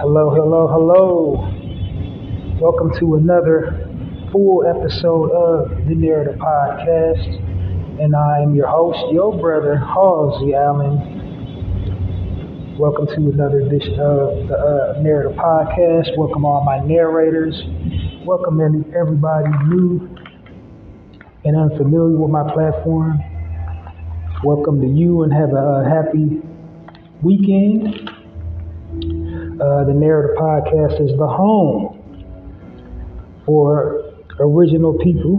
Hello, hello, hello. Welcome to another full episode of the Narrator podcast. And I am your host, your brother, Halziespoetrycorner. Welcome to another edition of the Narrator podcast. Welcome all my narrators. Welcome everybody new and unfamiliar with my platform. Welcome to you and have a happy weekend. The Narrator podcast is the home for original people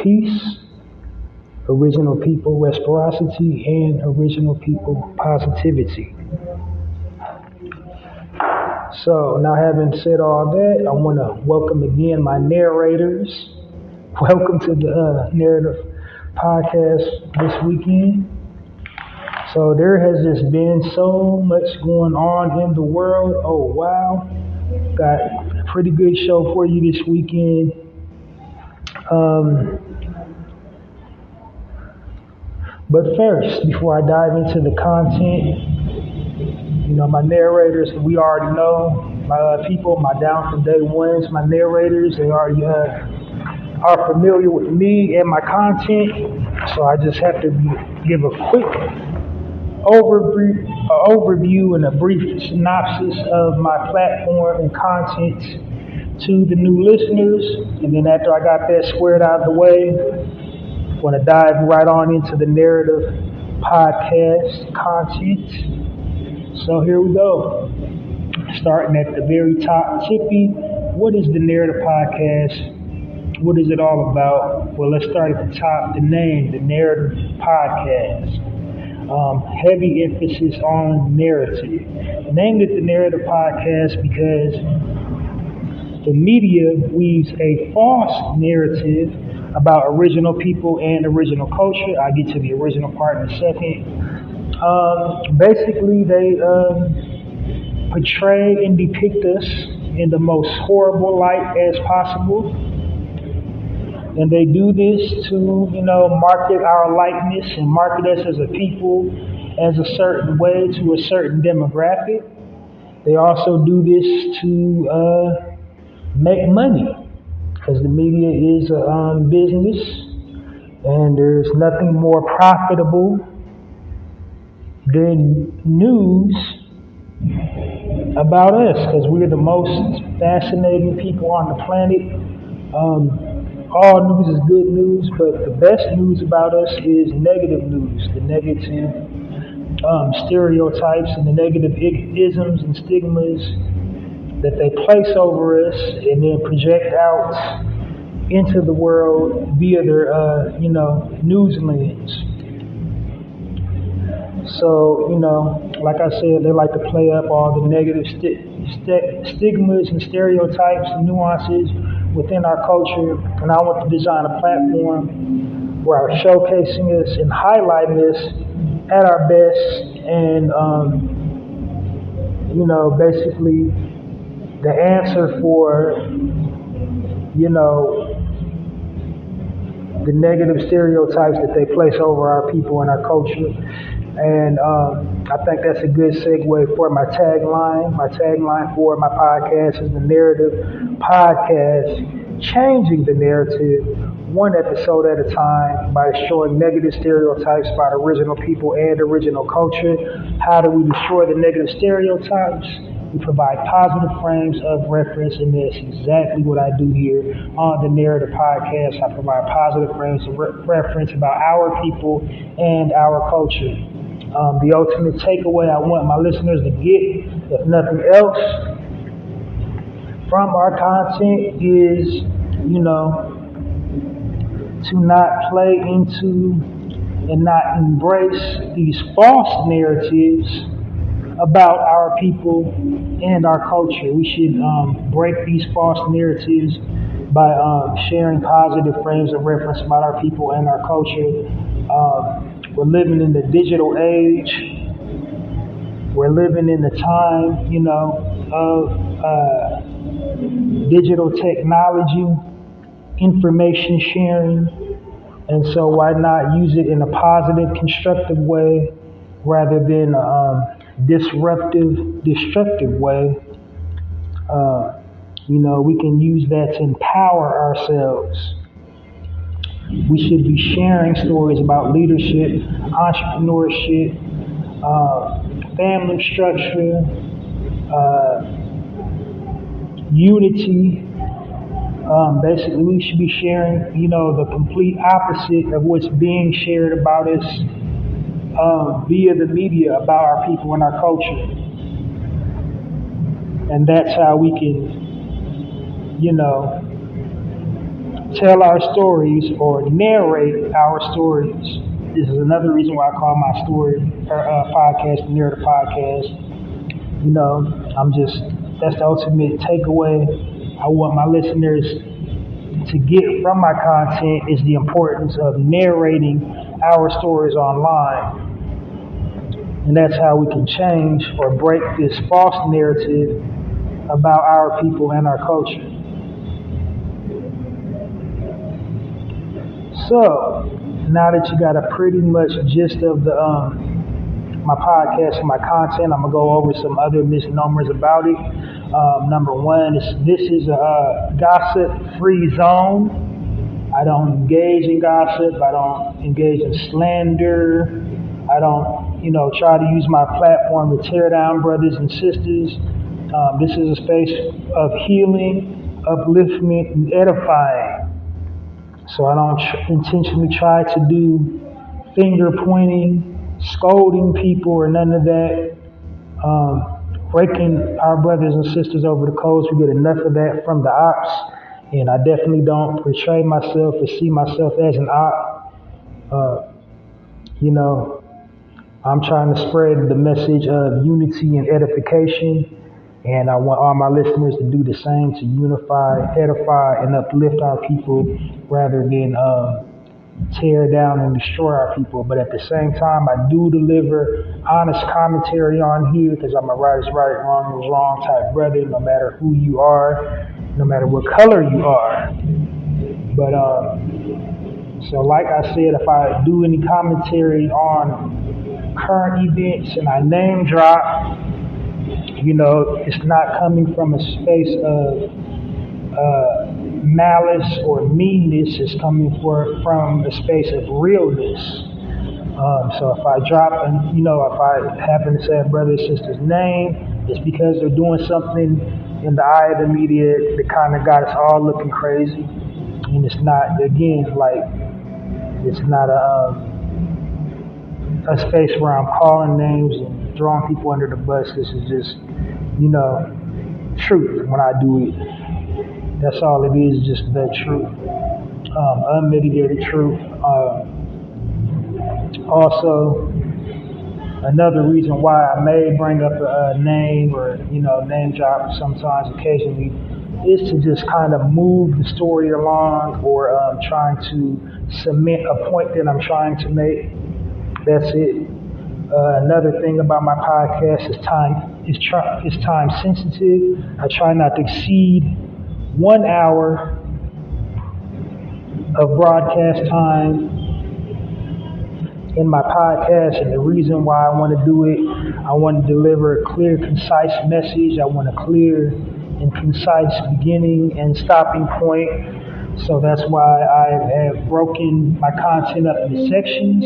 peace, original people reciprocity, and original people positivity. So now, having said all that, I want to welcome again my narrators. Welcome to the Narrative podcast this weekend. So there has just been so much going on in the world. Oh, wow. Got a pretty good show for you this weekend. But first, before I dive into the content, my narrators, we already know, my people, my down from day ones, my narrators, they already are familiar with me and my content. So I just have to give a quick overview and a brief synopsis of my platform and content to the new listeners. And then after I got that squared out of the way, I want to dive right on into the Narrative podcast content. So here we go. Starting at the very top, Tippy, what is the Narrative podcast? What is it all about? Well, let's start at the top. The name, the Narrative podcast. Heavy emphasis on narrative. Named it the Narrative podcast because the media weaves a false narrative about original people and original culture. I'll get to the original part in a second. Basically, they portray and depict us in the most horrible light as possible. And they do this to, market our likeness and market us as a people as a certain way to a certain demographic. They also do this to make money, because the media is a business, and there's nothing more profitable than news about us, because we're the most fascinating people on the planet. All news is good news, but the best news about us is negative news, the negative stereotypes and the negative isms and stigmas that they place over us and then project out into the world via their, news lens. So, like I said, they like to play up all the negative stigmas and stereotypes and nuances within our culture, and I want to design a platform where I'm showcasing us and highlighting us at our best, and basically the answer for the negative stereotypes that they place over our people and our culture. And I think that's a good segue for my tagline. My tagline for my podcast is the Narrative Podcast, changing the narrative one episode at a time by destroying negative stereotypes about original people and original culture. How do we destroy the negative stereotypes? We provide positive frames of reference, and that's exactly what I do here on the Narrative Podcast. I provide positive frames of reference about our people and our culture. The ultimate takeaway I want my listeners to get, if nothing else, from our content is, to not play into and not embrace these false narratives about our people and our culture. We should break these false narratives by sharing positive frames of reference about our people and our culture. We're living in the digital age. We're living in the time, of digital technology, information sharing, and so why not use it in a positive, constructive way rather than disruptive, destructive way? We can use that to empower ourselves. We should be sharing stories about leadership, entrepreneurship, family structure, unity. Basically, we should be sharing, the complete opposite of what's being shared about us via the media about our people and our culture. And that's how we can, tell our stories or narrate our stories. This is another reason why I call my story podcast the Narrator podcast. That's the ultimate takeaway I want my listeners to get from my content is the importance of narrating our stories online. And that's how we can change or break this false narrative about our people and our culture. So, now that you got a pretty much gist of the my podcast and my content, I'm gonna go over some other misnomers about it. Number one is this is a gossip-free zone. I don't engage in gossip. I don't engage in slander. I don't, try to use my platform to tear down brothers and sisters. This is a space of healing, upliftment, and edifying. So I don't intentionally try to do finger pointing, scolding people, or none of that. Breaking our brothers and sisters over the coals. We get enough of that from the ops. And I definitely don't portray myself or see myself as an op. I'm trying to spread the message of unity and edification. And I want all my listeners to do the same, to unify, edify, and uplift our people rather than tear down and destroy our people. But at the same time, I do deliver honest commentary on here because I'm a right is right, wrong is wrong type brother, no matter who you are, no matter what color you are. But so like I said, if I do any commentary on current events and I name drop, it's not coming from a space of malice or meanness. It's coming from a space of realness. So if I drop, if I happen to say a brother or sister's name, it's because they're doing something in the eye of the media that kind of got us all looking crazy. And it's not, again, it's not a space where I'm calling names and throwing people under the bus. This is just, truth when I do it. That's all it is, just the truth. Unmitigated truth. Also, another reason why I may bring up a name or, name drop sometimes occasionally is to just kind of move the story along or trying to cement a point that I'm trying to make. That's it. Another thing about my podcast is it's time sensitive. I try not to exceed 1 hour of broadcast time in my podcast, and the reason why I want to do it, I want to deliver a clear, concise message. I want a clear and concise beginning and stopping point. So that's why I have broken my content up into sections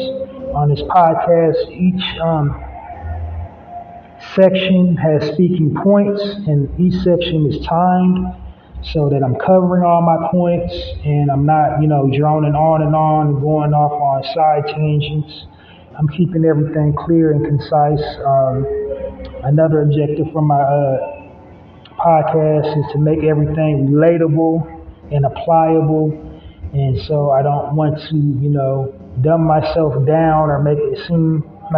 on this podcast. Each section has speaking points, and each section is timed so that I'm covering all my points and I'm not, droning on and going off on side tangents. I'm keeping everything clear and concise. Another objective from my podcast is to make everything relatable and applicable. And so I don't want to, dumb myself down or make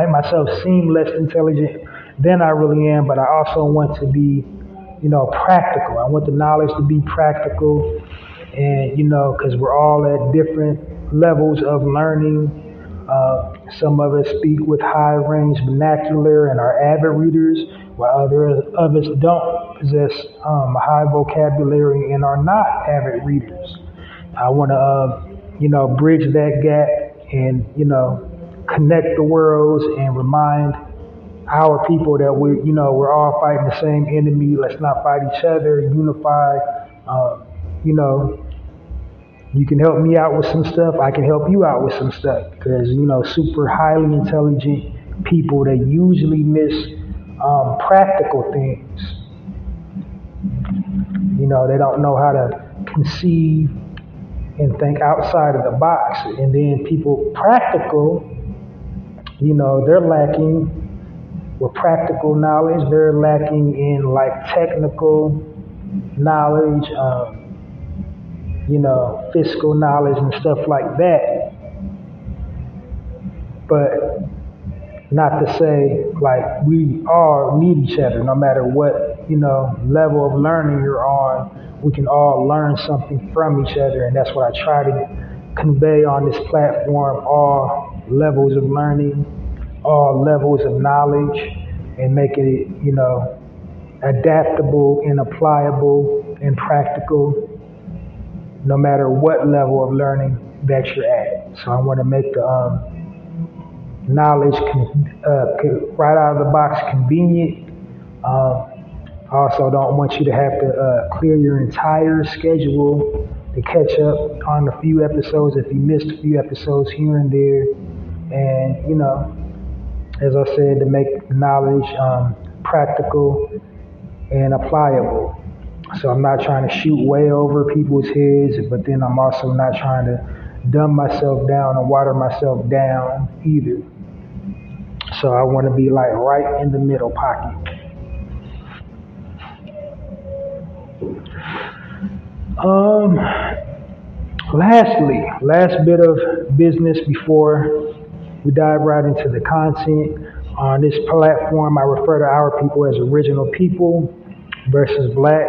myself seem less intelligent than I really am, but I also want to be, practical. I want the knowledge to be practical, and because we're all at different levels of learning. Some of us speak with high range vernacular and are avid readers, while others of us don't possess a high vocabulary and are not avid readers. I want to, bridge that gap and, connect the worlds and remind our people that we're all fighting the same enemy. Let's not fight each other. Unify. You know, you can help me out with some stuff. I can help you out with some stuff because super highly intelligent people, they usually miss practical things. They don't know how to conceive and think outside of the box. And then people practical, they're lacking with practical knowledge. They're lacking in like technical knowledge, fiscal knowledge and stuff like that. But not to say like we all need each other, no matter what, level of learning you're on, we can all learn something from each other. And that's what I try to convey on this platform, all levels of learning, all levels of knowledge, and make it, adaptable and applicable and practical, no matter what level of learning that you're at. So I want to make the knowledge right out of the box convenient. I also don't want you to have to clear your entire schedule to catch up on a few episodes if you missed a few episodes here and there. And, as I said, to make the knowledge practical and applicable. So I'm not trying to shoot way over people's heads, but then I'm also not trying to dumb myself down and water myself down either. So I want to be like right in the middle pocket. Last bit of business before we dive right into the content. On this platform, I refer to our people as original people versus black.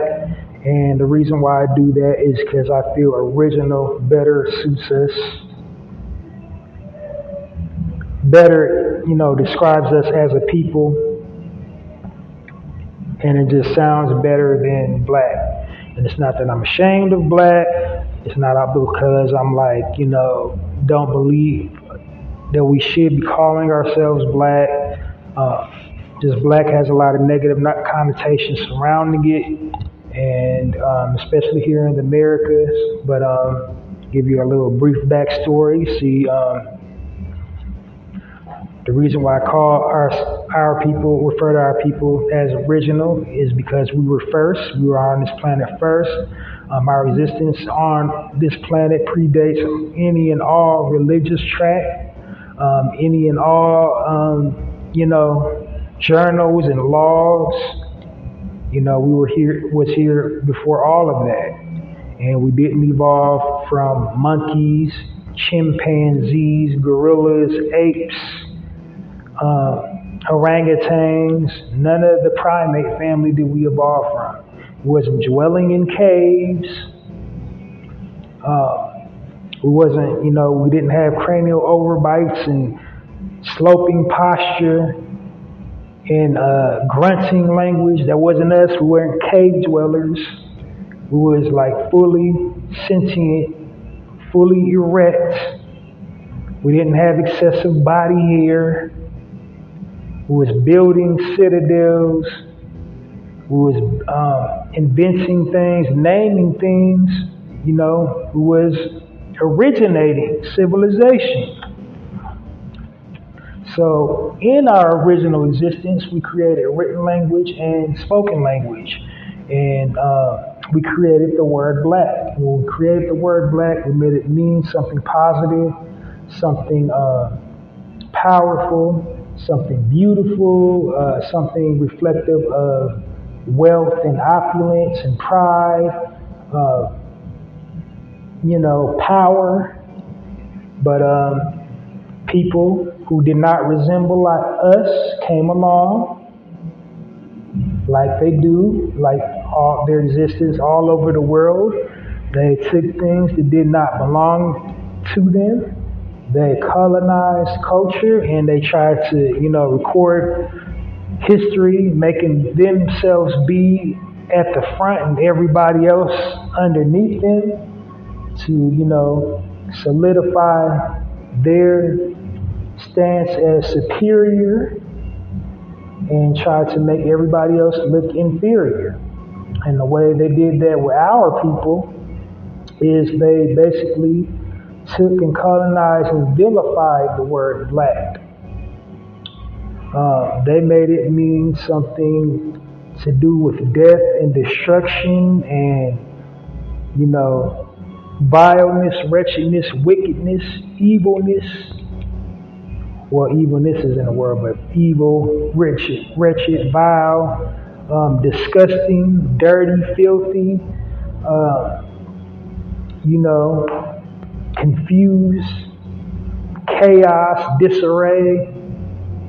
And the reason why I do that is because I feel original better suits us, better, describes us as a people, and it just sounds better than black. And it's not that I'm ashamed of black. It's not because I'm like, don't believe that we should be calling ourselves black. Just black has a lot of negative connotations surrounding it, and especially here in the Americas. But give you a little brief backstory. See, the reason why I call our people, refer to our people as original, is because we were first. We were on this planet first. Our existence on this planet predates any and all religious tract, any and all, journals and logs. We was here before all of that. And we didn't evolve from monkeys, chimpanzees, gorillas, apes, orangutans. None of the primate family did we evolve from. We wasn't dwelling in caves. We wasn't, we didn't have cranial overbites and sloping posture and grunting language. That wasn't us. We weren't cave dwellers. We was like fully sentient, fully erect. We didn't have excessive body hair. We was building citadels. We was inventing things, naming things. We was originating civilization. So in our original existence, we created written language and spoken language. And we created the word black. When we created the word black, we made it mean something positive, something powerful, something beautiful, something reflective of wealth and opulence and pride, power. But people who did not resemble like us came along like they do, like all their existence all over the world. They took things that did not belong to them. They colonized culture and they tried to, record history, making themselves be at the front and everybody else underneath them to, solidify their stance as superior and try to make everybody else look inferior. And the way they did that with our people is they basically took and colonized and vilified the word black. They made it mean something to do with death and destruction and, vileness, wretchedness, wickedness, evilness. Well, evilness isn't a word, but evil, wretched, vile, disgusting, dirty, filthy, confused, chaos, disarray,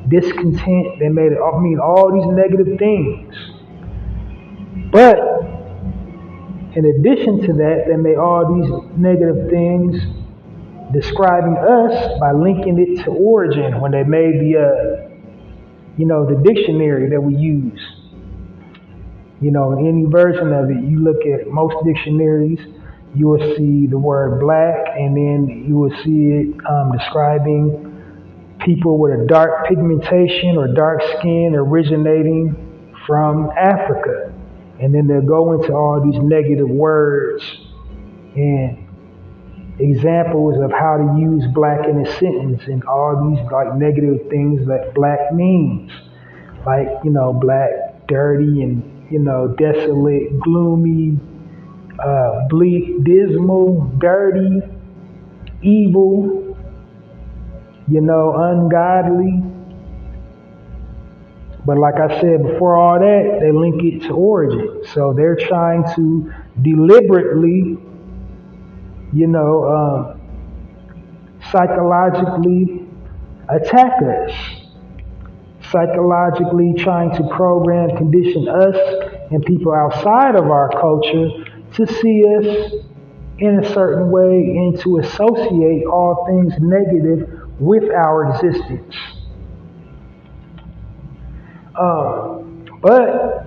discontent. They made it mean all these negative things. But in addition to that, they made all these negative things describing us by linking it to origin when they made the dictionary that we use. In any version of it, you look at most dictionaries, you will see the word black, and then you will see it describing people with a dark pigmentation or dark skin originating from Africa. And then they'll go into all these negative words and examples of how to use black in a sentence and all these like negative things that black means. Like, black, dirty, and, desolate, gloomy, bleak, dismal, dirty, evil, ungodly. But like I said, before all that, they link it to origin. So they're trying to deliberately, psychologically attack us. Psychologically trying to program, condition us and people outside of our culture to see us in a certain way and to associate all things negative with our existence. But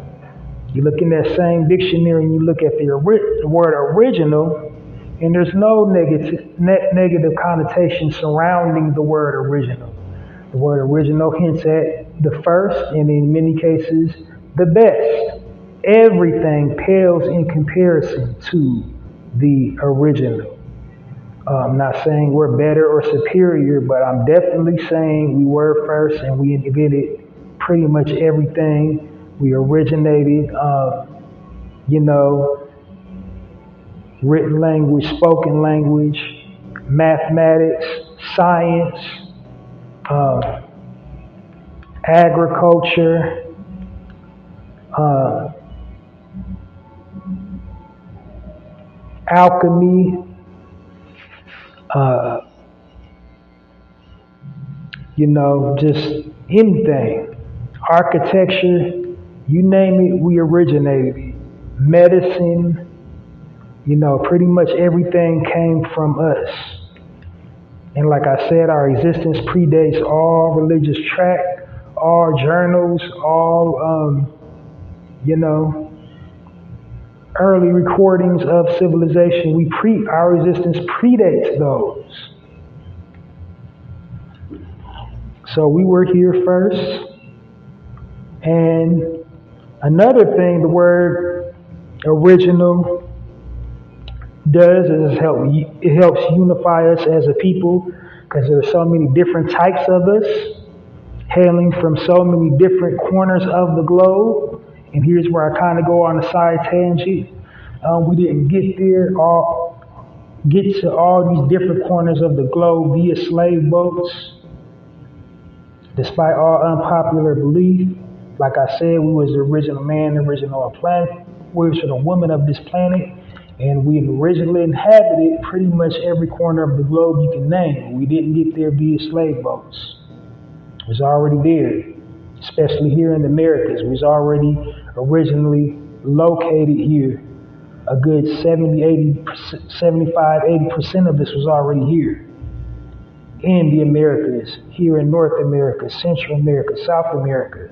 you look in that same dictionary and you look at the word original, and there's no negative connotation surrounding the word original. The word original hints at the first, and in many cases, the best. Everything pales in comparison to the original. I'm not saying we're better or superior, but I'm definitely saying we were first and we invented pretty much everything. We originated, written language, spoken language, mathematics, science, agriculture, alchemy, just anything. Architecture, you name it, we originated it. Medicine, pretty much everything came from us. And like I said, our existence predates all religious tract, all journals, all, early recordings of civilization. Our existence predates those. So we were here first. And another thing the word original does is it helps unify us as a people, because there are so many different types of us hailing from so many different corners of the globe. And here's where I kind of go on a side tangent. We didn't get to all these different corners of the globe via slave boats, despite all unpopular belief. Like I said, we was the original man, the original planet. We was the woman of this planet, and we originally inhabited pretty much every corner of the globe you can name. We didn't get there via slave boats. It was already there. especially here in the Americas. We was already originally located here. A good 70, 80, 75, 80% of this was already here in the Americas, here in North America, Central America, South America.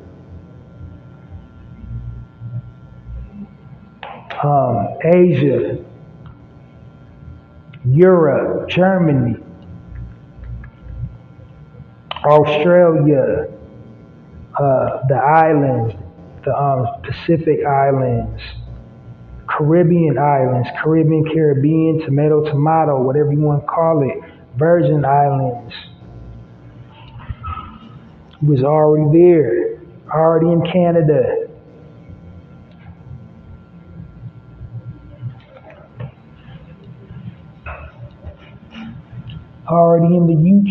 Asia, Europe, Germany, Australia, the islands, the Pacific Islands, Caribbean Islands, Caribbean, tomato, whatever you want to call it, Virgin Islands. Was already there, already in Canada. Already in the UK.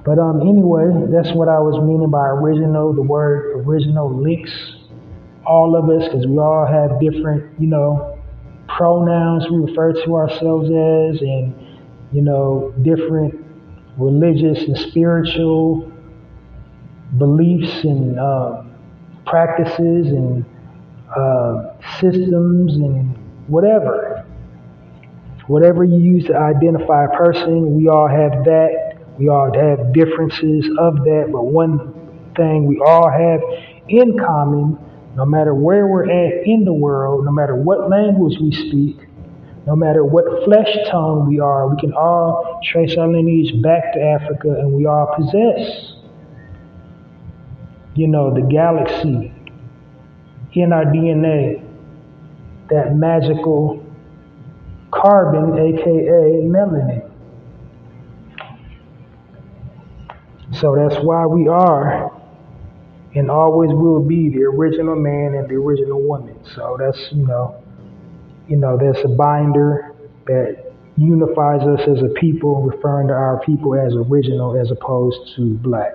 But anyway, that's what I was meaning by original. The word original links all of us because we all have different, pronouns we refer to ourselves as, and, different religious and spiritual beliefs and practices and systems and whatever. Whatever you use to identify a person, we all have that. We all have differences of that, but one thing we all have in common, no matter where we're at in the world, no matter what language we speak, no matter what flesh tone we are, we can all trace our lineage back to Africa, and we all possess, the galaxy in our DNA, that magical carbon, aka melanin. So that's why we are and always will be the original man and the original woman. So that's, that's a binder that unifies us as a people, referring to our people as original as opposed to black.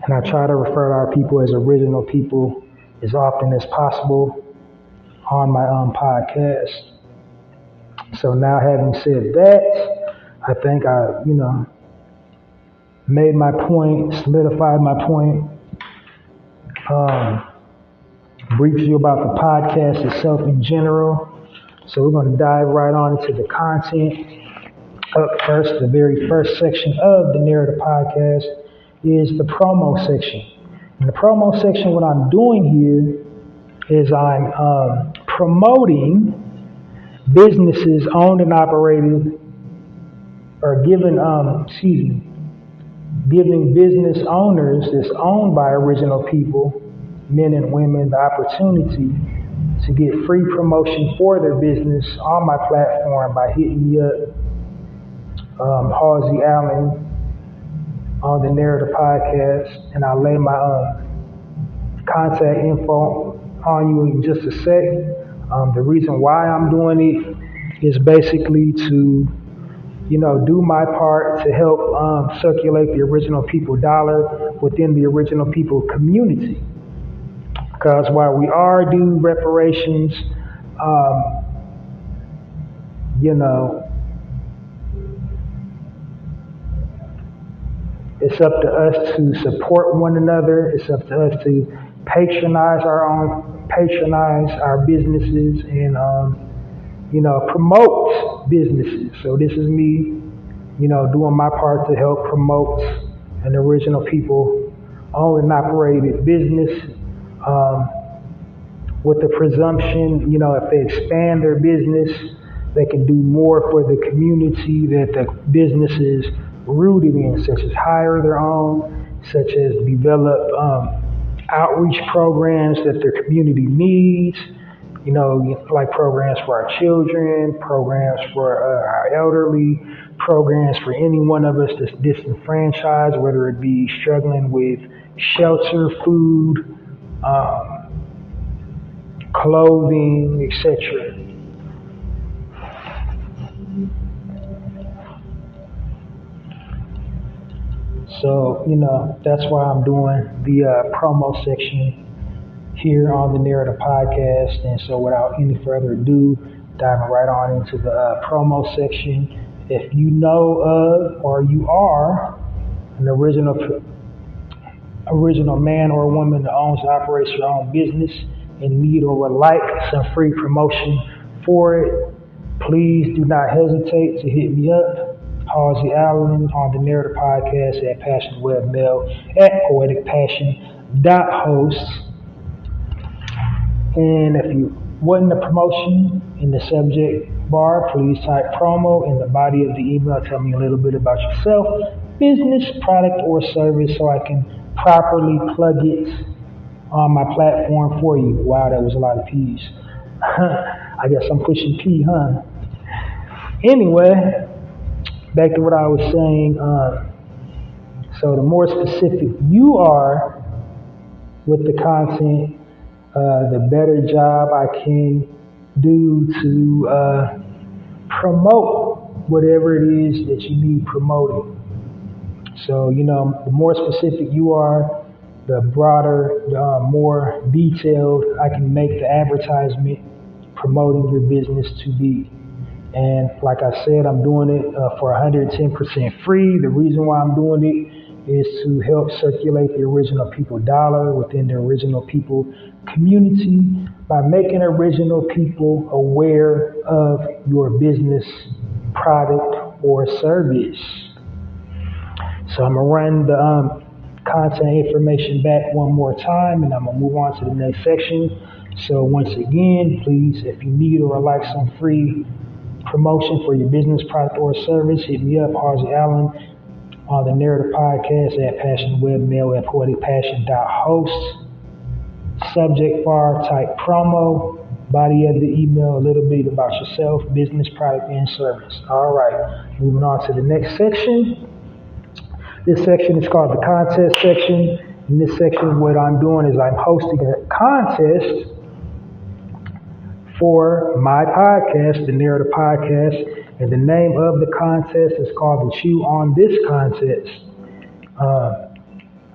And I try to refer to our people as original people as often as possible on my podcast. So now, having said that, I think I, made my point, solidified my point, briefed you about the podcast itself in general. So we're going to dive right on into the content. Up first, the very first section of the Narrator podcast is the promo section. In the promo section, what I'm doing here is I'm promoting businesses owned and operated, or giving business owners that's owned by original people, men and women, the opportunity to get free promotion for their business on my platform by hitting me up, Halsey Allen, on the Narrator podcast, and I'll lay my contact info on you in just a sec. The reason why I'm doing it is basically to, do my part to help circulate the original people dollar within the original people community. Because while we are due reparations, it's up to us to support one another. It's up to us to patronize our businesses and, promote businesses. So this is me, doing my part to help promote an original people owned and operated business, with the presumption, if they expand their business, they can do more for the community that the business is rooted in, such as hire their own, such as develop outreach programs that their community needs, like programs for our children, programs for our elderly, programs for any one of us that's disenfranchised, whether it be struggling with shelter, food, clothing, etc. So, that's why I'm doing the promo section here on the Narrator podcast. And so, without any further ado, diving right on into the promo section. If you know of or you are an original man or woman that owns and operates your own business in need or would like some free promotion for it, please do not hesitate to hit me up, Halsey Allen, on the Narrator podcast at passionwebmail at poeticpassion.host. And if you want a promotion in the subject bar, please type promo in the body of the email. Tell me a little bit about yourself, business, product, or service so I can properly plug it on my platform for you. Wow, that was a lot of P's. I guess I'm pushing P, huh? Anyway, back to what I was saying. So the more specific you are with the content, the better job I can do to promote whatever it is that you need promoting. So, the more specific you are, the broader, the more detailed I can make the advertisement promoting your business to be. And like I said, I'm doing it for 110% free. The reason why I'm doing it is to help circulate the original people dollar within the original people community by making original people aware of your business, product, or service. So I'm going to run the content information back one more time, and I'm going to move on to the next section. So once again, please, if you need or would like some free promotion for your business, product, or service, hit me up, Halsey Allen, on the Narrator podcast at passionwebmail at poeticpassion.host. Subject bar, type promo. Body of the email, a little bit about yourself, business, product, and service. All right, moving on to the next section. This section is called the contest section. In this section, what I'm doing is I'm hosting a contest for my podcast, the Narrator podcast, and the name of the contest is called the Chew on This contest.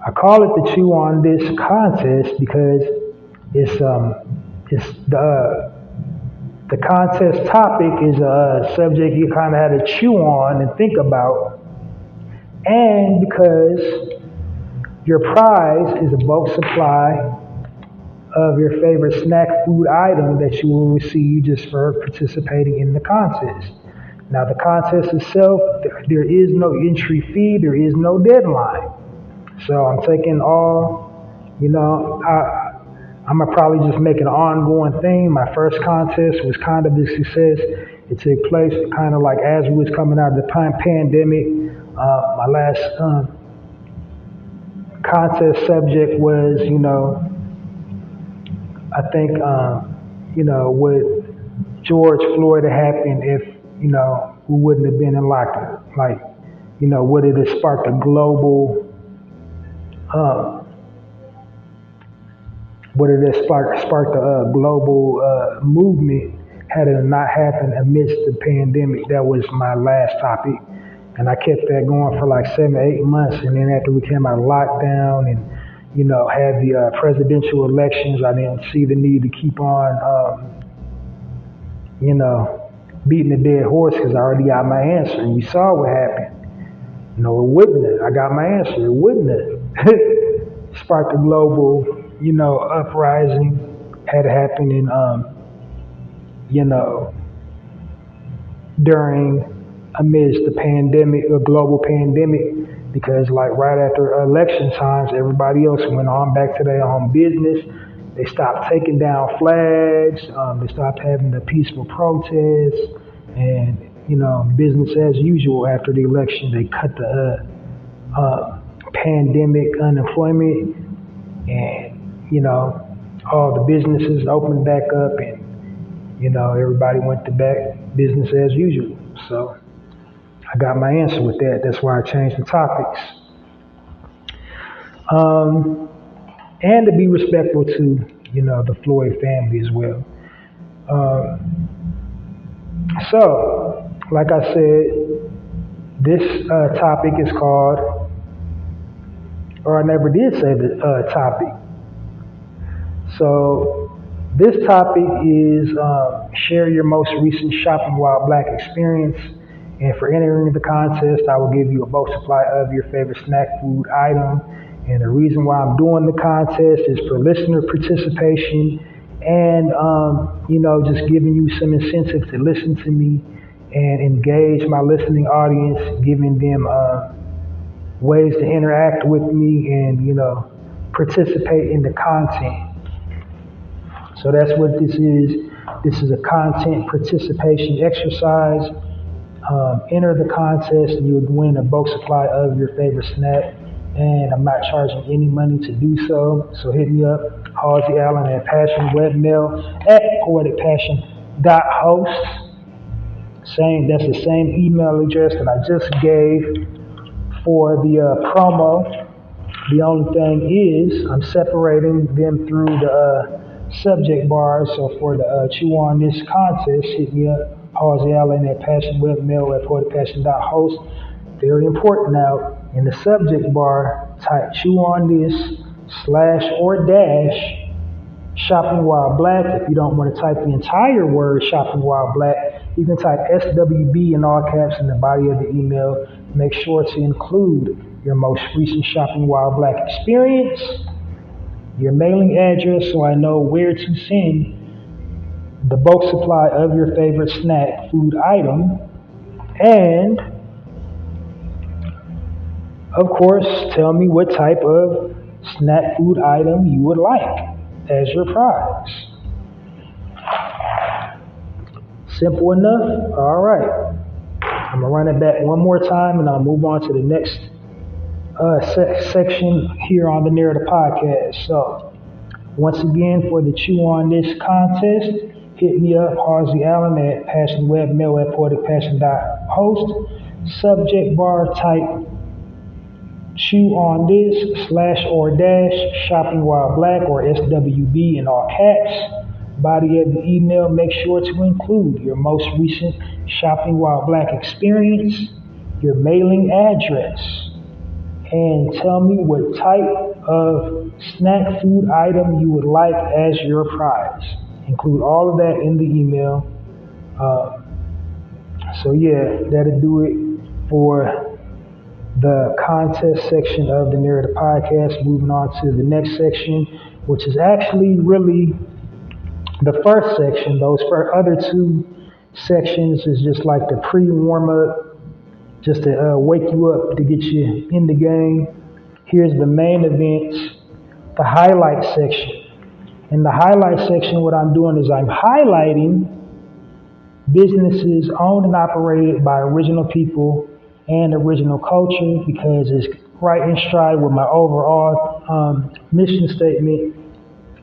I call it the Chew on This contest because it's the contest topic is a subject you kind of had to chew on and think about. And because your prize is a bulk supply of your favorite snack food item that you will receive just for participating in the contest. Now, the contest itself, there is no entry fee, there is no deadline. So I'm taking all, I'm gonna probably just make an ongoing thing. My first contest was kind of a success. It took place kind of like as we was coming out of the pandemic. My last contest subject was, I think, what George Floyd had happened if, we wouldn't have been in lockdown. Like, would it have sparked a global, movement had it not happened amidst the pandemic? That was my last topic. And I kept that going for like 7-8 months. And then after we came out of lockdown and, had the presidential elections, I didn't see the need to keep on, beating the dead horse because I already got my answer. And we saw what happened. It wouldn't have. I got my answer. It wouldn't have. Sparked a global, uprising. Had to happen in, amidst the pandemic, a global pandemic, because like right after election times, everybody else went on back to their own business. They stopped taking down flags. They stopped having the peaceful protests, and business as usual after the election. They cut the pandemic unemployment, and all the businesses opened back up, and everybody went to back business as usual. So I got my answer with that. That's why I changed the topics. And to be respectful to, the Floyd family as well. So, like I said, this topic is called or I never did say the topic. So this topic is share your most recent shopping while black experience. And for entering the contest, I will give you a bulk supply of your favorite snack food item. And the reason why I'm doing the contest is for listener participation and, just giving you some incentive to listen to me and engage my listening audience, giving them ways to interact with me and, participate in the content. So that's what this is. This is a content participation exercise. Enter the contest and you would win a bulk supply of your favorite snack. And I'm not charging any money to do so. So hit me up, Halsey Allen at passionwebmail at poeticpassion.host. That's the same email address that I just gave for the promo. The only thing is I'm separating them through the subject bars. So for the chew on this contest, hit me up, Halsey Allen at passionwebmail at poeticpassion.host. Very important now. In the subject bar, type chew on this / shopping while black. If you don't want to type the entire word shopping while black, you can type SWB in all caps in the body of the email. Make sure to include your most recent shopping while black experience, your mailing address so I know where to send the bulk supply of your favorite snack food item, and of course, tell me what type of snack food item you would like as your prize. Simple enough? All right. I'm going to run it back one more time and I'll move on to the next section here on the Narrator podcast. So, once again, for the chew on this contest, hit me up, Halsey Allen at passionwebmail at poeticpassion.host. Subject bar type chew on this / shopping while black or SWB in all caps. Body of the email, make sure to include your most recent shopping while black experience, your mailing address, and tell me what type of snack food item you would like as your prize. Include all of that in the email. That'll do it for the contest section of the Narrator podcast. Moving on to the next section, which is actually really the first section. Those other two sections is just like the pre-warm-up, just to wake you up, to get you in the game. Here's the main event, the highlight section. In the highlight section, what I'm doing is I'm highlighting businesses owned and operated by original people and original culture, because it's right in stride with my overall mission statement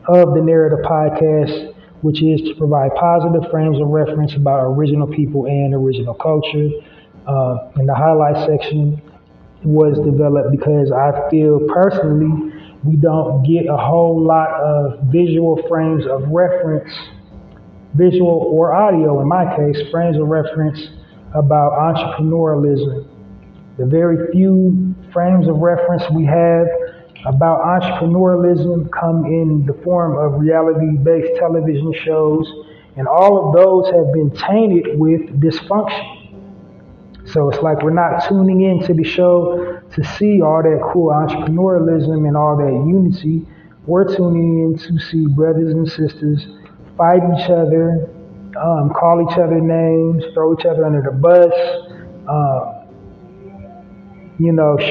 of the Narrator podcast, which is to provide positive frames of reference about original people and original culture. And the highlight section was developed because I feel personally we don't get a whole lot of visual frames of reference, visual or audio in my case, frames of reference about entrepreneurialism. The very few frames of reference we have about entrepreneurialism come in the form of reality-based television shows, and all of those have been tainted with dysfunction. So it's like we're not tuning into the show to see all that cool entrepreneurialism and all that unity. We're tuning in to see brothers and sisters fight each other, call each other names, throw each other under the bus,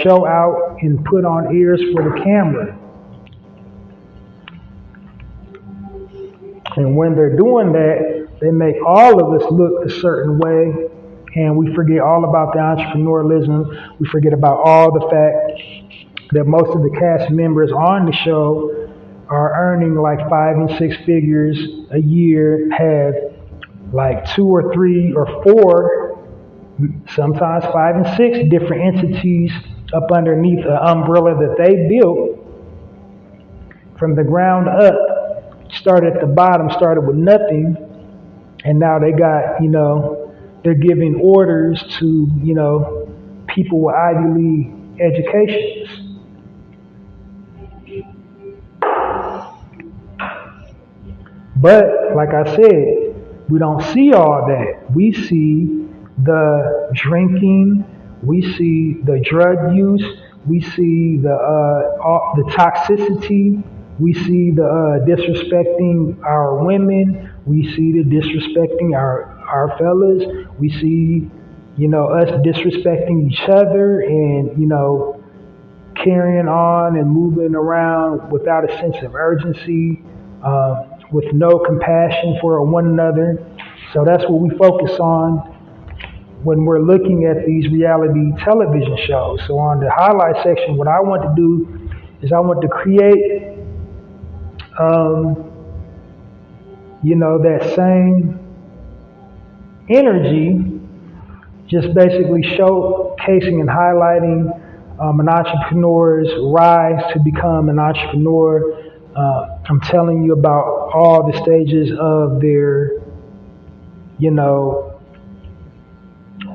show out and put on ears for the camera. And when they're doing that, they make all of us look a certain way, and we forget all about the entrepreneurialism. We forget about all the fact that most of the cast members on the show are earning like 5 and 6 figures a year, have like 2 or 3 or 4, sometimes 5 and 6 different entities up underneath an umbrella that they built from the ground up. Started at the bottom, started with nothing, and now they got, they're giving orders to, people with Ivy League educations. But like I said, we don't see all that. We see the drinking, we see the drug use, we see the toxicity, we see the disrespecting our women, we see the disrespecting our fellas, we see us disrespecting each other, and carrying on and moving around without a sense of urgency, with no compassion for one another. So that's what we focus on when we're looking at these reality television shows. So on the highlight section, what I want to do is I want to create, that same energy, just basically showcasing and highlighting an entrepreneur's rise to become an entrepreneur. I'm telling you about all the stages of their,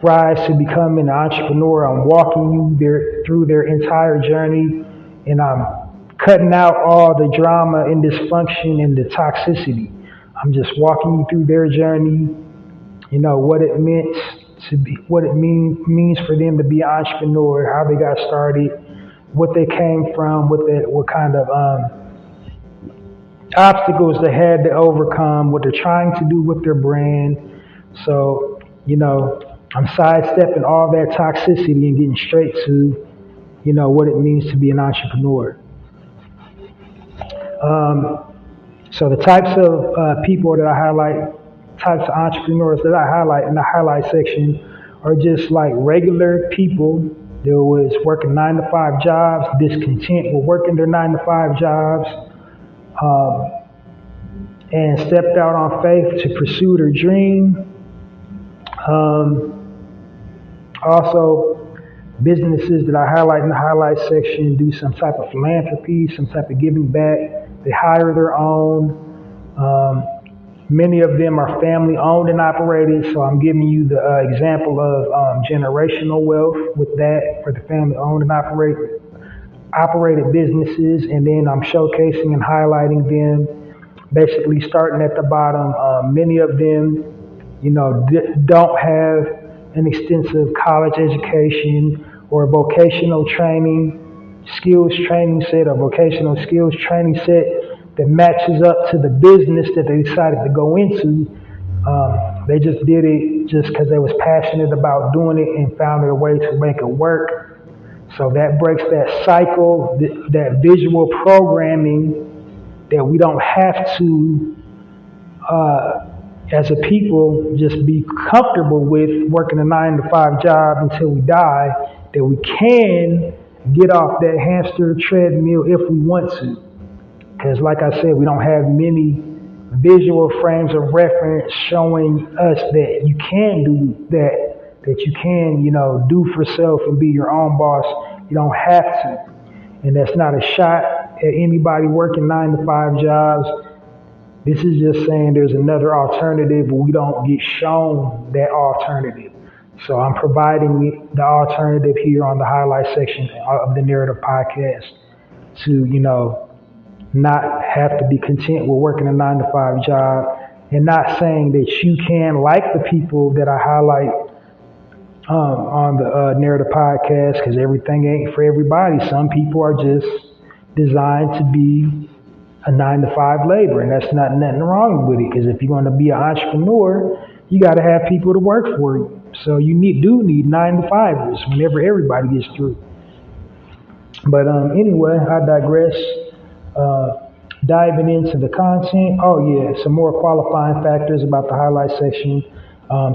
rise to becoming an entrepreneur. I'm walking you through their entire journey, and I'm cutting out all the drama and dysfunction and the toxicity. I'm just walking you through their journey, what it meant to be, what it means for them to be an entrepreneur, how they got started, what they came from, what kind of obstacles they had to overcome, what they're trying to do with their brand. So, I'm sidestepping all that toxicity and getting straight to, what it means to be an entrepreneur. So the types of people that I highlight, types of entrepreneurs that I highlight in the highlight section are just like regular people that was working 9-to-5 jobs, discontent with working their 9-to-5 jobs, and stepped out on faith to pursue their dream. Also, businesses that I highlight in the highlight section do some type of philanthropy, some type of giving back. They hire their own. Many of them are family owned and operated. So I'm giving you the example of generational wealth with that for the family owned and operated businesses. And then I'm showcasing and highlighting them, basically starting at the bottom. Many of them, don't have an extensive college education or vocational training, skills training set, or vocational skills training set that matches up to the business that they decided to go into. They just did it just because they was passionate about doing it and found a way to make it work. So that breaks that cycle, that visual programming that we don't have to, as a people, just be comfortable with working a 9-to-5 job until we die, that we can get off that hamster treadmill if we want to. Because like I said, we don't have many visual frames of reference showing us that you can do that you can, do for self and be your own boss. You don't have to. And that's not a shot at anybody working 9-to-5 jobs. This is just saying there's another alternative, but we don't get shown that alternative. So I'm providing the alternative here on the highlight section of the Narrator podcast to, not have to be content with working a 9-to-5 job, and not saying that you can, like the people that I highlight on the Narrator podcast, because everything ain't for everybody. Some people are just designed to be a 9-to-5 labor, and that's not nothing wrong with it, because if you're going to be an entrepreneur, you got to have people to work for you. So you do need 9-to-5ers whenever everybody gets through. But anyway, I digress. Diving into the content. Oh yeah, some more qualifying factors about the highlight section.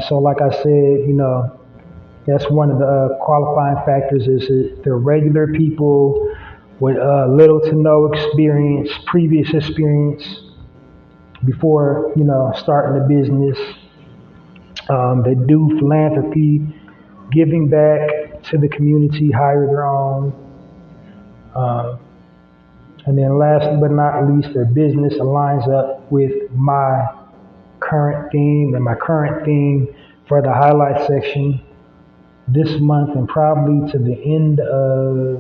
So like I said, that's one of the qualifying factors is that they're regular people with little to no experience, previous experience before, starting a business. They do philanthropy, giving back to the community, hire their own. And then last but not least, their business aligns up with my current theme, and my current theme for the highlight section this month and probably to the end of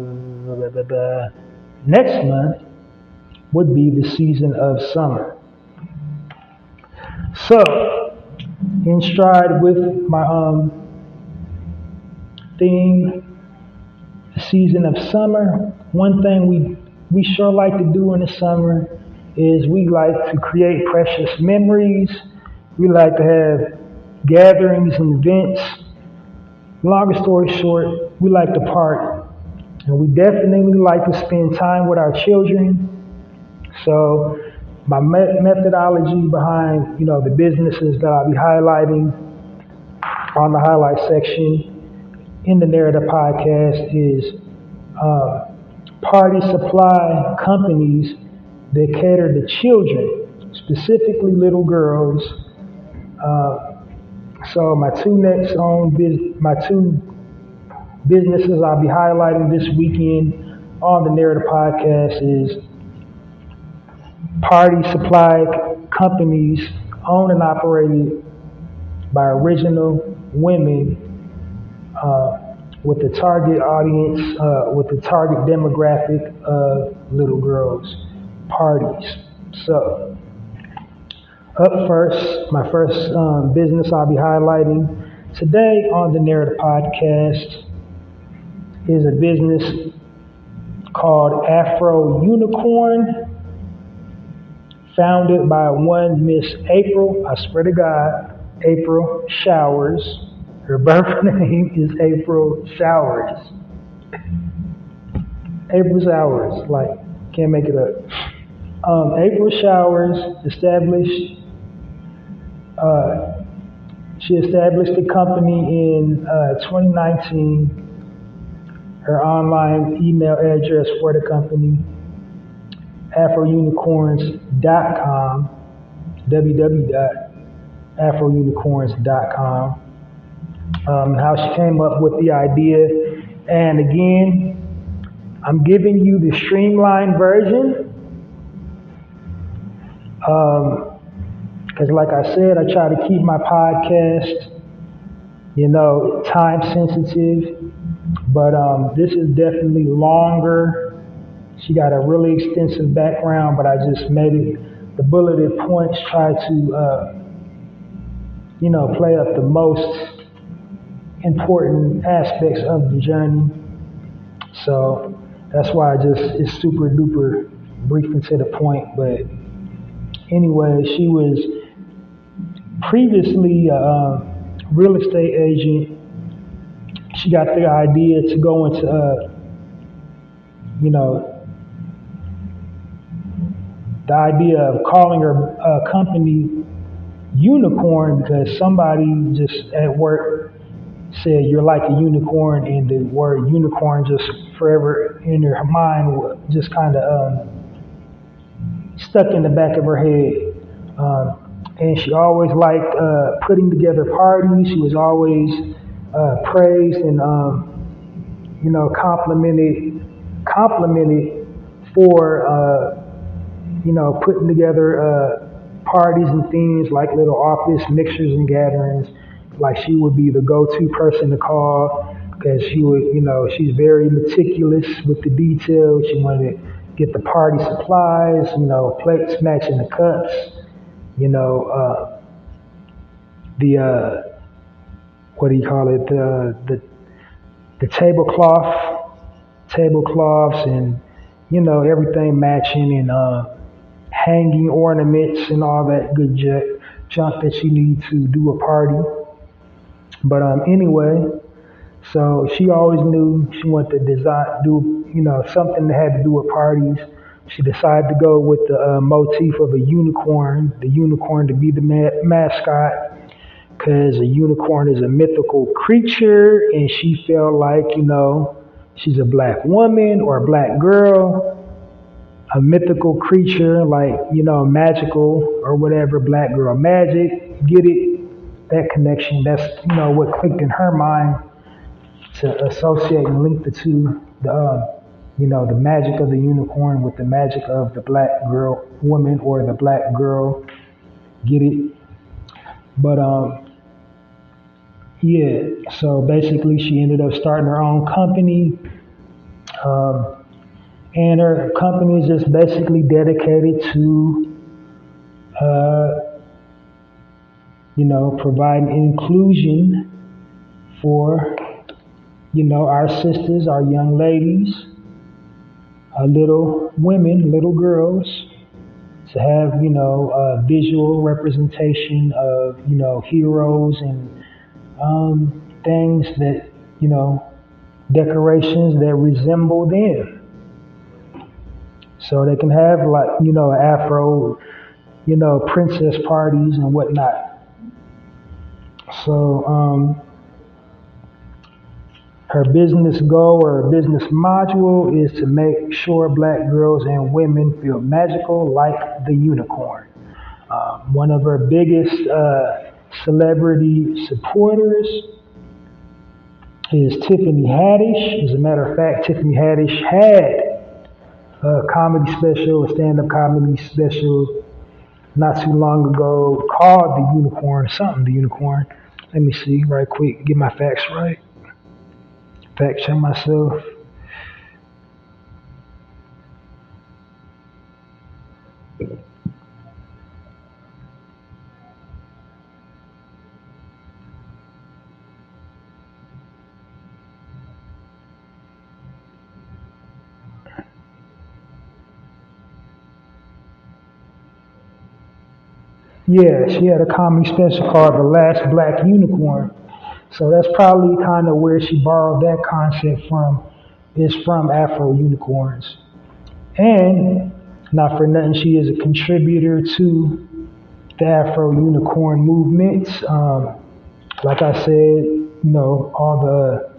next month would be the season of summer. So, in stride with my theme, the season of summer, one thing we sure like to do in the summer is we like to create precious memories. We like to have gatherings and events. Longer story short, we like to party. And we definitely like to spend time with our children. So my methodology behind, the businesses that I'll be highlighting on the highlight section in the Narrator podcast is party supply companies that cater to children, specifically little girls. So my two businesses I'll be highlighting this weekend on the Narrator podcast is party supply companies owned and operated by original women with the target audience, with the target demographic of little girls. Parties. So, up first, my first business I'll be highlighting today on the Narrative Podcast is a business called Afro Unicorn, founded by one Miss April, I swear to God, April Showers. Her birth name is April Showers. April Showers, can't make it up. April Showers she established the company in 2019. Her online email address for the company, afrounicorns.com, www.afrounicorns.com. How she came up with the idea. And again, I'm giving you the streamlined version. Because like I said, I try to keep my podcast, time sensitive. But this is definitely longer. She got a really extensive background, but I just made it the bulleted points, try to, play up the most important aspects of the journey. So that's why it's super duper brief and to the point. But anyway, she was previously a real estate agent. She got the idea to go into, the idea of calling her company Unicorn because somebody just at work said you're like a unicorn, and the word unicorn just forever in her mind just kind of stuck in the back of her head. And she always liked putting together parties. She was always praised and complimented for putting together parties and things like little office mixers and gatherings. Like she would be the go-to person to call because she would, she's very meticulous with the details. She wanted to get the party supplies, plates matching the cups, what do you call it? The tablecloths and, everything matching and hanging ornaments and all that good junk that you need to do a party. But anyway, so she always knew she wanted to do something that had to do with parties. She decided to go with the motif of a unicorn, the unicorn to be the mascot, because a unicorn is a mythical creature, and she felt like, she's a black woman or a black girl, a mythical creature, like, magical or whatever, black girl magic, get it? That connection, that's, what clicked in her mind to associate and link the two, the magic of the unicorn with the magic of the black girl, woman, or the black girl, get it? But, yeah, so basically she ended up starting her own company, and her company is just basically dedicated to providing inclusion for, our sisters, our young ladies, our little women, little girls, to have, a visual representation of, heroes and things that, decorations that resemble them. So they can have like, Afro, princess parties and whatnot. So her business goal or her business module is to make sure black girls and women feel magical like the unicorn. One of her biggest celebrity supporters is Tiffany Haddish. As a matter of fact, Tiffany Haddish had a comedy special, a stand-up comedy special not too long ago called The Unicorn, something The Unicorn. Let me see right quick, get my facts right. Fact check myself. Yeah, she had a comedy special called The Last Black Unicorn. So that's probably kind of where she borrowed that concept from, is from Afro unicorns. And not for nothing, she is a contributor to the Afro unicorn movement. Like I said, all the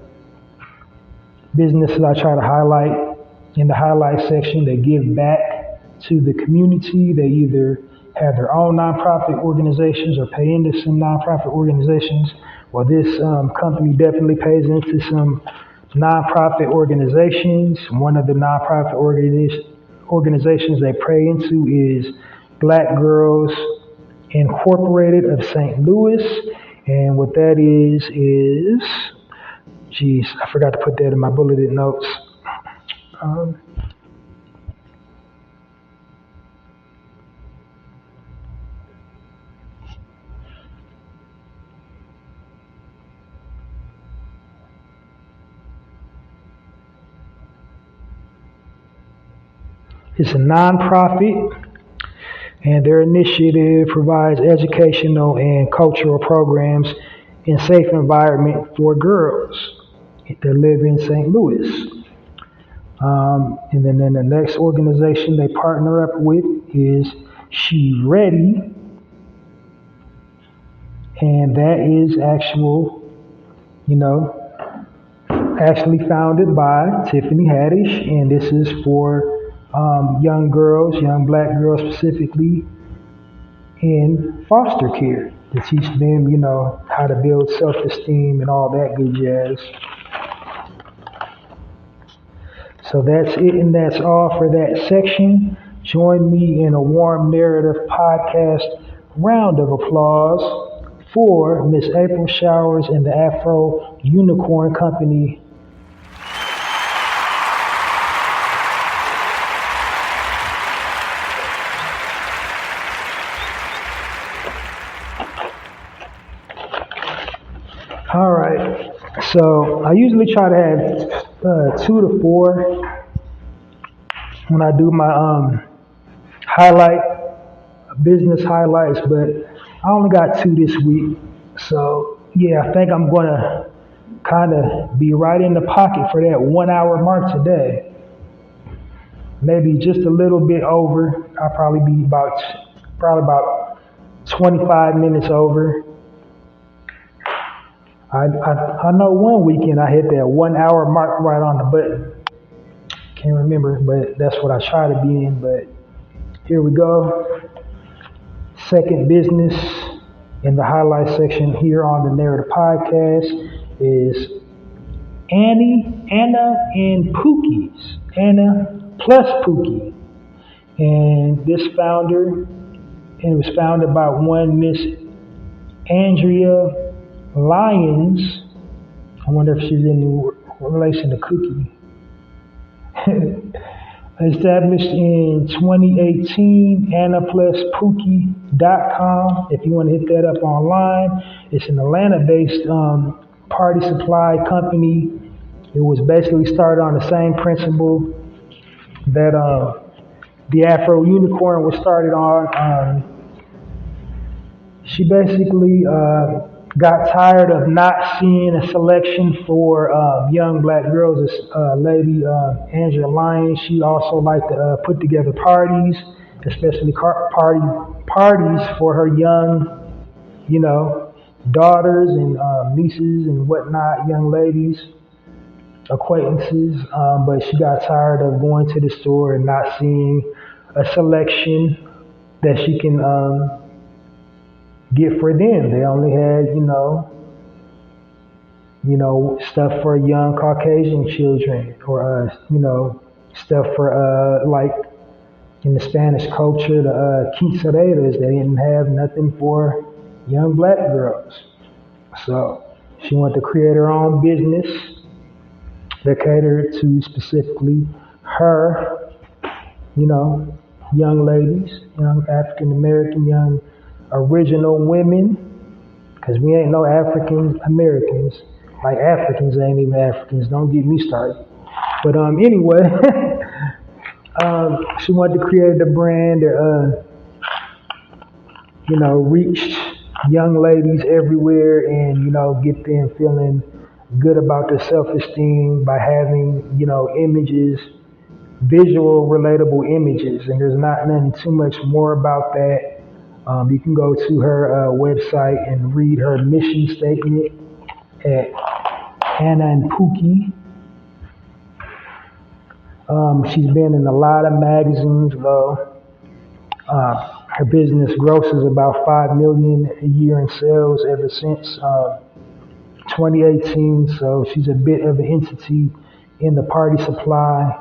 businesses I try to highlight in the highlight section, they give back to the community. They either have their own nonprofit organizations or pay into some nonprofit organizations. Well, this company definitely pays into some nonprofit organizations. One of the nonprofit organizations they pay into is Black Girls Incorporated of St. Louis. And what that is, I forgot to put that in my bulleted notes. It's a nonprofit, and their initiative provides educational and cultural programs in safe environment for girls that live in St. Louis. And then the next organization they partner up with is She Ready, and that is actually founded by Tiffany Haddish, and this is for young girls, young black girls specifically, in foster care to teach them, how to build self-esteem and all that good jazz. So that's it, and that's all for that section. Join me in a warm narrative podcast round of applause for Miss April Showers and the Afro Unicorn Company. All right, so I usually try to have 2 to 4 when I do my business highlights, but I only got 2 this week. So yeah, I think I'm gonna kind of be right in the pocket for that 1 hour mark today. Maybe just a little bit over. I'll probably be about 25 minutes over. I know one weekend I hit that 1 hour mark right on the button. Can't remember, but that's what I try to be in. But here we go. Second business in the highlight section here on the Narrator Podcast is Anna and Pookie's. Anna plus Pookie. And this it was founded by one Miss Andrea Lyons. I wonder if she's in relation to Cookie. Established in 2018, annapluspookie.com. If you want to hit that up online, it's an Atlanta-based party supply company. It was basically started on the same principle that the Afro Unicorn was started on. She basically got tired of not seeing a selection for young black girls. This lady, Angela Lyons, she also liked to put together parties, especially parties for her young, you know, daughters and nieces and whatnot, young ladies, acquaintances. But she got tired of going to the store and not seeing a selection that she can get for them. They only had, stuff for young Caucasian children, or stuff for like in the Spanish culture, the quinceañeras. They didn't have nothing for young black girls. So she wanted to create her own business that catered to specifically her, young ladies, young African American, young original women, because we ain't no African Americans. Like Africans ain't even Africans. Don't get me started. But anyway, she wanted to create a brand that reached young ladies everywhere and get them feeling good about their self-esteem by having images, visual, relatable images. And there's not nothing too much more about that. You can go to her website and read her mission statement at Anna and Pookie. She's been in a lot of magazines, though. Her business grosses about $5 million a year in sales ever since 2018. So she's a bit of an entity in the party supply,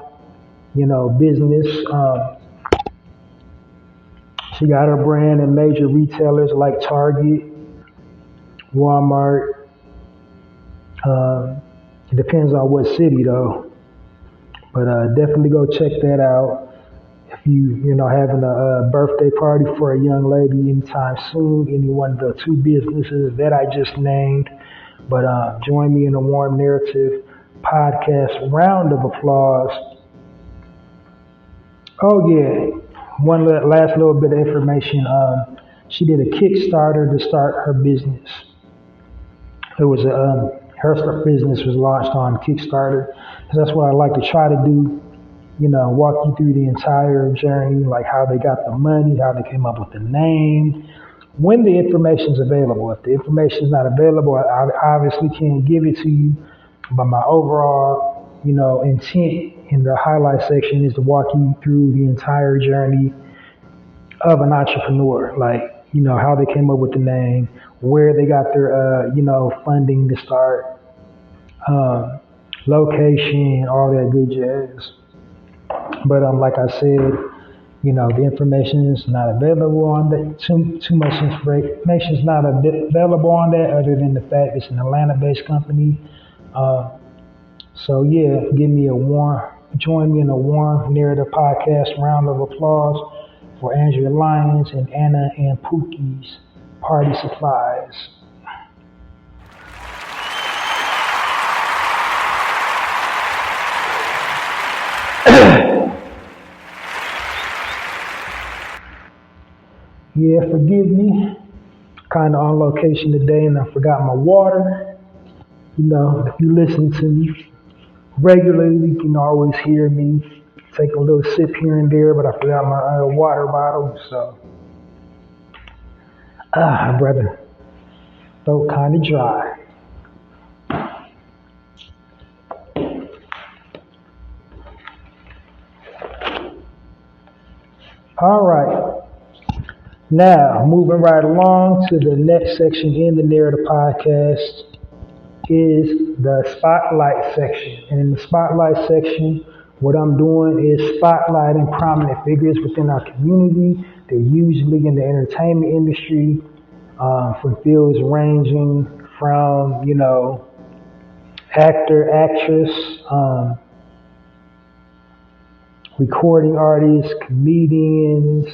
business. She got her brand in major retailers like Target, Walmart. It depends on what city though, but definitely go check that out. If you having a birthday party for a young lady anytime soon, any one of the two businesses that I just named. But join me in a Warm Narrative podcast round of applause. Oh yeah. One last little bit of information. She did a Kickstarter to start her business. It was her business was launched on Kickstarter. So that's what I like to try to do. Walk you through the entire journey, like how they got the money, how they came up with the name, when the information's available. If the information's not available, I obviously can't give it to you. But my overall, intent in the highlight section is to walk you through the entire journey of an entrepreneur, like, how they came up with the name, where they got their, funding to start, location, all that good jazz. But like I said, the information is not available on that. Too much information is not available on that, other than the fact it's an Atlanta-based company. So yeah, join me in a Warm Narrative podcast round of applause for Angela Lyons and Anna and Pookie's Party Supplies. Yeah, forgive me. Kind of on location today and I forgot my water. If you listen to me regularly, you can always hear me take a little sip here and there, but I forgot my water bottle, so. Brother, throat kind of dry. All right. Now, moving right along to the next section in the Narrative Podcast is the Spotlight section. And in the Spotlight section, what I'm doing is spotlighting prominent figures within our community. They're usually in the entertainment industry, from fields ranging from, actor, actress, recording artists, comedians,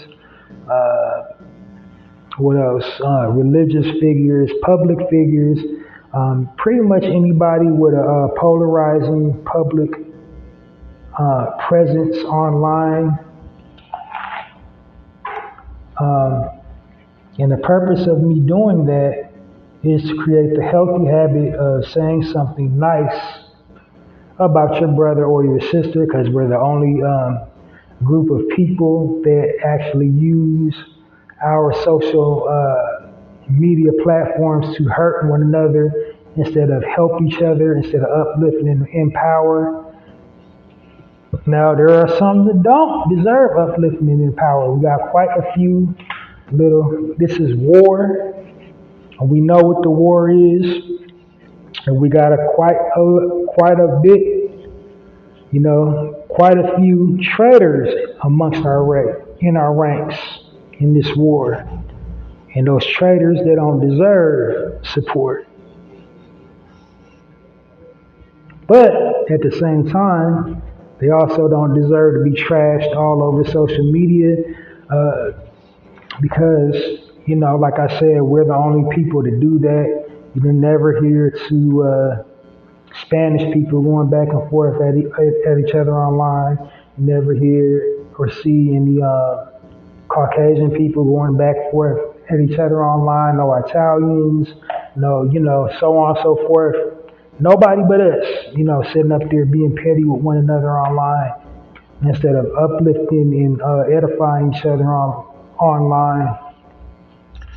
what else? Religious figures, public figures, pretty much anybody with a polarizing public presence online. And the purpose of me doing that is to create the healthy habit of saying something nice about your brother or your sister, because we're the only group of people that actually use our social media platforms to hurt one another instead of help each other, instead of uplift and empower. Now, there are some that don't deserve upliftment and empower. We got quite a few this is war, and we know what the war is, and we got quite a bit, quite a few traitors amongst in our ranks in this war, and those traitors that don't deserve support. But at the same time, they also don't deserve to be trashed all over social media, because, like I said, we're the only people to do that. You never hear to Spanish people going back and forth at each other online. You never hear or see any Caucasian people going back and forth at each other online. No Italians, no, so on and so forth. Nobody but us, sitting up there being petty with one another online instead of uplifting and edifying each other online.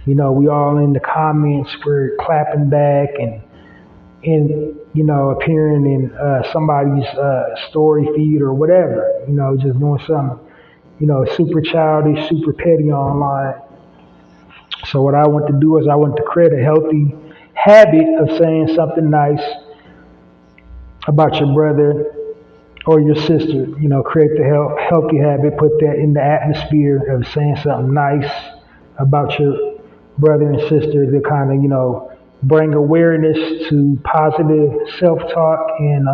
We all in the comments, we're clapping back and appearing in somebody's story feed or whatever, just doing something, super childish, super petty online. So what I want to do is I want to create a healthy habit of saying something nice about your brother or your sister. Create the healthy habit, put that in the atmosphere of saying something nice about your brother and sister to kind of, bring awareness to positive self-talk and,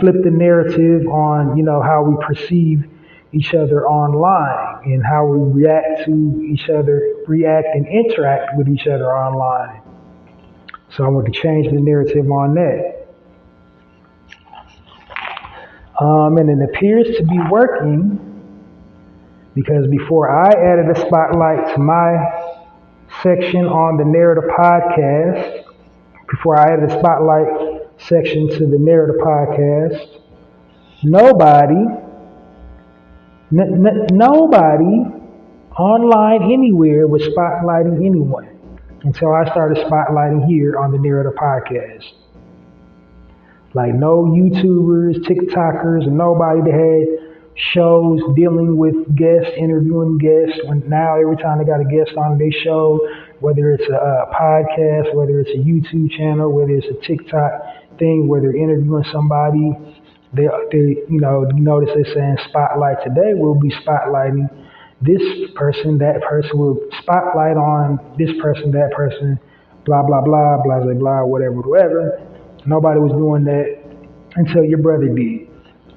flip the narrative on, how we perceive each other online and how we react and interact with each other online. So I want to change the narrative on that. And it appears to be working, because before I added a spotlight to my section on the Narrator podcast, before I added a spotlight section to the Narrator podcast, nobody online anywhere was spotlighting anyone until I started spotlighting here on the Narrator podcast. Like no YouTubers, TikTokers, and nobody that had shows dealing with guests, interviewing guests. When now every time they got a guest on their show, whether it's a podcast, whether it's a YouTube channel, whether it's a TikTok thing, where they're interviewing somebody, they notice they're saying spotlight. Today we'll be spotlighting this person, that person. Will spotlight on this person, that person, blah blah blah, blah blah blah, whatever. Nobody was doing that until your brother did.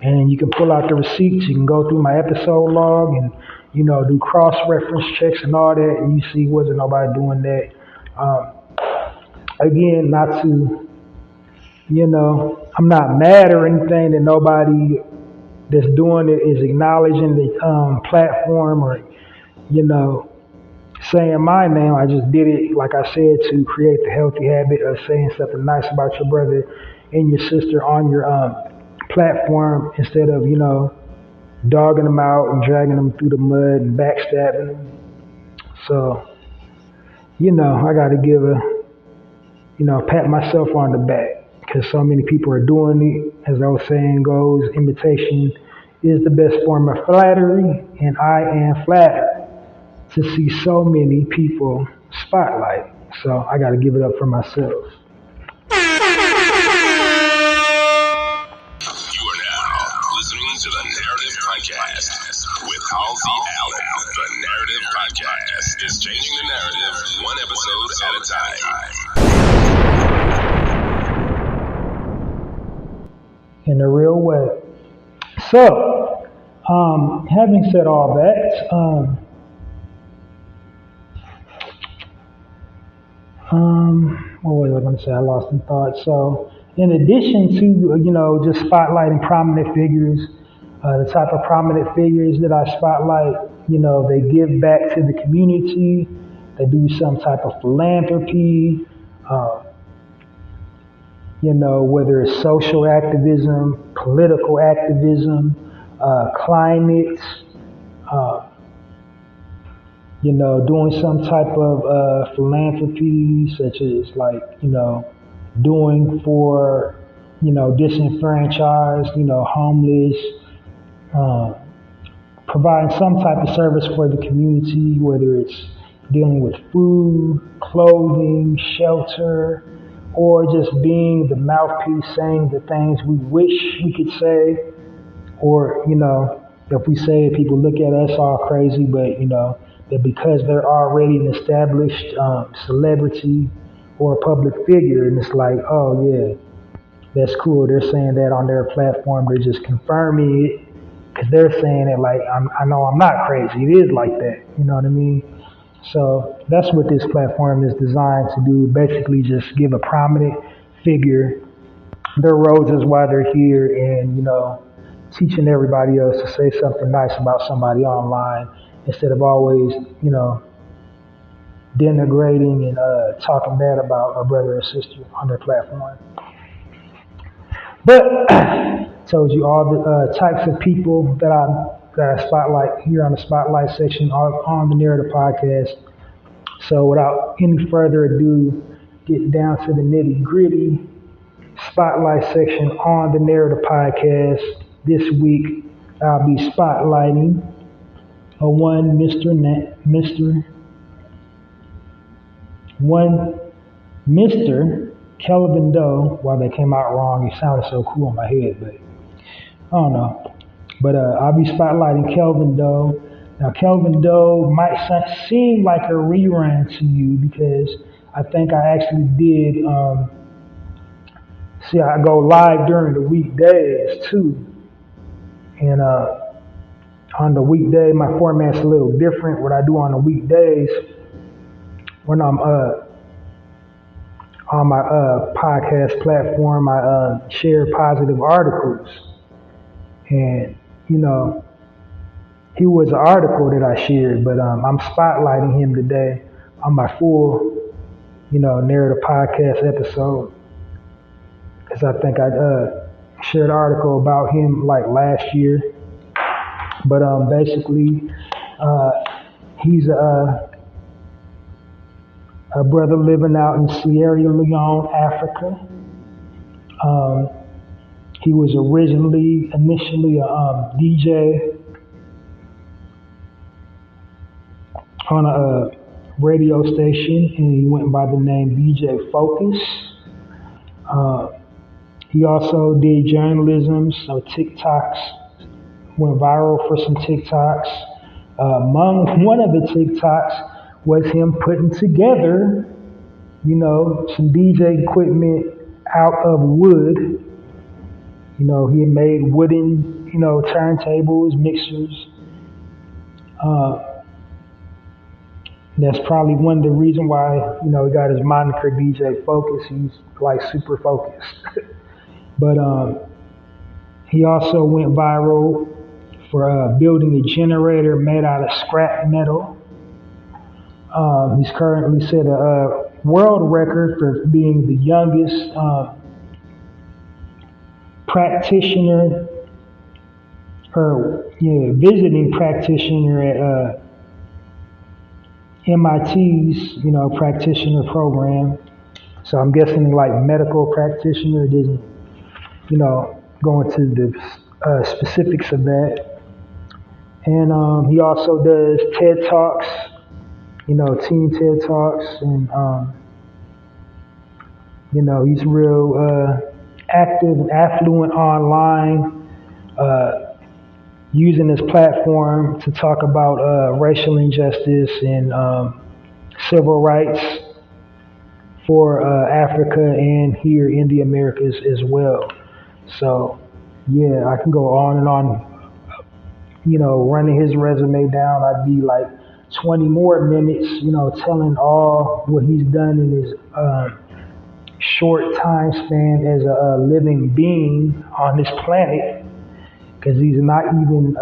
And you can pull out the receipts, you can go through my episode log and, do cross-reference checks and all that, and you see wasn't nobody doing that. Again, not to, I'm not mad or anything that nobody that's doing it is acknowledging the platform or, saying my name. I just did it, like I said, to create the healthy habit of saying something nice about your brother and your sister on your platform instead of, dogging them out and dragging them through the mud and backstabbing them. So, I got to give pat myself on the back, because so many people are doing it. As the old saying goes, imitation is the best form of flattery, and I am flattered to see so many people spotlight. So I got to give it up for myself. You are now listening to the Narrative Podcast with Halsey Allen. The Narrative Podcast is changing the narrative one episode at a time. in a real way. So, having said all that, what was I going to say? I lost some thoughts. So, in addition to just spotlighting prominent figures, the type of prominent figures that I spotlight, they give back to the community. They do some type of philanthropy. Uh, whether it's social activism, political activism, climate, uh, doing some type of philanthropy, such as doing for, disenfranchised, homeless, uh, providing some type of service for the community, whether it's dealing with food, clothing, shelter, or just being the mouthpiece saying the things we wish we could say, or, if we say it, people look at us all crazy, but, that because they're already an established celebrity or a public figure, and it's like, oh yeah, that's cool. They're saying that on their platform. They're just confirming it because they're saying it like, I know I'm not crazy. It is like that. You know what I mean? So that's what this platform is designed to do. Basically, just give a prominent figure their roses while they're here, and teaching everybody else to say something nice about somebody online instead of always denigrating and talking bad about a brother or sister on their platform. But told you all the types of people that I spotlight here on the spotlight section on the Narrator podcast. So without any further ado, get down to the nitty gritty spotlight section on the Narrator podcast. This week I'll be spotlighting one Mr. Kelvin Doe. Well, they came out wrong. It sounded so cool in my head, but I don't know. But I'll be spotlighting Kelvin Doe. Now, Kelvin Doe might seem like a rerun to you because I think I actually did. I go live during the weekdays too, and on the weekday, my format's a little different. What I do on the weekdays, when I'm on my podcast platform, I share positive articles. And, he was an article that I shared, but I'm spotlighting him today on my full, Narrative podcast episode. Because I think I shared an article about him like last year. But basically, he's a brother living out in Sierra Leone, Africa. He was initially a DJ on a radio station, and he went by the name DJ Focus. He also did journalism, so TikToks, went viral for some TikToks. Among one of the TikToks was him putting together, some DJ equipment out of wood. He had made wooden, turntables, mixers. That's probably one of the reasons why, he got his moniker DJ Focus. He's like super focused. But he also went viral for building a generator made out of scrap metal. He's currently set a world record for being the youngest practitioner, visiting practitioner at MIT's, practitioner program. So I'm guessing like medical practitioner. It isn't, go into the specifics of that. And he also does TED Talks, teen TED Talks, and he's real active and affluent online, using his platform to talk about racial injustice and civil rights for Africa and here in the Americas as well. So Yeah, I can go on and on, running his resume down. I'd be like 20 more minutes, telling all what he's done in his short time span as a living being on this planet, because he's not even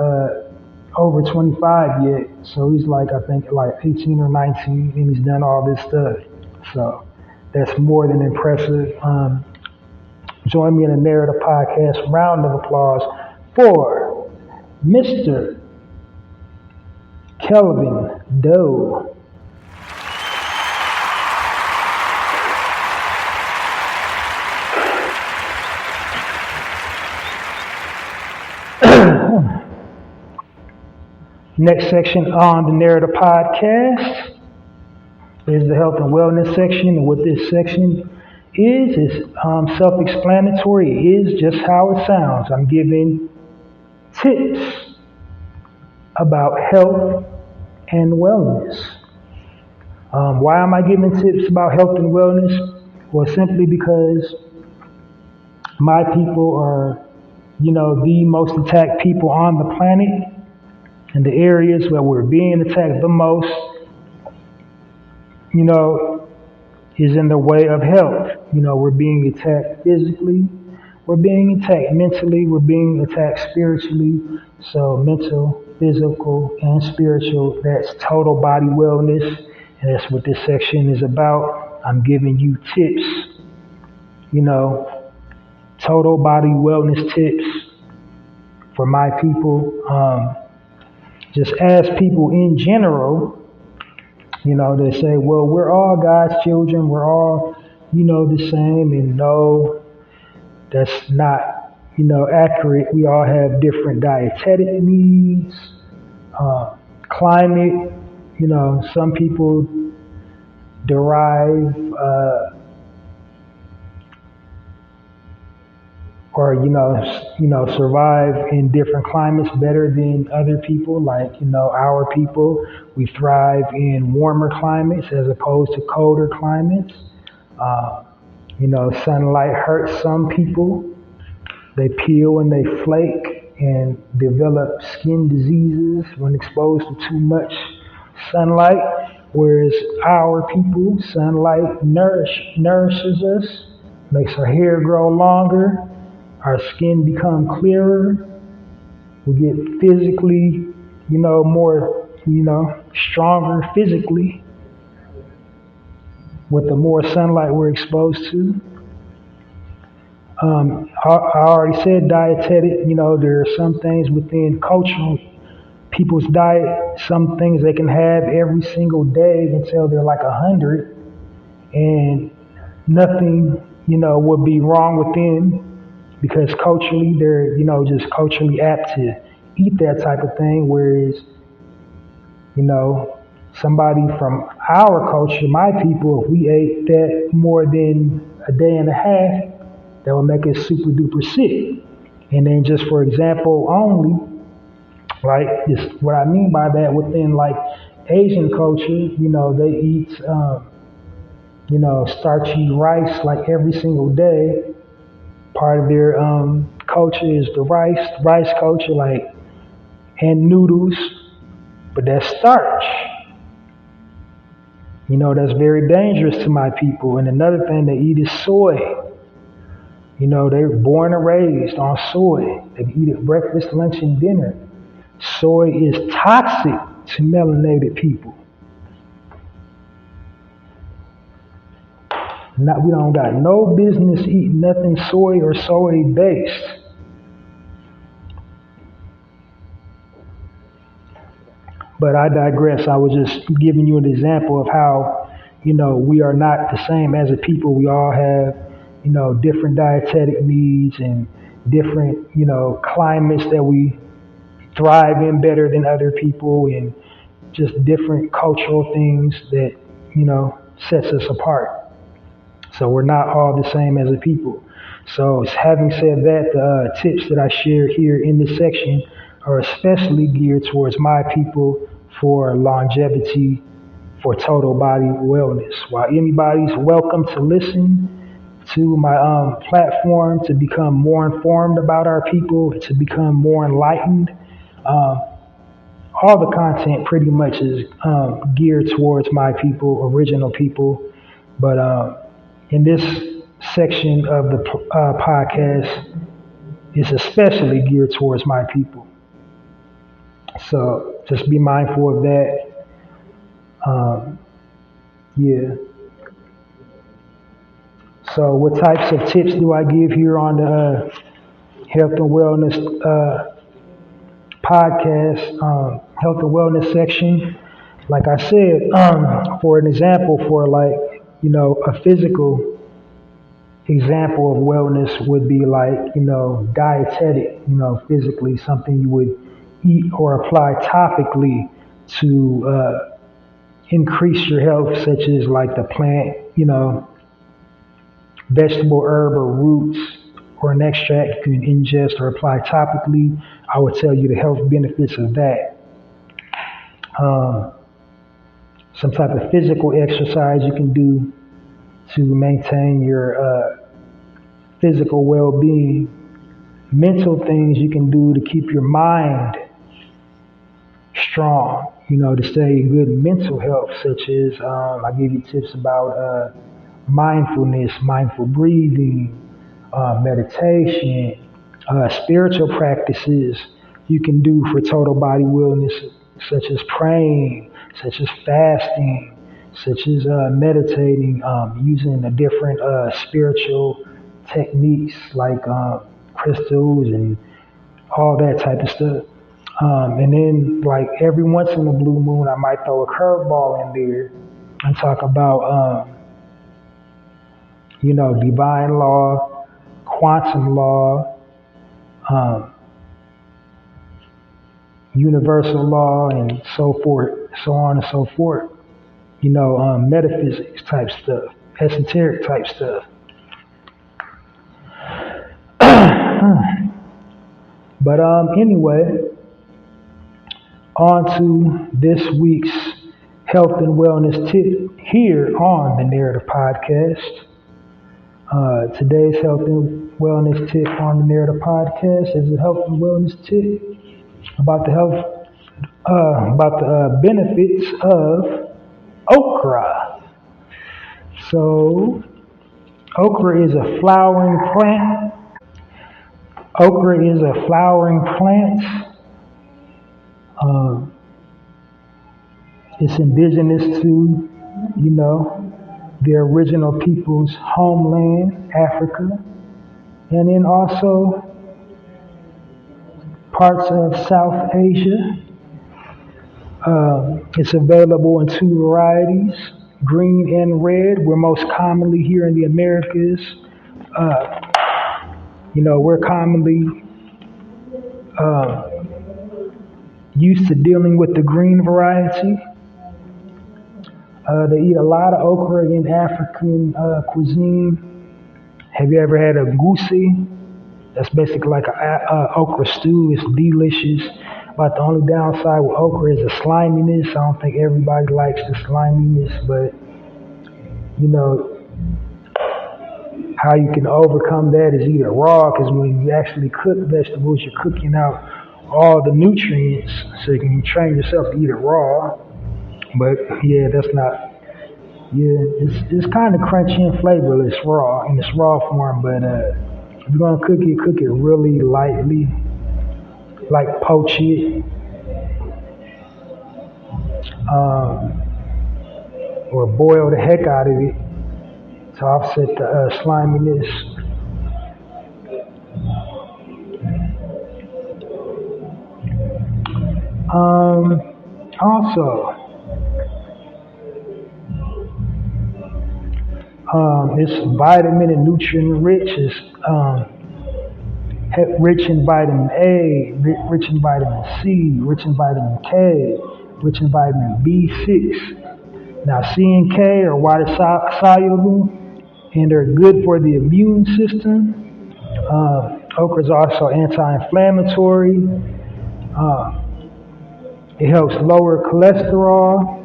over 25 yet. So he's like, I think like 18 or 19, and he's done all this stuff. So that's more than impressive. Join me in a Narrator podcast. Round of applause for Mr. Kelvin Doe. Next section on the Narrator podcast is the health and wellness section. And what this section is self-explanatory. It is just how it sounds. I'm giving tips about health and wellness. Why am I giving tips about health and wellness? Well, simply because my people are, the most attacked people on the planet, and the areas where we're being attacked the most, is in the way of health. We're being attacked physically, we're being attacked mentally, we're being attacked spiritually. So mental, physical, and spiritual, that's total body wellness. And that's what this section is about. I'm giving you tips, total body wellness tips for my people. Just as people in general, they say, well, we're all God's children, we're all, the same. And no, that's not, accurate. We all have different dietetic needs, climate. Some people derive or survive in different climates better than other people. Like, our people, we thrive in warmer climates as opposed to colder climates. Sunlight hurts some people. They peel and they flake and develop skin diseases when exposed to too much sunlight. Whereas our people, sunlight nourishes us, makes our hair grow longer, our skin become clearer. We get physically, more, stronger physically with the more sunlight we're exposed to. I already said dietetic. There are some things within cultural people's diet, some things they can have every single day until they're like 100, and nothing, would be wrong with them, because culturally they're, just culturally apt to eat that type of thing. Whereas, somebody from our culture, my people, if we ate that more than a day and a half, that would make us super duper sick. And then just for example only, right, just what I mean by that, within like Asian culture, they eat, starchy rice like every single day. Part of their culture is the rice culture, like, and noodles, but that's starch. That's very dangerous to my people. And another thing they eat is soy. They're born and raised on soy. They eat it breakfast, lunch, and dinner. Soy is toxic to melanated people. We don't got no business eating nothing soy or soy based. But I digress. I was just giving you an example of how, we are not the same as a people. We all have, different dietetic needs and different, climates that we thrive in better than other people, and just different cultural things that, sets us apart. So we're not all the same as a people. So having said that, the tips that I share here in this section are especially geared towards my people for longevity, for total body wellness. While anybody's welcome to listen to my platform to become more informed about our people, to become more enlightened. Um, all the content pretty much is geared towards my people, original people. But in this section of the podcast, it's especially geared towards my people. So just be mindful of that. Yeah. So what types of tips do I give here on the health and wellness podcast, health and wellness section? Like I said, for an example, for like, a physical example of wellness would be like, dietetic, physically something you would eat or apply topically to increase your health, such as like the plant, vegetable, herb, or roots, or an extract you can ingest or apply topically. I would tell you the health benefits of that. Some type of physical exercise you can do to maintain your physical well-being. Mental things you can do to keep your mind strong, to stay in good mental health, such as I give you tips about mindfulness, mindful breathing, meditation, spiritual practices you can do for total body wellness, such as praying, such as fasting, such as meditating, using the different spiritual techniques like crystals and all that type of stuff. And then, like every once in a blue moon, I might throw a curveball in there and talk about, divine law, quantum law, universal law, and so forth, so on and so forth. Metaphysics type stuff, esoteric type stuff. But anyway, on to this week's health and wellness tip here on the Narrative Podcast. Today's health and wellness tip on the Narrative Podcast is a health and wellness tip about the benefits of okra. So, okra is a flowering plant. Okra is a flowering plant. It's indigenous to, the original people's homeland, Africa, and then also parts of South Asia. It's available in two varieties, green and red. We're most commonly here in the Americas. We're commonly used to dealing with the green variety. They eat a lot of okra in African cuisine. Have you ever had a goosey? That's basically like a okra stew. It's delicious. But the only downside with okra is the sliminess. I don't think everybody likes the sliminess, but how you can overcome that is either raw, because when you actually cook vegetables, you're cooking out all the nutrients, so you can train yourself to eat it raw. But yeah, that's not. Yeah, it's kind of crunchy and flavorless raw in its raw form. But if you're gonna cook it really lightly, like poach it, or boil the heck out of it to offset the sliminess. Also, it's vitamin and nutrient rich. It's rich in vitamin A, rich in vitamin C, rich in vitamin K, rich in vitamin B6. Now, C and K are water soluble, and they're good for the immune system. Okra is also anti-inflammatory. It helps lower cholesterol.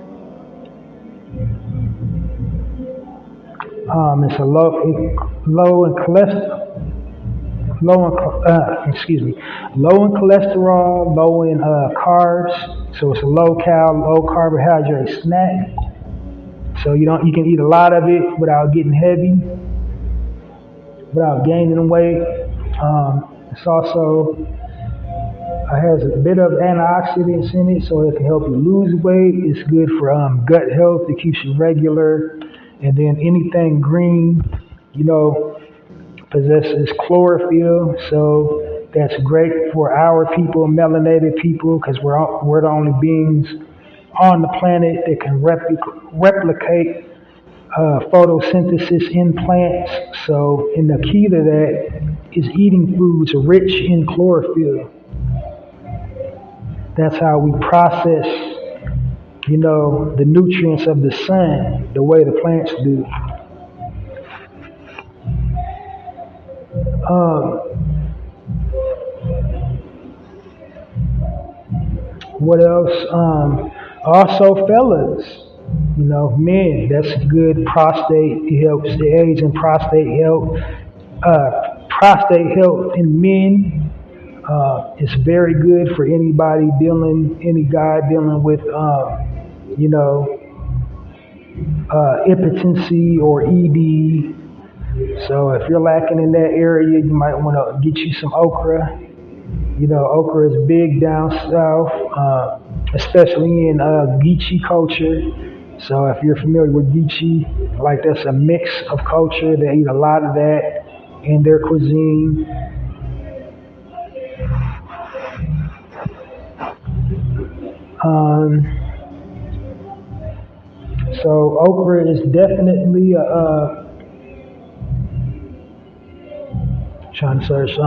low in cholesterol, low in cholesterol, low in carbs. So it's a low cal, low carbohydrate snack. So you can eat a lot of it without getting heavy, without gaining weight. It's also has a bit of antioxidants in it, so it can help you lose weight. It's good for gut health. It keeps you regular. And then anything green, possesses chlorophyll, so that's great for our people, melanated people, because we're the only beings on the planet that can replicate photosynthesis in plants. So, and the key to that is eating foods rich in chlorophyll. That's how we process, the nutrients of the sun, the way the plants do. What else? Also, fellas, men, that's good. Prostate, it helps the aids in prostate health. Prostate health in men is very good for any guy dealing with, impotency or ED. So if you're lacking in that area, you might want to get you some okra. Okra is big down south, especially in Geechee culture. So if you're familiar with Geechee, that's a mix of culture. They eat a lot of that in their cuisine. So okra is definitely trying to search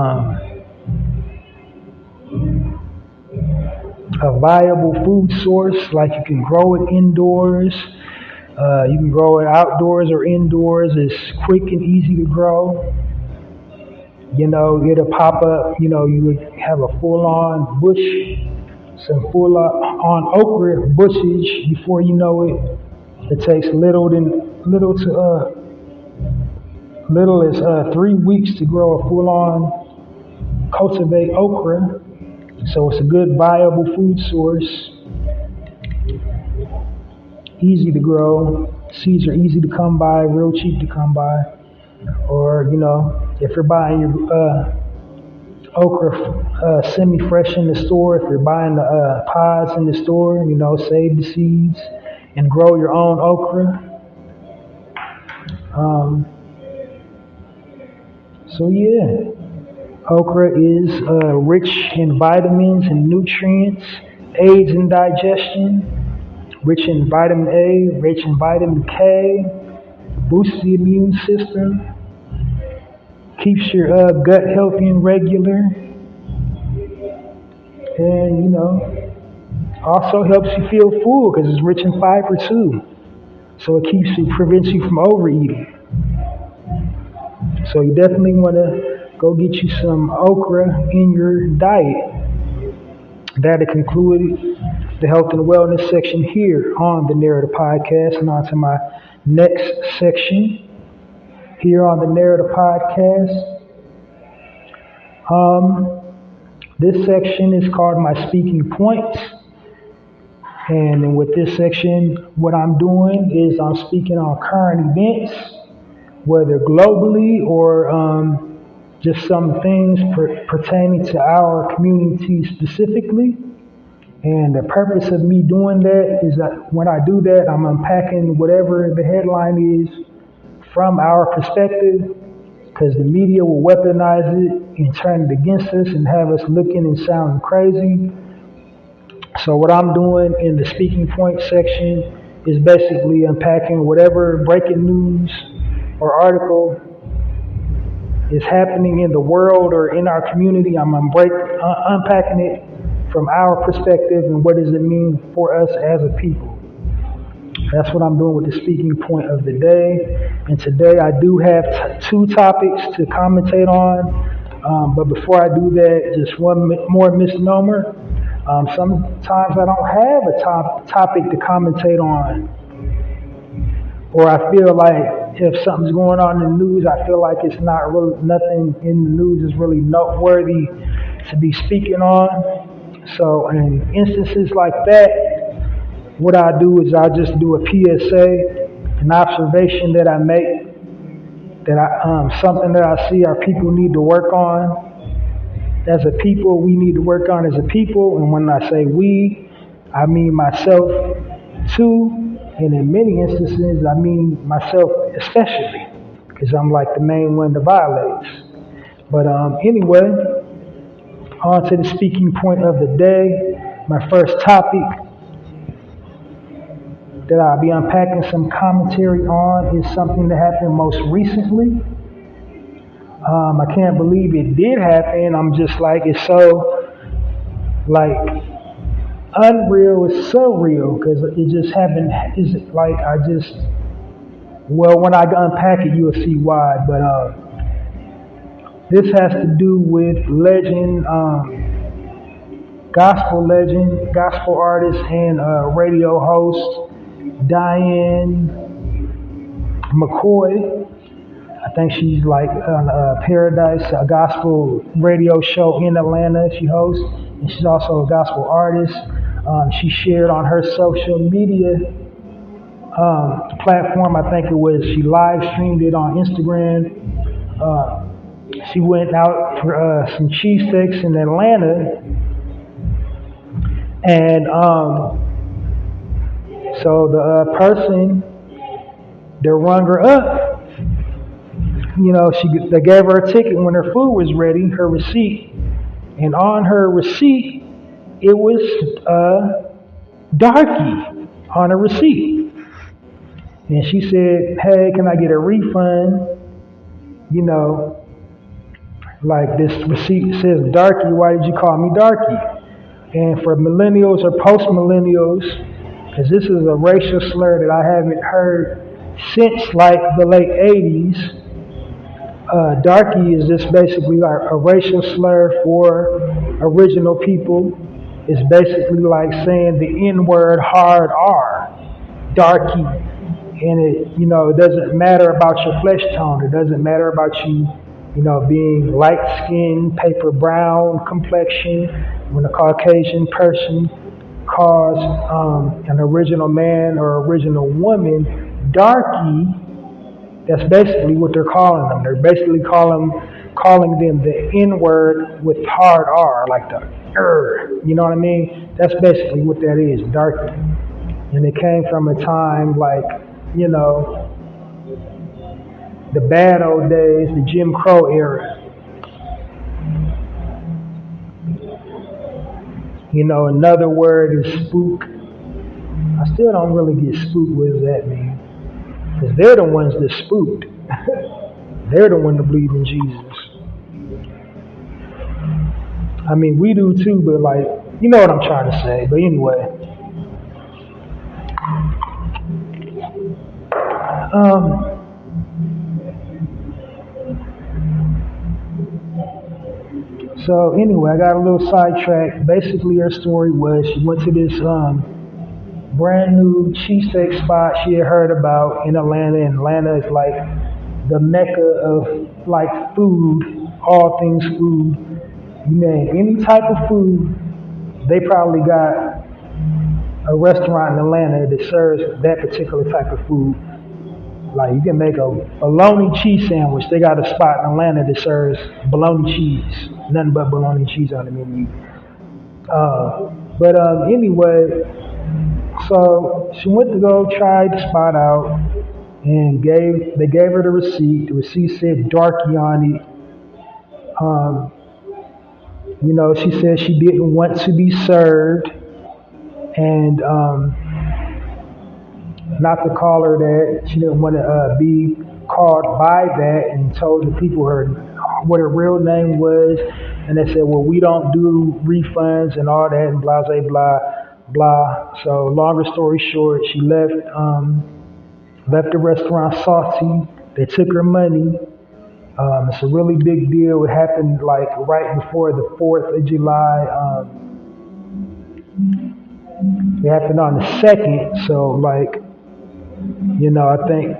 a viable food source. Like you can grow it indoors, you can grow it outdoors or indoors. It's quick and easy to grow. It'll pop up. You would have a full-on bush, some full-on okra bushes before you know it. It takes little as 3 weeks to grow a full-on cultivate okra. So it's a good viable food source. Easy to grow. Seeds are easy to come by, real cheap to come by. Or, if you're buying your okra semi-fresh in the store, if you're buying the pods in the store, save the seeds and grow your own okra. So yeah, okra is rich in vitamins and nutrients, aids in digestion, rich in vitamin A, rich in vitamin K, boosts the immune system, keeps your gut healthy and regular, and also helps you feel full because it's rich in fiber too. So it prevents you from overeating. So you definitely want to go get you some okra in your diet. That concluded the health and wellness section here on the Narrator Podcast, and on to my next section here on the Narrator Podcast. This section is called My Speaking Points. And with this section, what I'm doing is I'm speaking on current events, whether globally or just some things pertaining to our community specifically. And the purpose of me doing that is that when I do that, I'm unpacking whatever the headline is from our perspective, because the media will weaponize it and turn it against us and have us looking and sounding crazy. So what I'm doing in the speaking point section is basically unpacking whatever breaking news or article is happening in the world or in our community. I'm unpacking it from our perspective and what does it mean for us as a people. That's what I'm doing with the speaking point of the day. And today I do have two topics to commentate on. But before I do that, just one more misnomer. Sometimes I don't have a topic to commentate on, or I feel like if something's going on in the news, I feel like it's not really, nothing in the news is really noteworthy to be speaking on. So in instances like that, what I do is I just do a PSA, an observation that I make, that something that I see our people need to work on. As a people, we need to work on as a people, and when I say we, I mean myself too. And in many instances, I mean myself especially, because I'm like the main one that violates. But anyway, on to the speaking point of the day. My first topic that I'll be unpacking some commentary on is something that happened most recently. I can't believe it did happen. I'm just like, it's so, like, unreal is surreal because it just happened. Is it like well, when I unpack it, you'll see why. But this has to do with legend, gospel artist, and radio host Diane McCoy. I think she's like on Paradise, a gospel radio show in Atlanta she hosts, and she's also a gospel artist. She shared on her social media platform, I think it was, she live streamed it on Instagram. She went out for some cheesesteaks in Atlanta, and so the person that rung her up, they gave her a ticket when her food was ready, her receipt, and on her receipt, it was darky on her receipt. And she said, hey, can I get a refund? Like this receipt says darky, why did you call me darky? And for millennials or post-millennials, because this is a racial slur that I haven't heard since like the late 80s, darky is just basically like a racial slur for original people. It's basically like saying the N-word hard R, darky. And it doesn't matter about your flesh tone. It doesn't matter about you, being light skinned, paper brown complexion. When a Caucasian person calls an original man or original woman darky, that's basically what they're calling them. They're basically calling them the N-word with hard R, like the you know what I mean? That's basically what that is, darky. And it came from a time like, the bad old days, the Jim Crow era. Another word is spook. I still don't really get spooked. What does that mean? Because they're the ones that spooked. They're the ones that believe in Jesus. I mean, we do too, but like, you know what I'm trying to say. But anyway. So anyway, I got a little sidetracked. Basically, her story was she went to this brand new cheesesteak spot she had heard about in Atlanta. And Atlanta is like the mecca of like food, all things food. You name any type of food, they probably got a restaurant in Atlanta that serves that particular type of food. Like you can make a bologna cheese sandwich. They got a spot in Atlanta that serves bologna cheese. Nothing but bologna cheese on the menu. But anyway, so she went to go try the spot out, and they gave her the receipt. The receipt said darky on it. She said she didn't want to be served, and not to call her that. She didn't want to be called by that, and told the people what her real name was. And they said, well, we don't do refunds and all that, and blah, blah, blah, blah. So longer story short, she left the restaurant salty. They took her money. It's a really big deal. It happened like right before the 4th of July. It happened on the 2nd. So like, I think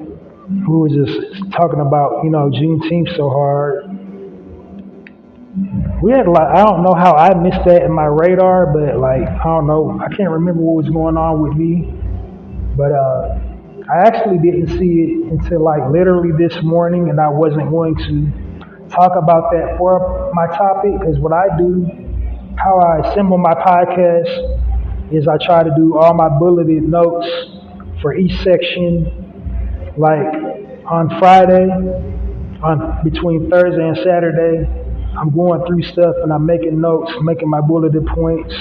who was just talking about, Juneteenth so hard. We had like, I don't know how I missed that in my radar, but like, I don't know, I can't remember what was going on with me. But I actually didn't see it until like literally this morning, and I wasn't going to talk about that for my topic because what I do, how I assemble my podcast, is I try to do all my bulleted notes for each section. Like on Friday, on between Thursday and Saturday, I'm going through stuff and I'm making notes, making my bulleted points.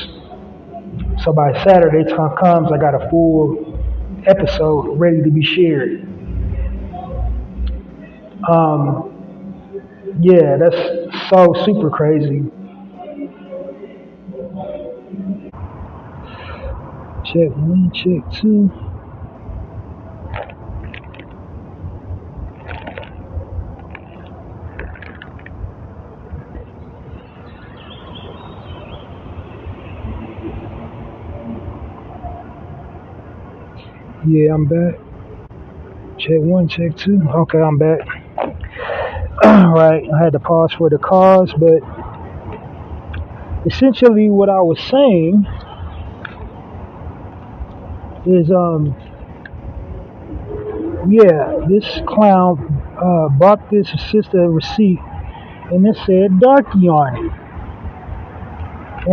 So by Saturday time comes, I got a full episode ready to be shared. Yeah, that's so super crazy. Check one, check two. Yeah, I'm back. Check one, check two. Okay, I'm back. All right, I had to pause for the cause, but essentially what I was saying is, yeah, this clown bought this sister a receipt, and it said darky on it.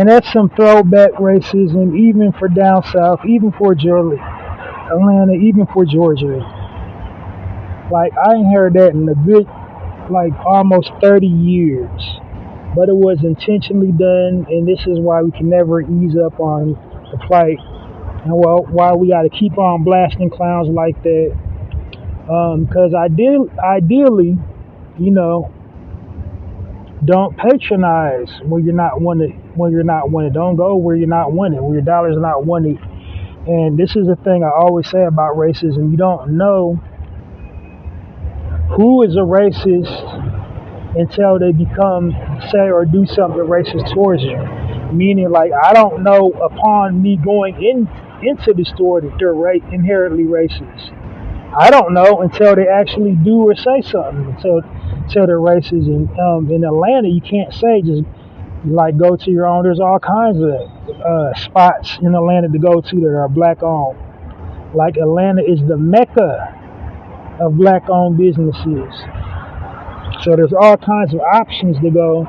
And that's some throwback racism, even for down south, even for Atlanta, even for Georgia. Like, I ain't heard that in a good, like, almost 30 years. But it was intentionally done, and this is why we can never ease up on the plight. And why we got to keep on blasting clowns like that. Because ideally, don't patronize when you're not wanted. Don't go where you're not wanted, where your dollar's not wanted. And this is the thing I always say about racism. You don't know who is a racist until they say or do something racist towards you. Meaning, like, I don't know upon me going into the store that they're inherently racist. I don't know until they actually do or say something. Until they're racist. And in Atlanta, you can't say just like go to your own. There's all kinds of spots in Atlanta to go to that are black owned. Like, Atlanta is the mecca of black owned businesses. So there's all kinds of options to go.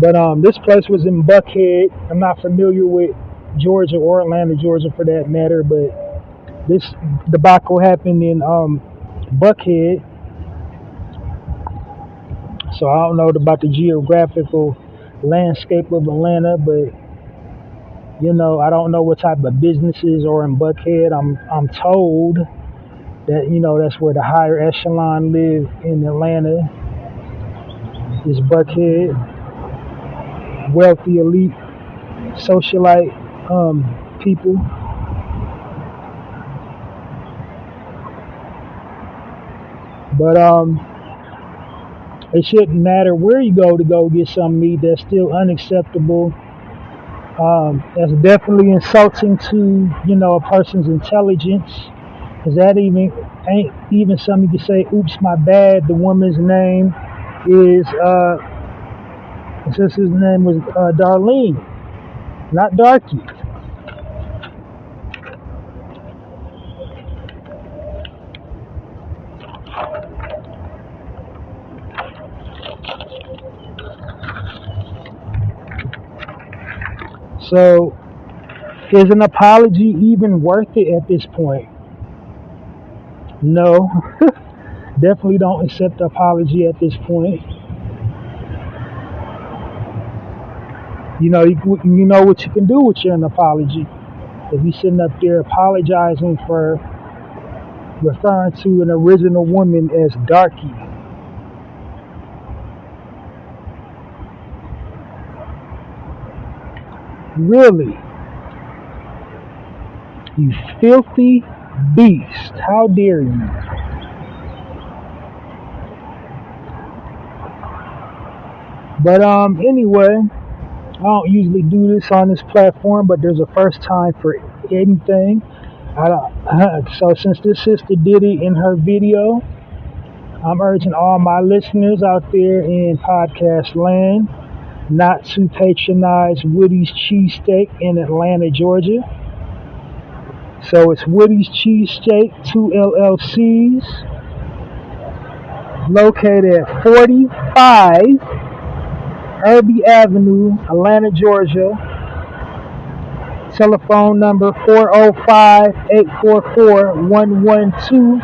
But this place was in Buckhead. I'm not familiar with Georgia or Atlanta, Georgia for that matter, but this debacle happened in Buckhead. So I don't know about the geographical landscape of Atlanta, but I don't know what type of businesses are in Buckhead. I'm told that that's where the higher echelon live in Atlanta is Buckhead, wealthy elite socialite people. But it shouldn't matter where you go to go get some meat. That's still unacceptable. That's definitely insulting to a person's intelligence. Cause that ain't even something you can say, oops, my bad. The woman's name is his name was Darlene, not Darky. So, is an apology even worth it at this point? No, definitely don't accept the apology at this point. You know what you can do with your apology. If you're sitting up there apologizing for referring to an original woman as Darky. Really? You filthy beast. How dare you? But anyway, I don't usually do this on this platform, but there's a first time for anything. I don't, so since this sister did it in her video, I'm urging all my listeners out there in podcast land not to patronize Woody's Cheesesteak in Atlanta, Georgia. So it's Woody's Cheesesteak, 2 LLCs, located at 45 Irby Avenue, Atlanta, Georgia. Telephone number 405-844-112.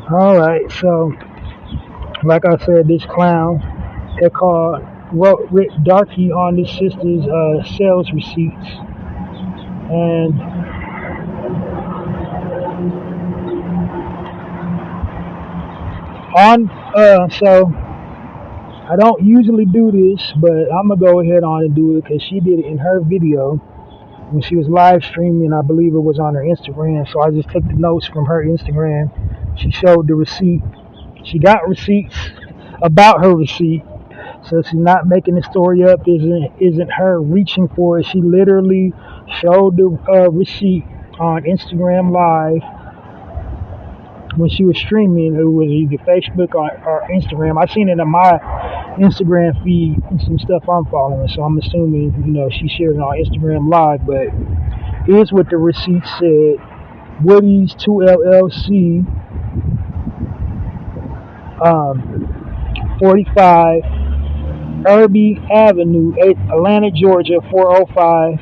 Alright, so like I said, this clown had wrote Rick Darkey on his sister's sales receipts. And so I don't usually do this, but I'm gonna go ahead on and do it because she did it in her video when she was live streaming. I believe it was on her Instagram, so I just took the notes from her Instagram. She showed the receipt. She got receipts about her receipt, so she's not making the story up. Isn't her reaching for it? She literally showed the receipt on Instagram Live when she was streaming. It was either Facebook or Instagram. I seen it in my Instagram feed and some stuff I'm following, so I'm assuming she shared it on Instagram Live. But here's what the receipt said: Woody's 2 LLC, 45 Irby Avenue, Atlanta, Georgia, 405.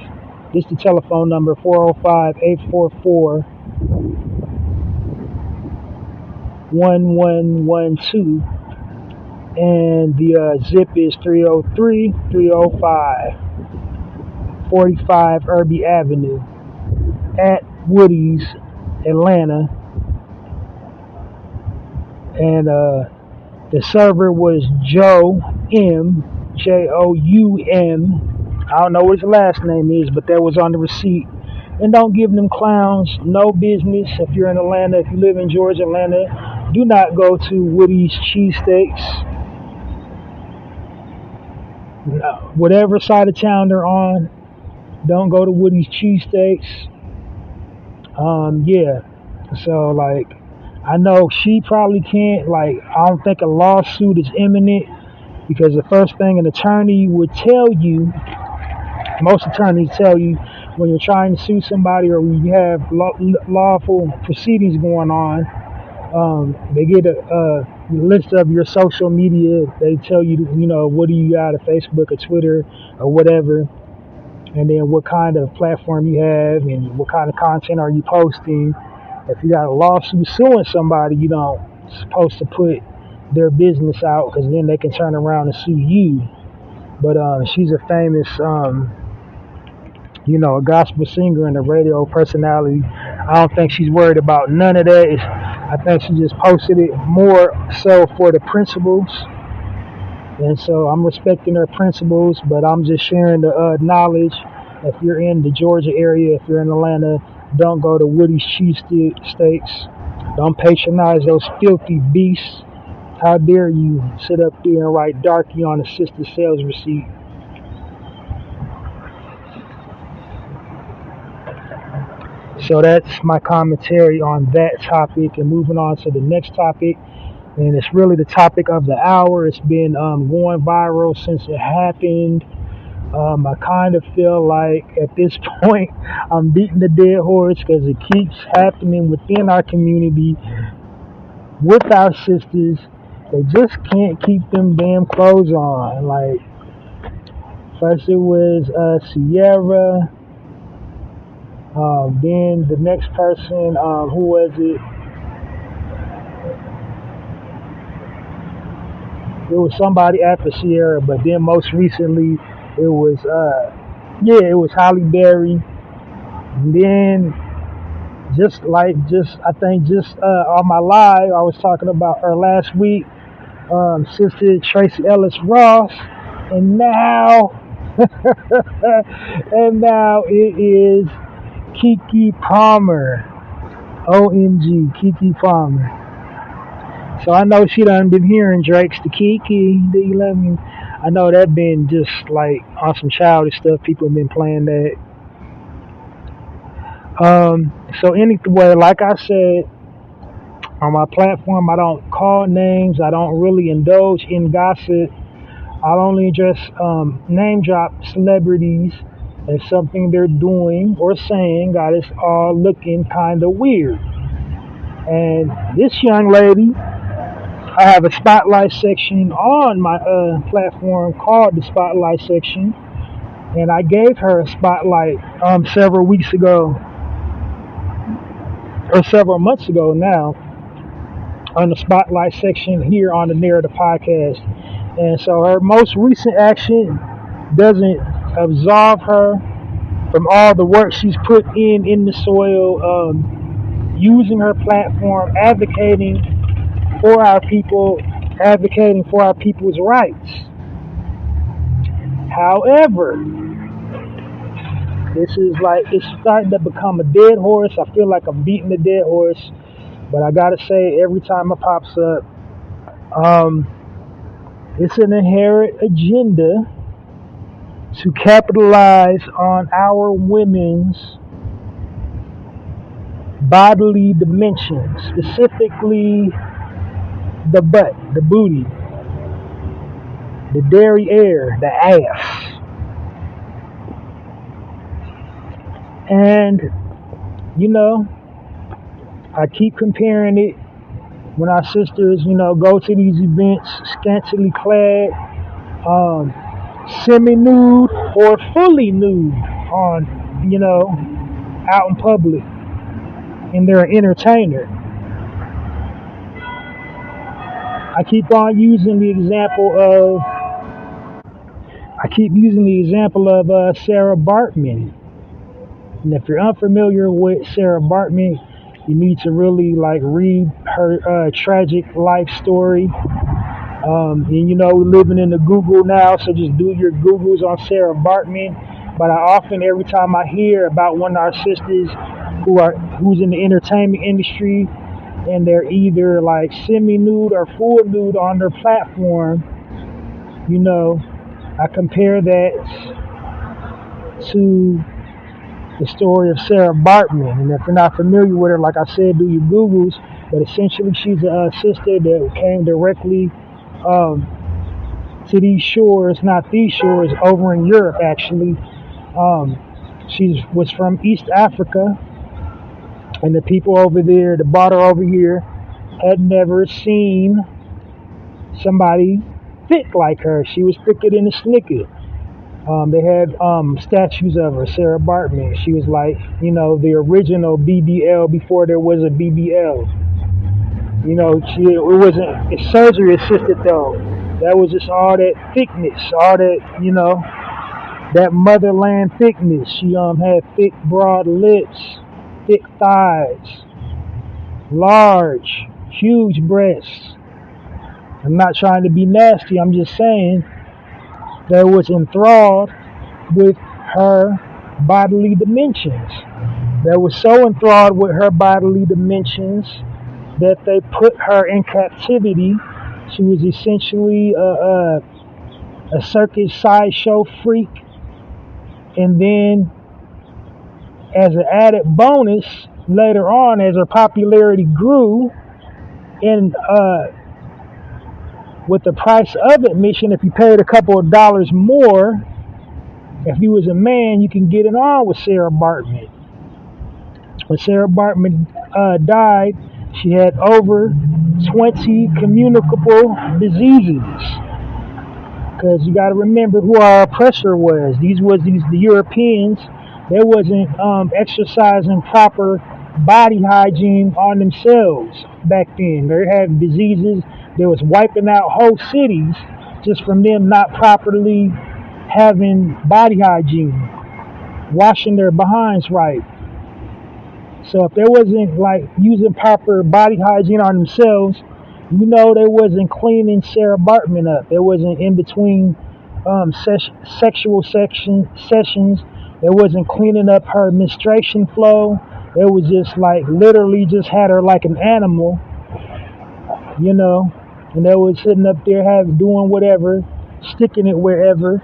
This is the telephone number: 405-844-1112. And the zip is 303-305. 45 Irby Avenue at Woody's, Atlanta. And the server was Joe M, Joum. I don't know what his last name is, but that was on the receipt. And don't give them clowns no business. If you're in Atlanta, if you live in Georgia, Atlanta, do not go to Woody's Cheesesteaks. No, whatever side of town they're on, don't go to Woody's Cheesesteaks. Yeah. So, like, I know she probably can't, I don't think a lawsuit is imminent, because the first thing an attorney would tell you, most attorneys tell you when you're trying to sue somebody or when you have lawful proceedings going on, they get a list of your social media. They tell you, what do you got, a Facebook, a Twitter, or whatever, and then what kind of platform you have and what kind of content are you posting. If you got a lawsuit suing somebody, you don't supposed to put their business out, because then they can turn around and sue you. But she's a famous, a gospel singer and a radio personality. I don't think she's worried about none of that. I think she just posted it more so for the principles. And so I'm respecting her principles, but I'm just sharing the knowledge. If you're in the Georgia area, if you're in Atlanta, don't go to Woody's Cheesesteaks. Don't patronize those filthy beasts. How dare you sit up there and write Darky on a sister sales receipt? So that's my commentary on that topic, and moving on to the next topic. And it's really the topic of the hour. It's been going viral since it happened. I kind of feel like at this point I'm beating the dead horse, because it keeps happening within our community with our sisters. They just can't keep them damn clothes on. Like, first it was Sierra. Then the next person, who was it? It was somebody after Sierra, but then most recently it was Holly Berry. And then I think on my live I was talking about her last week, Sister Tracy Ellis Ross, and now and now it is Kiki Palmer. OMG, Kiki Palmer. So I know she done been hearing Drake's the Kiki, do you love me? I know that been just like on some childish stuff. People have been playing that. So anyway, like I said, on my platform, I don't call names. I don't really indulge in gossip. I'll only just name drop celebrities and something they're doing or saying got us all looking kind of weird. And this young lady, I have a spotlight section on my platform called the spotlight section, and I gave her a spotlight several weeks ago or several months ago now on the spotlight section here on the Narrator podcast. And so her most recent action doesn't absolve her from all the work she's put in the soil, using her platform, advocating for our people, advocating for our people's rights. However, this is like, it's starting to become a dead horse. I feel like I'm beating the dead horse, but I gotta say, every time it pops up, it's an inherent agenda to capitalize on our women's bodily dimensions, specifically the butt, the booty, the derriere, the ass. And, you know, I keep comparing it when our sisters, you know, go to these events scantily clad, semi-nude or fully nude on, you know, out in public, and they're an entertainer. I keep using the example of Sarah Bartman. And if you're unfamiliar with Sarah Bartman, you need to really like read her tragic life story. And you know, we're living in the Google now, so just do your Googles on Sarah Bartman. But I often, every time I hear about one of our sisters who's in the entertainment industry, and they're either like semi-nude or full nude on their platform, you know, I compare that to the story of Sarah Bartman. And if you're not familiar with her, like I said, do your Googles. But essentially, she's a sister that came directly to these shores, not these shores, over in Europe actually. She was from East Africa, and the people over there that brought her over here had never seen somebody thick like her. She was thicker than a snicker. They had statues of her, Sarah Bartman. She was like, you know, the original BBL before there was a BBL. You know, it wasn't surgery assisted though. That was just all that thickness, all that, you know, that motherland thickness. She had thick, broad lips, thick thighs, large, huge breasts. I'm not trying to be nasty. I'm just saying that was enthralled with her bodily dimensions. That was so enthralled with her bodily dimensions that they put her in captivity. She was essentially a circus sideshow freak. And then, as an added bonus, later on, as her popularity grew, and with the price of admission, if you paid a couple of dollars more, if you was a man, you can get it on with Sarah Bartman. When Sarah Bartman died, she had over 20 communicable diseases. Because you got to remember who our oppressor was. The Europeans. They wasn't exercising proper body hygiene on themselves back then. They had diseases. They was wiping out whole cities just from them not properly having body hygiene, washing their behinds right. So if they wasn't like using proper body hygiene on themselves, you know, they wasn't cleaning Sarah Bartman up. They wasn't in between sexual sessions. It wasn't cleaning up her menstruation flow. It was just like literally just had her like an animal, you know. And they was sitting up there doing whatever, sticking it wherever.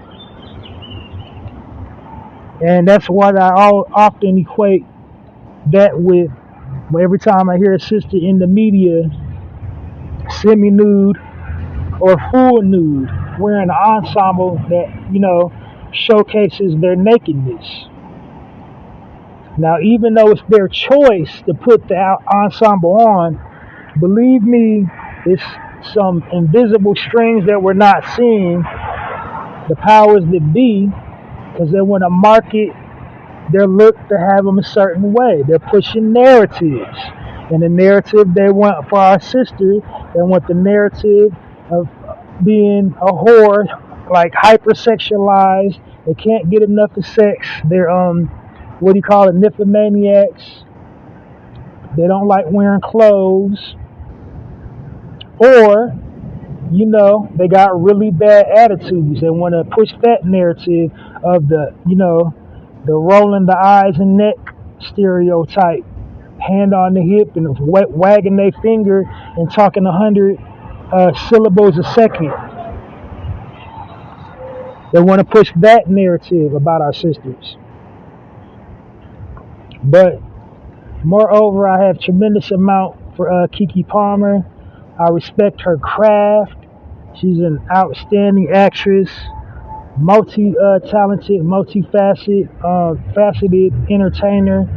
And that's what I often equate that with. Every time I hear a sister in the media semi-nude or full nude, wearing an ensemble that, showcases their nakedness. Now, even though it's their choice to put the ensemble on, believe me, it's some invisible strings that we're not seeing. The powers that be, because they want to market their look to have them a certain way. They're pushing narratives. And the narrative they want for our sister, they want the narrative of being a whore, like hypersexualized. They can't get enough of sex. They're nymphomaniacs. They don't like wearing clothes. Or, they got really bad attitudes. They want to push that narrative of the rolling the eyes and neck stereotype, hand on the hip and wagging their finger and talking 100 syllables a second. They want to push that narrative about our sisters. But moreover, I have tremendous amount for Keke Palmer. I respect her craft. She's an outstanding actress, multi-talented, faceted entertainer.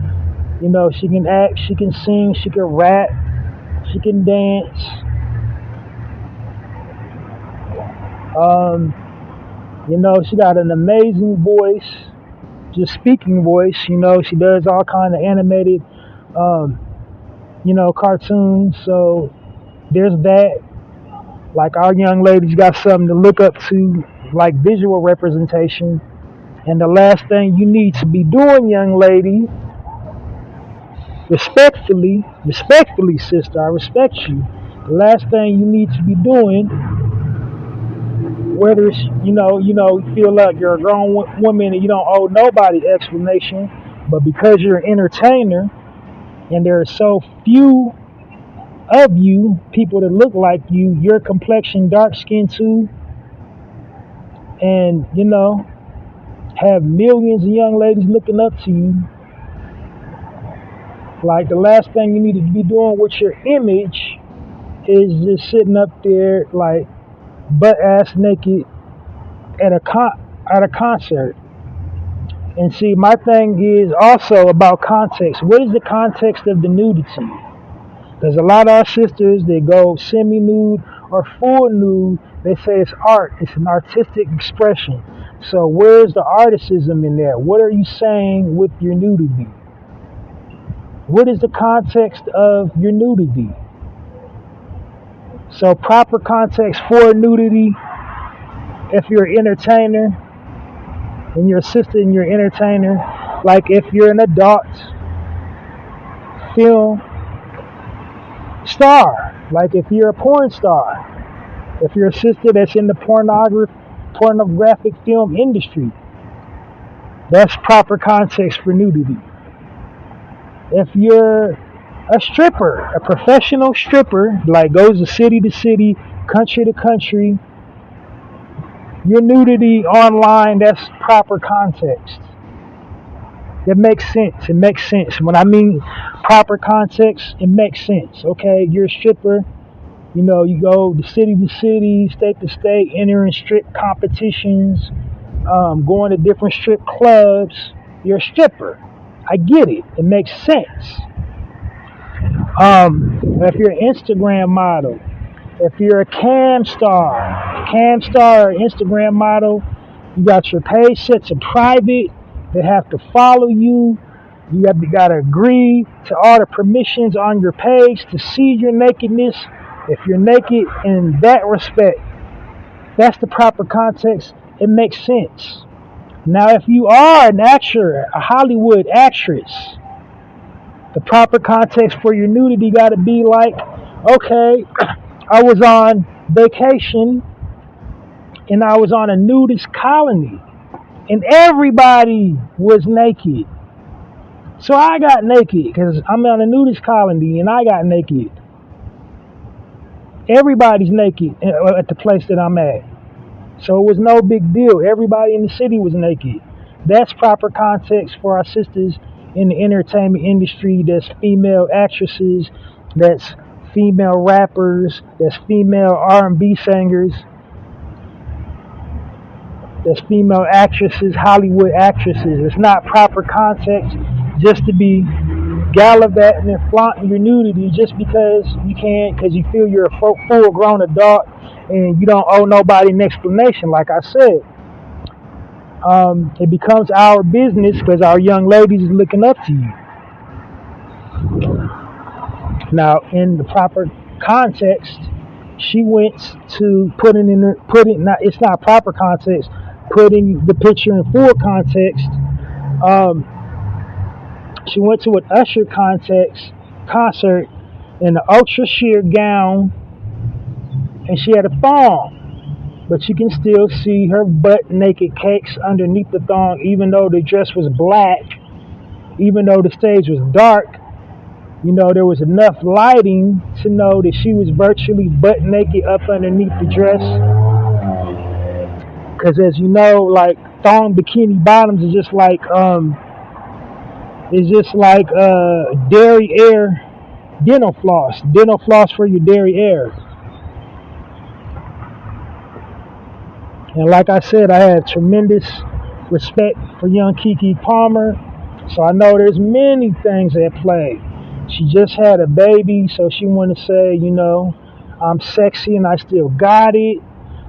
She can act, she can sing, she can rap, she can dance. She got an amazing voice, just speaking voice. She does all kind of animated, cartoons. So there's that. Like, our young ladies got something to look up to, like visual representation. And the last thing you need to be doing, young lady, respectfully, sister, I respect you. The last thing you need to be doing, whether it's, you feel like you're a grown woman and you don't owe nobody explanation, but because you're an entertainer and there are so few of you, people that look like you, your complexion dark skin too, and have millions of young ladies looking up to you. Like, the last thing you need to be doing with your image is just sitting up there like butt ass naked at a concert. And see, my thing is also about context. What is the context of the nudity? Because a lot of our sisters, they go semi-nude or full nude. They say it's art. It's an artistic expression. So where's the articism in there? What are you saying with your nudity? What is the context of your nudity? So proper context for nudity, if you're an entertainer and you're a sister and you're an entertainer, like if you're an adult film star, like if you're a porn star, if you're a sister that's in the pornographic film industry, that's proper context for nudity. If you're a stripper, a professional stripper, like goes to city, country to country, your nudity online, that's proper context. It makes sense. It makes sense. When I mean proper context, it makes sense. Okay, you're a stripper. You go to city, state to state, entering strip competitions, going to different strip clubs. You're a stripper. I get it. It makes sense. If you're an Instagram model, if you're a cam star or Instagram model, you got your page set to private. They have to follow you. You got to agree to all the permissions on your page to see your nakedness. If you're naked in that respect, that's the proper context. It makes sense. Now, if you are an actor, a Hollywood actress, the proper context for your nudity got to be like, okay, I was on vacation and I was on a nudist colony. and everybody was naked. So I got naked because I'm on a nudist colony, and I got naked. Everybody's naked at the place that I'm at. So it was no big deal. Everybody in the city was naked. That's proper context for our sisters in the entertainment industry. That's female actresses. That's female rappers. That's female R&B singers. That's female actresses, Hollywood actresses. It's not proper context just to be gallivanting and flaunting your nudity just because you can, because you feel you're a full-grown adult and you don't owe nobody an explanation. Like I said, it becomes our business because our young ladies is looking up to you. Now, in the proper context, she went to it's not proper context, putting the picture in full context. She went to an Usher concert in an ultra sheer gown, and she had a thong, but you can still see her butt naked cakes underneath the thong, even though the dress was black, even though the stage was dark. You know, there was enough lighting to know that she was virtually butt naked up underneath the dress. Because as you know, like, thong bikini bottoms is just like derriere dental floss for your derriere. And like I said, I had tremendous respect for young Keke Palmer, so I know there's many things at play. She just had a baby, so she wanted to say, you know, I'm sexy and I still got it.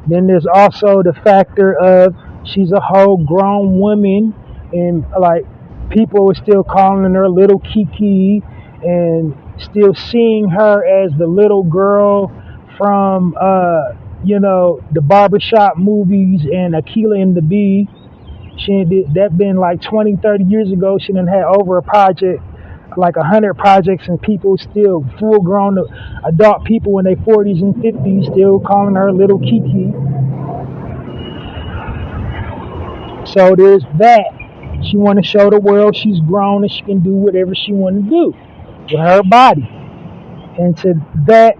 Then there's also the factor of she's a whole grown woman, and like, people were still calling her Little Keke and still seeing her as the little girl from the barbershop movies and Akilah and the Bee. That been like 20, 30 years ago. She done had over a project, like 100 projects, and people still full-grown adult people in their 40s and 50s still calling her Little Keke. So there's that. She want to show the world she's grown and she can do whatever she want to do with her body. And to that,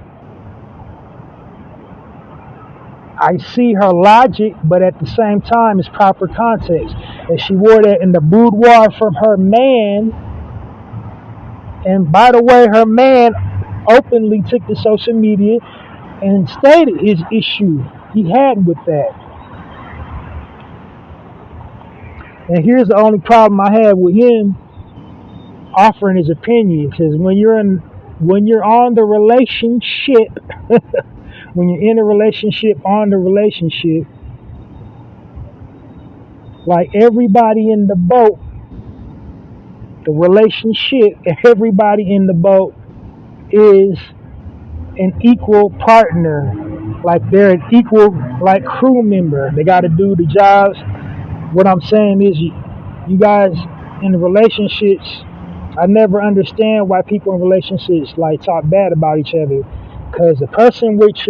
I see her logic, but at the same time, it's proper context. And she wore that in the boudoir from her man. And by the way, her man openly took to social media and stated his issue he had with that. And here's the only problem I have with him offering his opinion, because when you're on the relationship, when you're in a relationship, on the relationship, like everybody in the boat, the relationship, everybody in the boat is an equal partner. Like they're an equal, like, crew member. They got to do the jobs. What I'm saying is, you guys in the relationships, I never understand why people in relationships like talk bad about each other, because the person that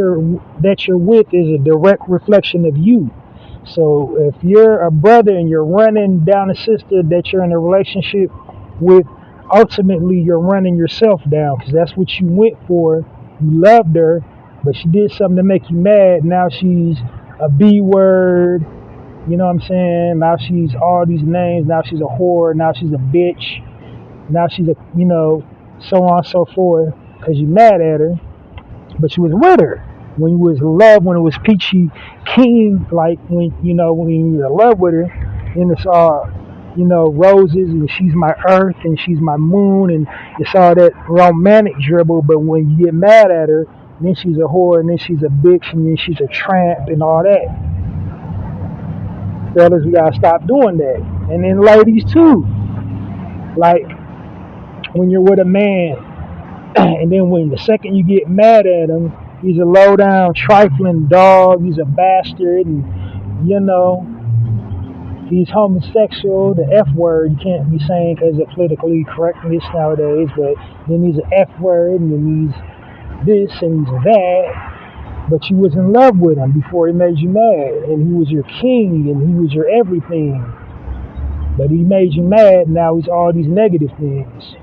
you're with is a direct reflection of you. So if you're a brother and you're running down a sister that you're in a relationship with, ultimately you're running yourself down, because that's what you went for. You loved her, but she did something to make you mad. Now she's a B word. You know what I'm saying? Now she's all these names. Now she's a whore. Now she's a bitch. Now she's a, so on and so forth, because you mad at her. But you was with her when you was in love, when it was peachy keen, like when you were in love with her, and it's all, roses, and she's my earth, and she's my moon, and it's all that romantic dribble. But when you get mad at her, then she's a whore, and then she's a bitch, and then she's a tramp, and all that. Fellas, we gotta stop doing that. And then ladies too. Like, when you're with a man, and then when the second you get mad at him, he's a low down, trifling dog, he's a bastard, and he's homosexual, the F word you can't be saying because of politically correctness nowadays, but then he's an F word, and then he's this and he's that. but you was in love with him before he made you mad, and he was your king, and he was your everything. But he made you mad, now he's all these negative things.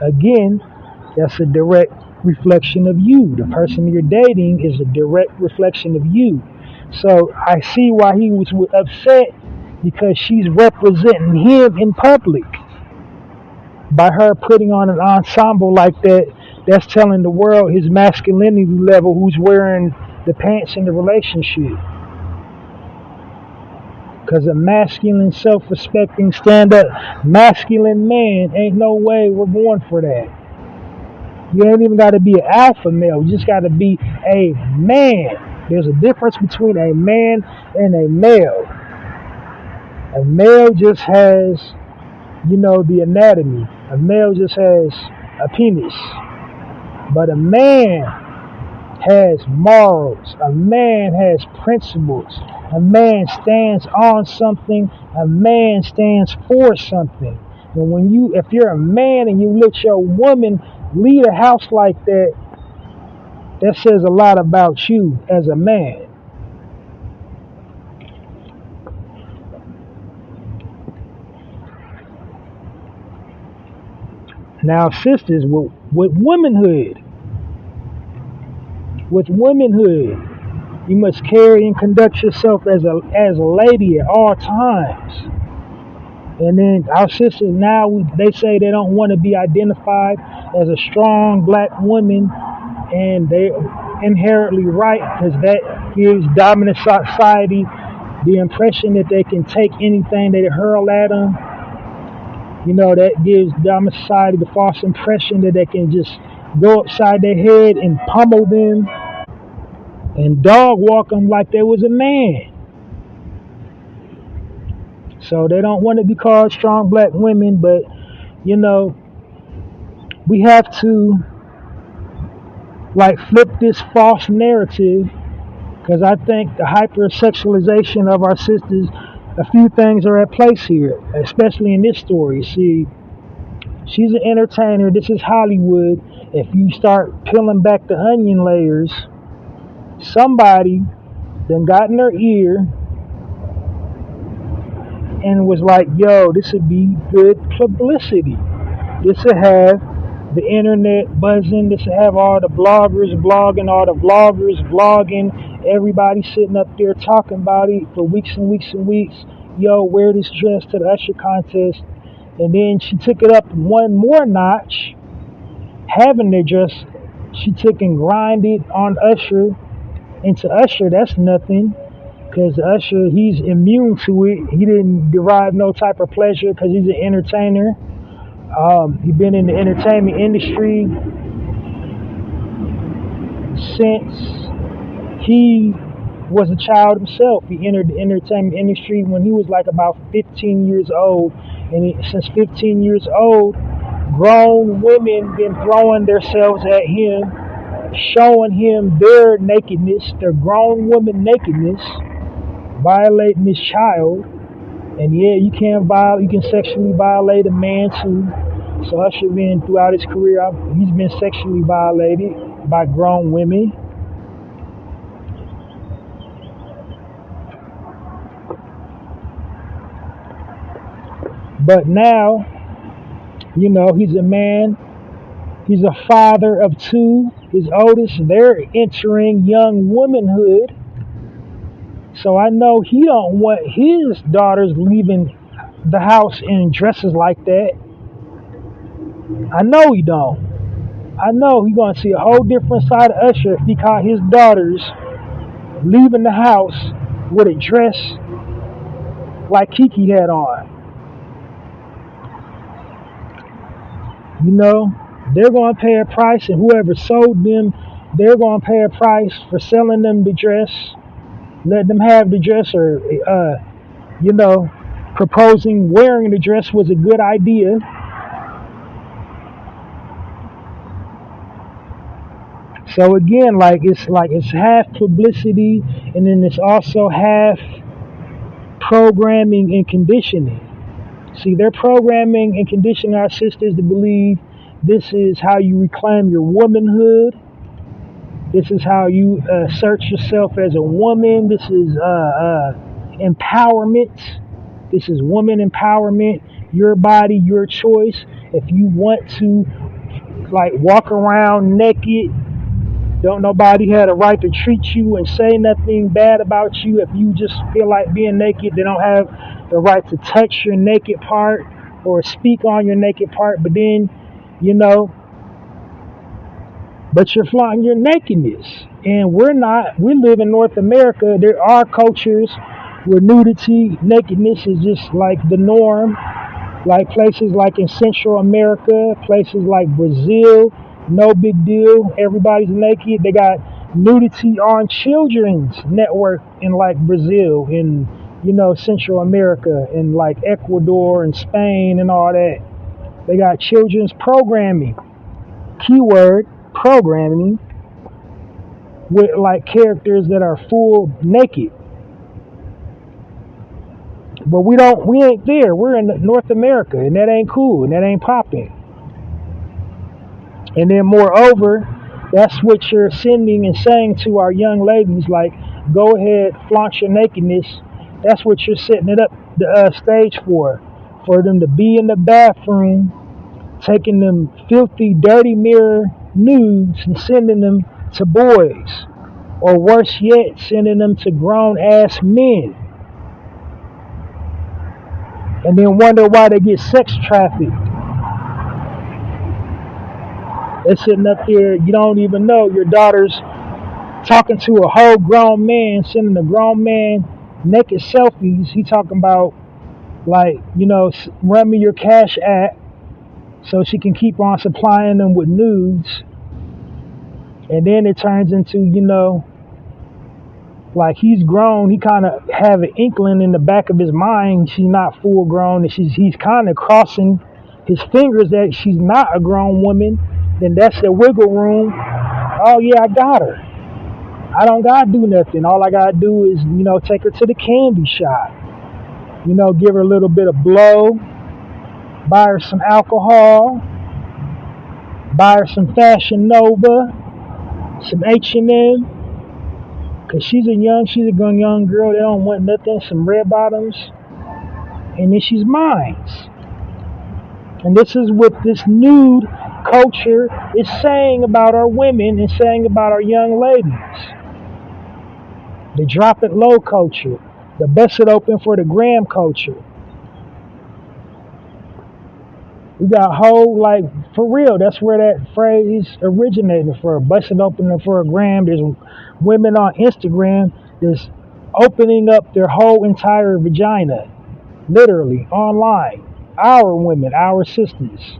Again, that's a direct reflection of you. The person you're dating is a direct reflection of you. So I see why he was upset, because she's representing him in public. By her putting on an ensemble like that, that's telling the world his masculinity level, who's wearing the pants in the relationship. Because a masculine, self-respecting, stand-up, masculine man, ain't no way we're born for that. You ain't even got to be an alpha male. You just got to be a man. There's a difference between a man and a male. A male just has, the anatomy. A male just has a penis. But a man has morals. A man has principles. A man stands on something. A man stands for something. And if you're a man and you let your woman lead a house like that, that says a lot about you as a man. Now, sisters, with womanhood, you must carry and conduct yourself as a lady at all times. And then our sisters now, they say they don't want to be identified as a strong black woman, and they inherently right, because that gives dominant society the impression that they can take anything they hurl at them. That gives dominant society the false impression that they can just go upside their head and pummel them and dog walk them like they was a man. So they don't want to be called strong black women, but we have to flip this false narrative, because I think the hypersexualization of our sisters, a few things are at place here, especially in this story. See, she's an entertainer. This is Hollywood. If you start peeling back the onion layers, somebody then got in her ear and was like, yo, this would be good publicity. This would have the internet buzzing. This would have all the bloggers blogging, all the vloggers vlogging, everybody sitting up there talking about it for weeks and weeks and weeks. Yo, wear this dress to the Usher contest. And then she took it up one more notch, having the dress she took and grinded on Usher. And to Usher, that's nothing, because Usher, he's immune to it. He didn't derive no type of pleasure because he's an entertainer. He's been in the entertainment industry since he was a child himself. He entered the entertainment industry when he was like about 15 years old. And since 15 years old, grown women been throwing themselves at him, showing him their nakedness, their grown woman nakedness, violating this child. And yeah, you can sexually violate a man too. So Usher been throughout his career, he's been sexually violated by grown women. But now, he's a man. He's a father of two. His oldest, they're entering young womanhood. So I know he don't want his daughters leaving the house in dresses like that. I know he don't. I know he's going to see a whole different side of Usher if he caught his daughters leaving the house with a dress like Kiki had on. They're going to pay a price, and whoever sold them, they're going to pay a price for selling them the dress, let them have the dress, or, proposing wearing the dress was a good idea. So again, it's half publicity, and then it's also half programming and conditioning. See, they're programming and conditioning our sisters to believe this is how you reclaim your womanhood. This is how you assert yourself as a woman. This is empowerment. This is woman empowerment. Your body, your choice. If you want to like walk around naked, don't nobody have a right to treat you and say nothing bad about you. If you just feel like being naked, they don't have the right to touch your naked part or speak on your naked part. But then, but you're flaunting your nakedness. And we live in North America. There are cultures where nudity, nakedness is just like the norm. Like places like in Central America, places like Brazil, no big deal. Everybody's naked. They got nudity on children's network in like Brazil, in Central America, in like Ecuador and Spain and all that. They got children's programming. Keyword programming with like characters that are full naked. But we ain't there. We're in North America, and that ain't cool, and that ain't popping. And then moreover, that's what you're sending and saying to our young ladies, like, go ahead, flaunt your nakedness. That's what you're setting it up the stage for them to be in the bathroom, taking them filthy, dirty mirror nudes and sending them to boys. Or worse yet, sending them to grown-ass men. And then wonder why they get sex trafficked. They're sitting up there, you don't even know, your daughter's talking to a whole grown man, sending a grown man naked selfies. He talking about, like, run me your cash app so she can keep on supplying them with nudes. And then it turns into, like he's grown, he kind of have an inkling in the back of his mind she's not full grown, and he's kind of crossing his fingers that she's not a grown woman. Then that's the wiggle room. Oh yeah, I got her. I don't gotta do nothing. All I gotta do is, take her to the candy shop. Give her a little bit of blow, buy her some alcohol, buy her some Fashion Nova, some H&M. Cause she's a young girl. They don't want nothing. Some red bottoms, and then she's mine. And this is what this nude culture is saying about our women and saying about our young ladies. The drop it low culture, the bust it open for the gram culture. We got whole, like, for real, that's where that phrase originated, for busting open for a gram. There's women on Instagram that's opening up their whole entire vagina, literally, online. Our women, our sisters.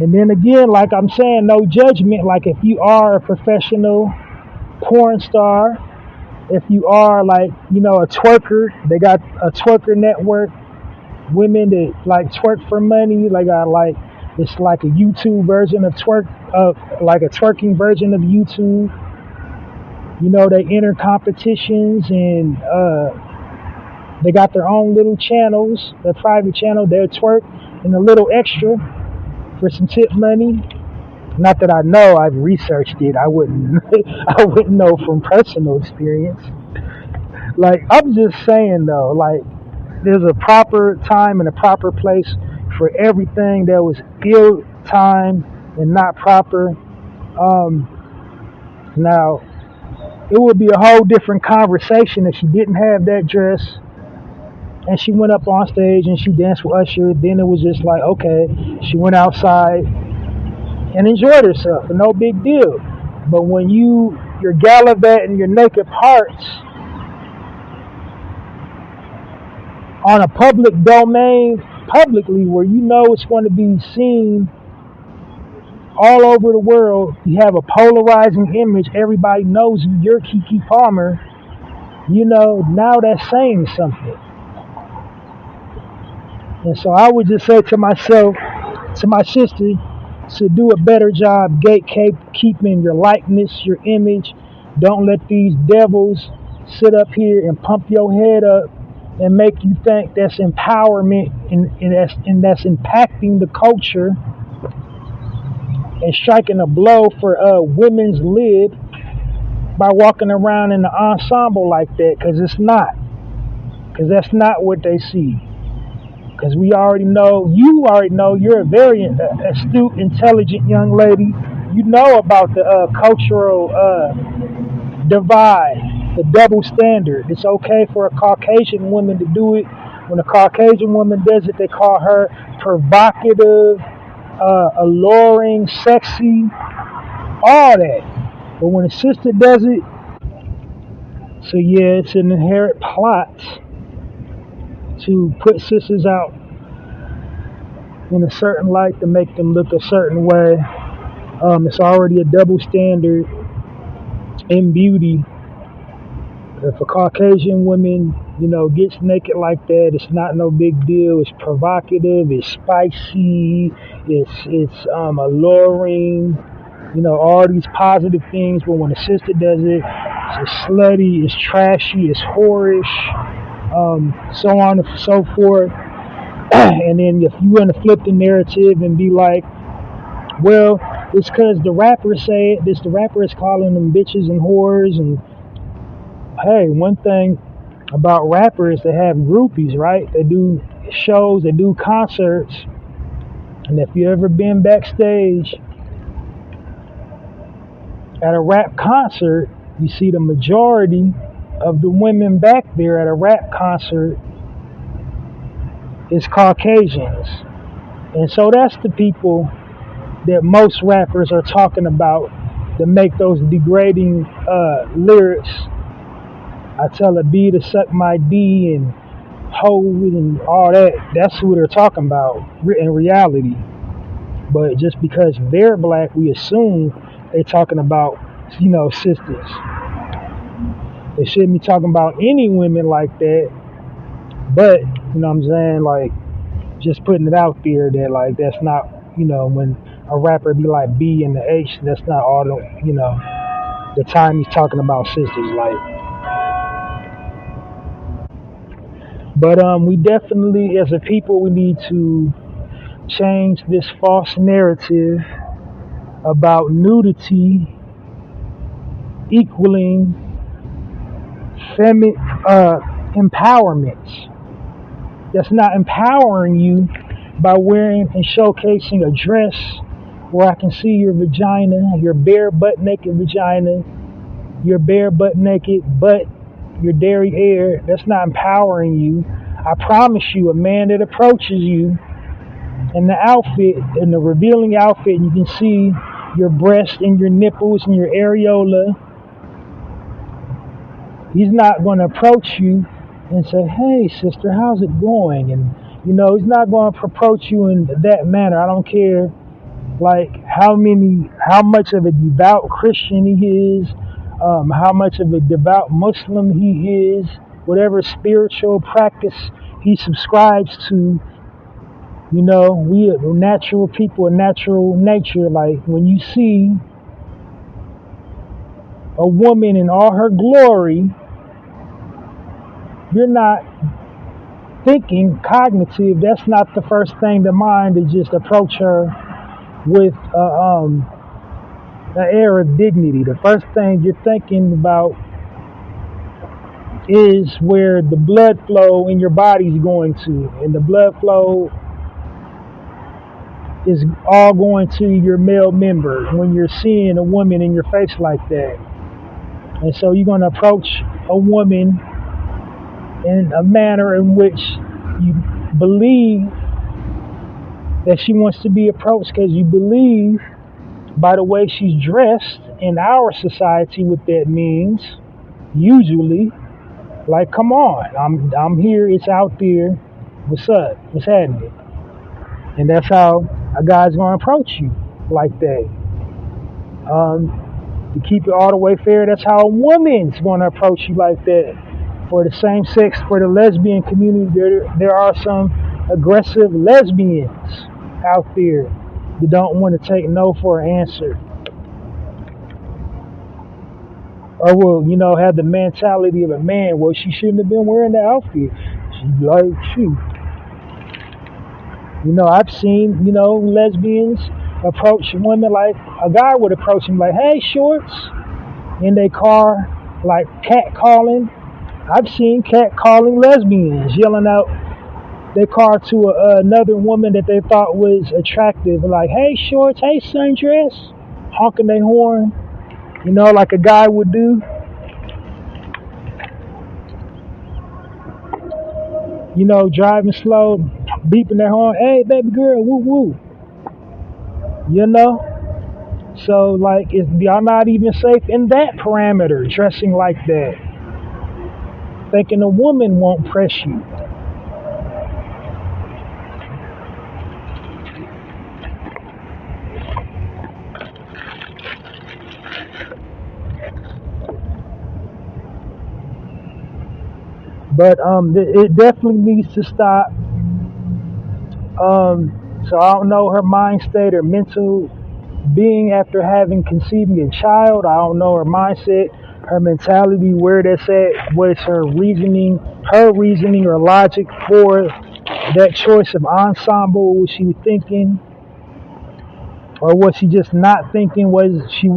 And then again, like I'm saying, no judgment. Like if you are a professional porn star, if you are like, a twerker, they got a twerker network. Women that like twerk for money, it's like a YouTube version of like a twerking version of YouTube. They enter competitions and they got their own little channels, their private channel. They'll twerk and a little extra for some tip money. Not that I know, I've researched it. I wouldn't know from personal experience. Like, I'm just saying though, like, there's a proper time and a proper place for everything that was ill-timed and not proper. Now, it would be a whole different conversation if she didn't have that dress and she went up on stage and she danced with Usher. Then it was just like, okay, she went outside and enjoyed herself, and no big deal. But when you're gallivanting your naked parts on a public domain, publicly, where it's going to be seen all over the world, you have a polarizing image, everybody knows you're Keke Palmer, now that's saying something. And so I would just say to myself, to my sister, to do a better job gatekeeping your likeness, your image. Don't let these devils sit up here and pump your head up and make you think that's empowerment and that's impacting the culture. and striking a blow for women's lib by walking around in the ensemble like that, because it's not. Because that's not what they see. Because you already know, you're a very astute, intelligent young lady. You know about the cultural divide, the double standard. It's okay for a Caucasian woman to do it. When a Caucasian woman does it, they call her provocative, alluring, sexy, all that. But when a sister does it, so yeah, it's an inherent plot to put sisters out in a certain light, to make them look a certain way. It's already a double standard in beauty. If a Caucasian woman, gets naked like that, it's not no big deal. It's provocative, it's spicy, it's alluring, all these positive things. But when a sister does it, it's slutty, it's trashy, it's whorish, so on and so forth. And then if you want to flip the narrative and be like, well, it's because the rappers say it. The rapper is calling them bitches and whores. And hey, one thing about rappers, they have groupies, right? They do shows, they do concerts. And if you ever been backstage at a rap concert, you see the majority of the women back there at a rap concert is Caucasians. And so that's the people that most rappers are talking about, that make those degrading lyrics. I tell a B to suck my D and hoe and all that. That's who they're talking about in reality. But just because they're black, we assume they're talking about, sisters. They shouldn't be talking about any women like that. But, what I'm saying, like, just putting it out there that, like, that's not, when a rapper be like B and the H, that's not all the time he's talking about sisters, like. But we definitely, as a people, we need to change this false narrative about nudity equaling empowerment. That's not empowering you by wearing and showcasing a dress where I can see your vagina, your bare butt naked vagina, your bare butt naked butt, your derriere. That's not empowering you. I promise you, a man that approaches you in the outfit, in the revealing outfit, and you can see your breast and your nipples and your areola, he's not going to approach you and say, hey, sister, how's it going? And, he's not going to approach you in that manner. I don't care, like, how much of a devout Christian he is, how much of a devout Muslim he is, whatever spiritual practice he subscribes to. We are natural people, a natural nature. Like, when you see a woman in all her glory, you're not thinking cognitive. That's not the first thing to mind, to just approach her with an air of dignity. The first thing you're thinking about is where the blood flow in your body's going to. And the blood flow is all going to your male member when you're seeing a woman in your face like that. And so you're going to approach a woman in a manner in which you believe that she wants to be approached, because you believe by the way she's dressed in our society what that means. Usually, like, come on, I'm here, it's out there, what's up, what's happening? And that's how a guy's going to approach you, like that. To keep it all the way fair, that's how a woman's going to approach you, like that. For the same sex, for the lesbian community, there are some aggressive lesbians out there that don't want to take no for an answer. Or will, have the mentality of a man. Well, she shouldn't have been wearing that outfit. She's like, shoot. I've seen, lesbians approach women like a guy would approach him like, "Hey, shorts," in their car, like cat calling. I've seen cat calling lesbians yelling out their car to another woman that they thought was attractive, like, "Hey, shorts," "Hey, sundress," honking their horn, like a guy would do. Driving slow, beeping their horn, "Hey, baby girl, woo woo." So, like, y'all not even safe in that parameter, dressing like that, thinking a woman won't press you. But it definitely needs to stop. So I don't know her mind state or mental being after having conceiving a child. I don't know her mindset, her mentality, where that's at, what's her reasoning or logic for that choice of ensemble. Was she thinking, or was she just not thinking? Was she,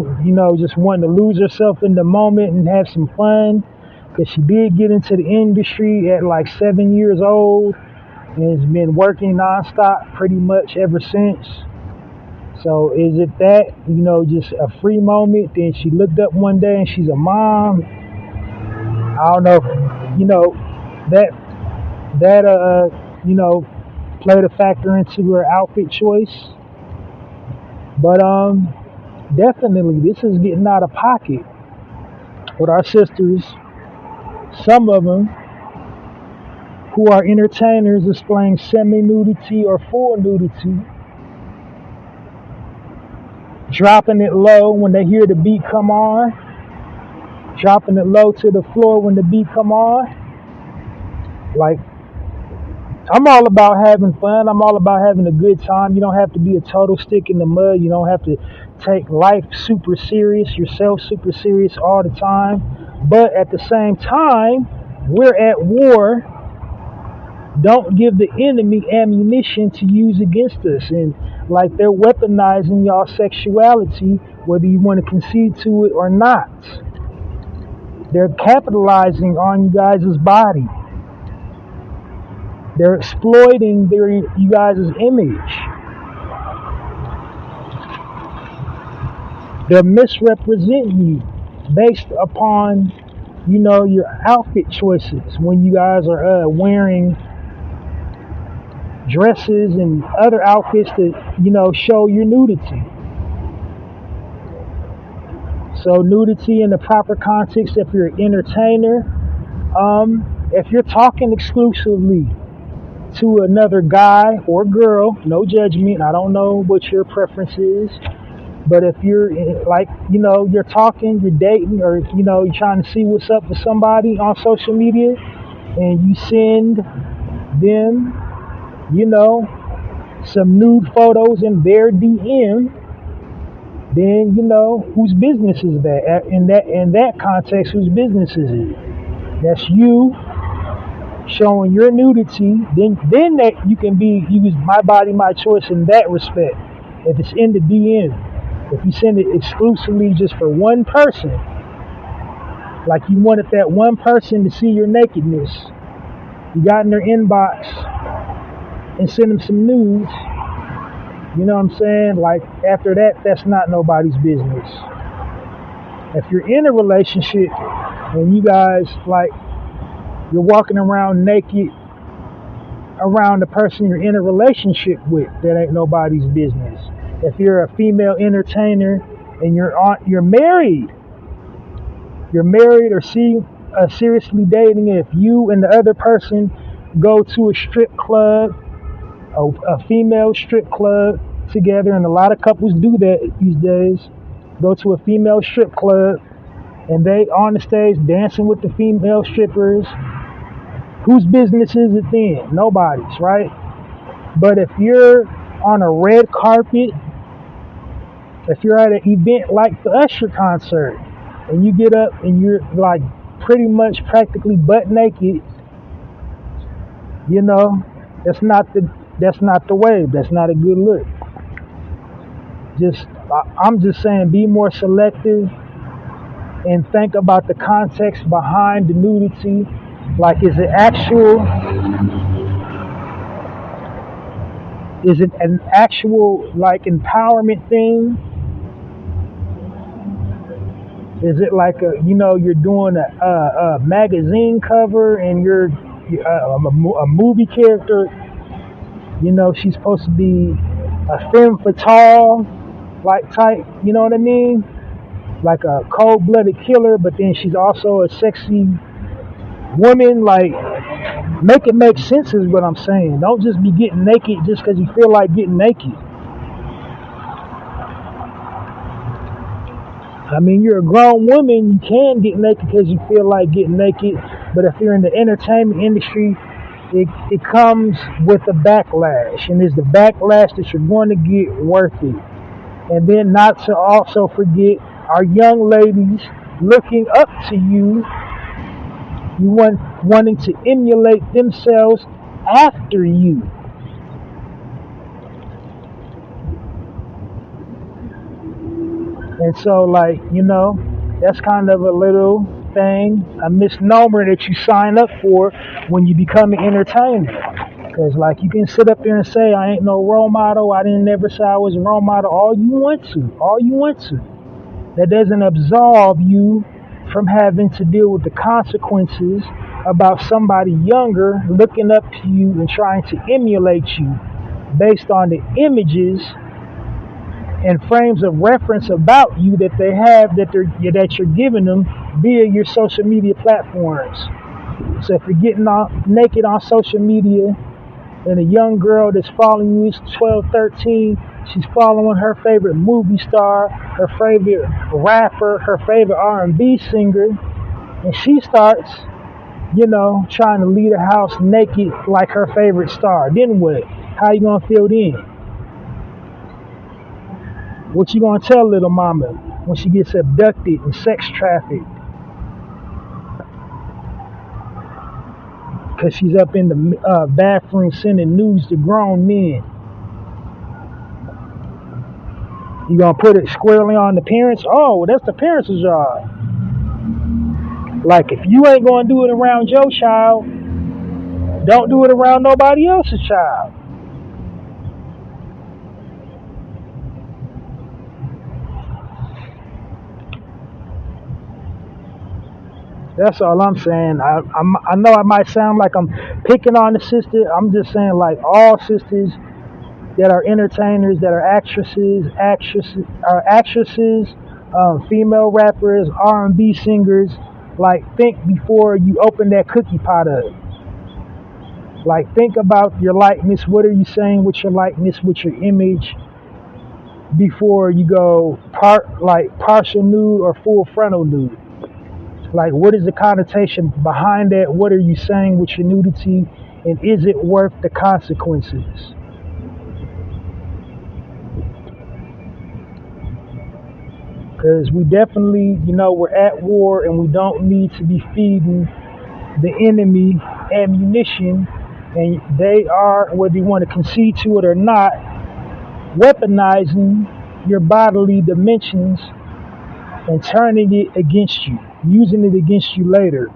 just wanting to lose herself in the moment and have some fun? Because she did get into the industry at like 7 years old and has been working nonstop pretty much ever since. So is it that, just a free moment? Then she looked up one day and she's a mom. I don't know if, that played a factor into her outfit choice. But definitely this is getting out of pocket with our sisters. Some of them who are entertainers displaying semi-nudity or full nudity, dropping it low when they hear the beat come on, dropping it low to the floor when the beat come on. Like, I'm all about having fun. I'm all about having a good time. You don't have to be a total stick in the mud. You don't have to take life super serious, yourself super serious all the time. But at the same time, we're at war. Don't give the enemy ammunition to use against us. And like, they're weaponizing y'all sexuality, whether you want to concede to it or not. They're capitalizing on you guys' body. They're exploiting you guys' image. They're misrepresenting you based upon, your outfit choices when you guys are wearing dresses and other outfits that, show your nudity. So nudity in the proper context, if you're an entertainer, if you're talking exclusively to another guy or girl, no judgment, I don't know what your preference is, but if you're like, you're talking, you're dating, or, you're trying to see what's up with somebody on social media, and you send them, some nude photos in their DM, then, whose business is that? In that context, whose business is it? That's you showing your nudity. Then that you can use my body, my choice in that respect. If it's in the DM, if you send it exclusively just for one person, like you wanted that one person to see your nakedness, you got in their inbox and send them some nudes. You know what I'm saying? Like, after that, that's not nobody's business. If you're in a relationship and you guys, like, you're walking around naked around the person you're in a relationship with, that ain't nobody's business. If you're a female entertainer and you're married or seriously dating, if you and the other person go to a strip club, a female strip club together, and a lot of couples do that these days, go to a female strip club and they on the stage dancing with the female strippers, whose business is it then? Nobody's, right? But if you're on a red carpet, if you're at an event like the Usher concert, and you get up and you're like pretty much practically butt naked, that's not the wave. That's not a good look. I'm just saying, be more selective and think about the context behind the nudity. Like, is it an actual like empowerment thing? Is it like you're doing a magazine cover and you're a movie character? She's supposed to be a femme fatale like type. You know what I mean? Like a cold-blooded killer, but then she's also a sexy woman. Like, make it make sense is what I'm saying. Don't just be getting naked just because you feel like getting naked. I mean, you're a grown woman, you can get naked because you feel like getting naked, but if you're in the entertainment industry, it comes with a backlash, and is the backlash that you're going to get worth it? And then not to also forget our young ladies looking up to you, wanting to emulate themselves after you. And so, like, that's kind of a little thing, a misnomer that you sign up for when you become an entertainer. Because, like, you can sit up there and say, I ain't no role model, I didn't never say I was a role model, all you want to. That doesn't absolve you from having to deal with the consequences about somebody younger looking up to you and trying to emulate you based on the images and frames of reference about you that they have that you're giving them via your social media platforms. So if you're getting naked on social media and a young girl that's following you is 12, 13, she's following her favorite movie star, her favorite rapper, her favorite R&B singer, and she starts, trying to leave the house naked like her favorite star. Then what? How you gonna feel then? What you gonna tell little mama when she gets abducted and sex trafficked? Because she's up in the bathroom sending nudes to grown men. You gonna put it squarely on the parents? Oh, that's the parents' job. Like, if you ain't gonna do it around your child, don't do it around nobody else's child. That's all I'm saying. I know I might sound like I'm picking on the sister. I'm just saying, like, all sisters that are entertainers, that are actresses, female rappers, R&B singers, like, think before you open that cookie pot up. Like, think about your likeness. What are you saying with your likeness, with your image, before you go partial nude or full frontal nude? Like, what is the connotation behind that? What are you saying with your nudity? And is it worth the consequences? Because we definitely, we're at war, and we don't need to be feeding the enemy ammunition. And they are, whether you want to concede to it or not, weaponizing your bodily dimensions and turning it against you, using it against you later.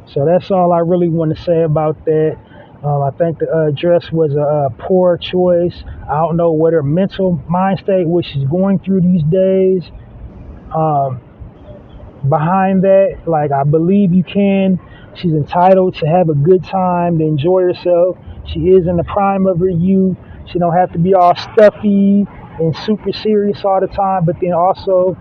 So that's all I really want to say about that. I think the dress was a poor choice. I don't know what her mental mind state, what she's going through these days. Behind that, like, I believe she's entitled to have a good time, to enjoy herself. She is in the prime of her youth. She don't have to be all stuffy and super serious all the time. But then also,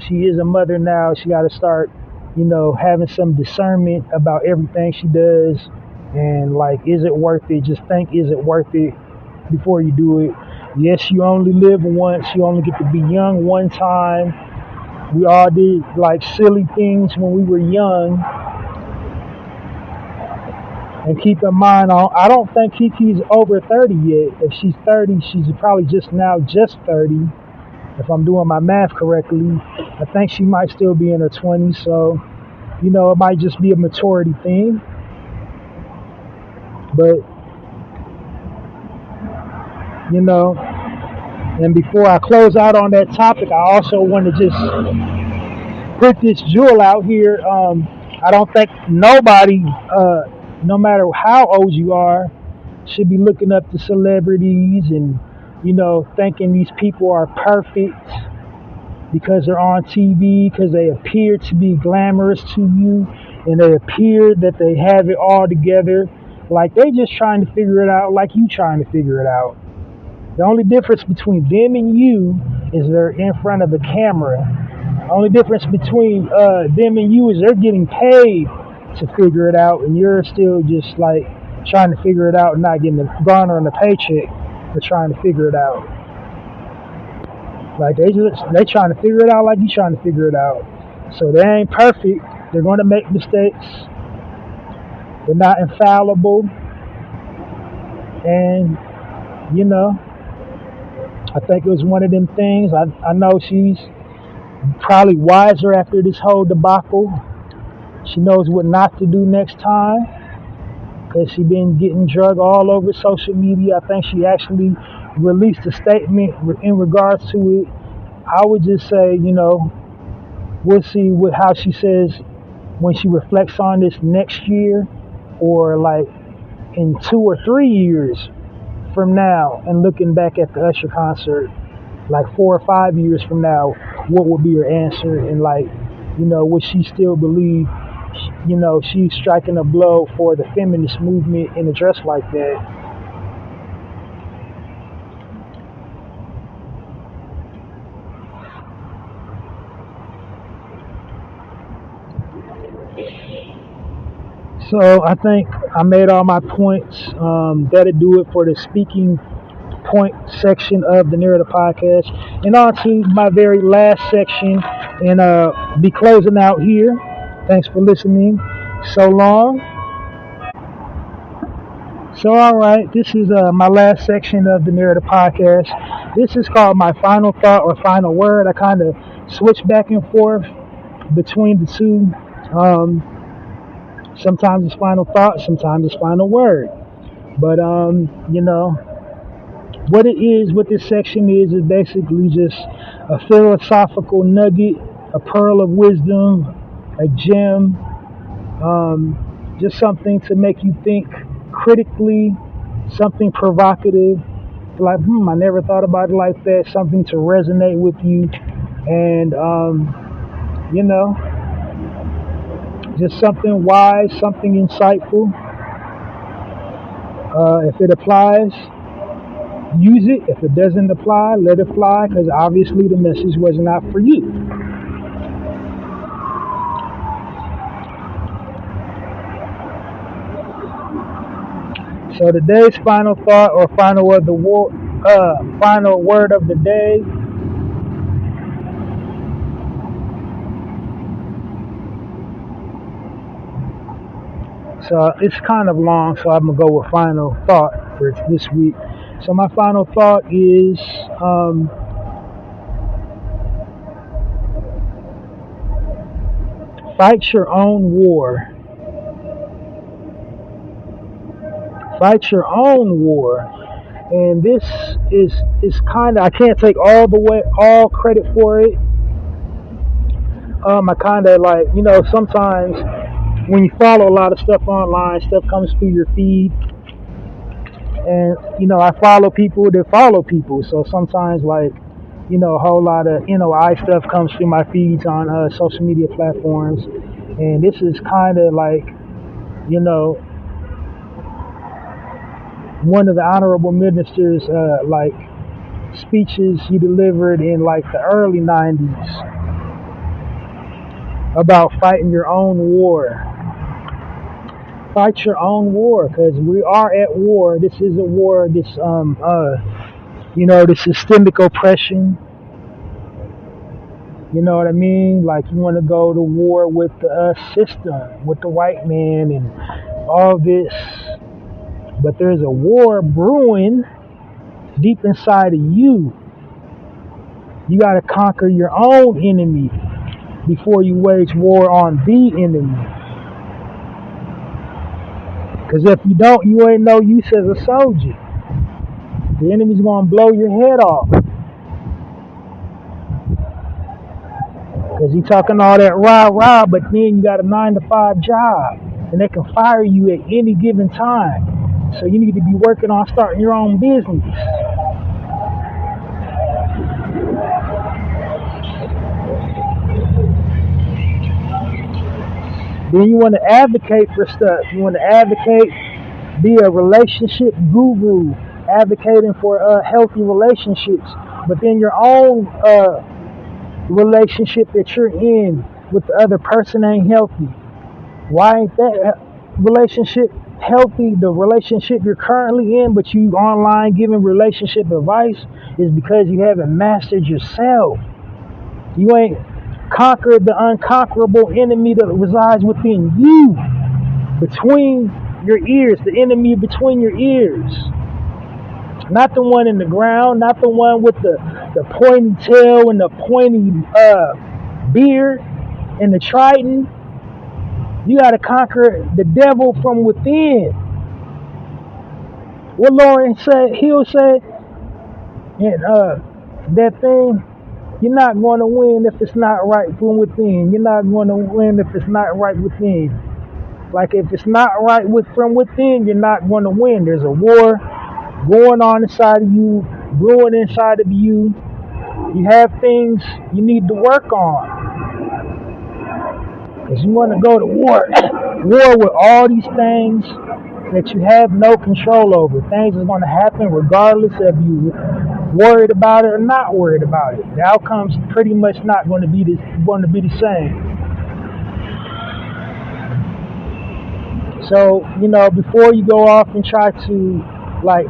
she is a mother now. She got to start, having some discernment about everything she does. And, like, is it worth it? Just think, is it worth it before you do it? Yes, you only live once. You only get to be young one time. We all did, like, silly things when we were young. And keep in mind, I don't think Kiki's over 30 yet. If she's 30, she's probably just 30. If I'm doing my math correctly, I think she might still be in her 20s. So, it might just be a maturity thing. But, you know, and before I close out on that topic, I also want to just put this jewel out here. I don't think nobody, no matter how old you are, should be looking up to celebrities and, thinking these people are perfect because they're on TV, because they appear to be glamorous to you and they appear that they have it all together. Like they just trying to figure it out like you trying to figure it out. The only difference between them and you is they're in front of a camera. The only difference between them and you is they're getting paid to figure it out, and you're still just like trying to figure it out and not getting garnering a paycheck for trying to figure it out. Like they trying to figure it out like you trying to figure it out. So they ain't perfect. They're going to make mistakes. They're not infallible, and I think it was one of them things. I know she's probably wiser after this whole debacle. She knows what not to do next time because she been getting drug all over social media. I think she actually released a statement in regards to it. I would just say, we'll see how she says when she reflects on this next year, or like in 2 or 3 years from now, and looking back at the Usher concert, like 4 or 5 years from now, what would be her answer? And like, would she still believe, she's striking a blow for the feminist movement in a dress like that? So I think I made all my points. That'll do it for the speaking point section of the Narrator podcast. And on to my very last section, and be closing out here. Thanks for listening so long. So, all right, this is my last section of the Narrator podcast. This is called my final thought or final word. I kind of switch back and forth between the two. Sometimes it's final thought, sometimes it's final word. But, what it is, what this section is basically just a philosophical nugget, a pearl of wisdom, a gem, just something to make you think critically, something provocative, like, I never thought about it like that, something to resonate with you, and, just something wise, something insightful. If it applies, use it. If it doesn't apply, let it fly, because obviously the message was not for you. So today's final thought or final word of the day. So it's kind of long, so I'm gonna go with final thought for this week. So my final thought is fight your own war. Fight your own war. And this is kind of, I can't take all credit for it. I kind of like, sometimes when you follow a lot of stuff online, stuff comes through your feed. And, I follow people that follow people. So sometimes, like, a whole lot of NOI stuff comes through my feeds on social media platforms. And this is kind of like, one of the honorable ministers, like, speeches he delivered in, like, the early 90s about fighting your own war. Fight your own war, because we are at war. This is a war. This this systemic oppression. You know what I mean? Like, you want to go to war with the system, with the white man, and all this. But there's a war brewing deep inside of you. You got to conquer your own enemy before you wage war on the enemy. Because if you don't, you ain't no use as a soldier. The enemy's going to blow your head off. Because you talking all that rah-rah, but then you got a 9-to-5 job. And they can fire you at any given time. So you need to be working on starting your own business. Then you want to advocate for stuff. You want to advocate, be a relationship guru, advocating for healthy relationships. But then your own relationship that you're in with the other person ain't healthy. Why ain't that relationship healthy? The relationship you're currently in, but you online giving relationship advice, is because you haven't mastered yourself. You ain't conquered the unconquerable enemy that resides within you, between your ears, the enemy between your ears. Not the one in the ground, not the one with the pointy tail and the pointy beard and the trident. You got to conquer the devil from within. What Lauren said, Hill said, and that thing, you're not going to win if it's not right from within. You're not going to win if it's not right within. Like if it's not right from within, you're not going to win. There's a war going on inside of you, brewing inside of you. You have things you need to work on. Because you want to go to war with all these things that you have no control over. Things are going to happen regardless of you worried about it or not worried about it. The outcome's pretty much not going to be the same. So, before you go off and try to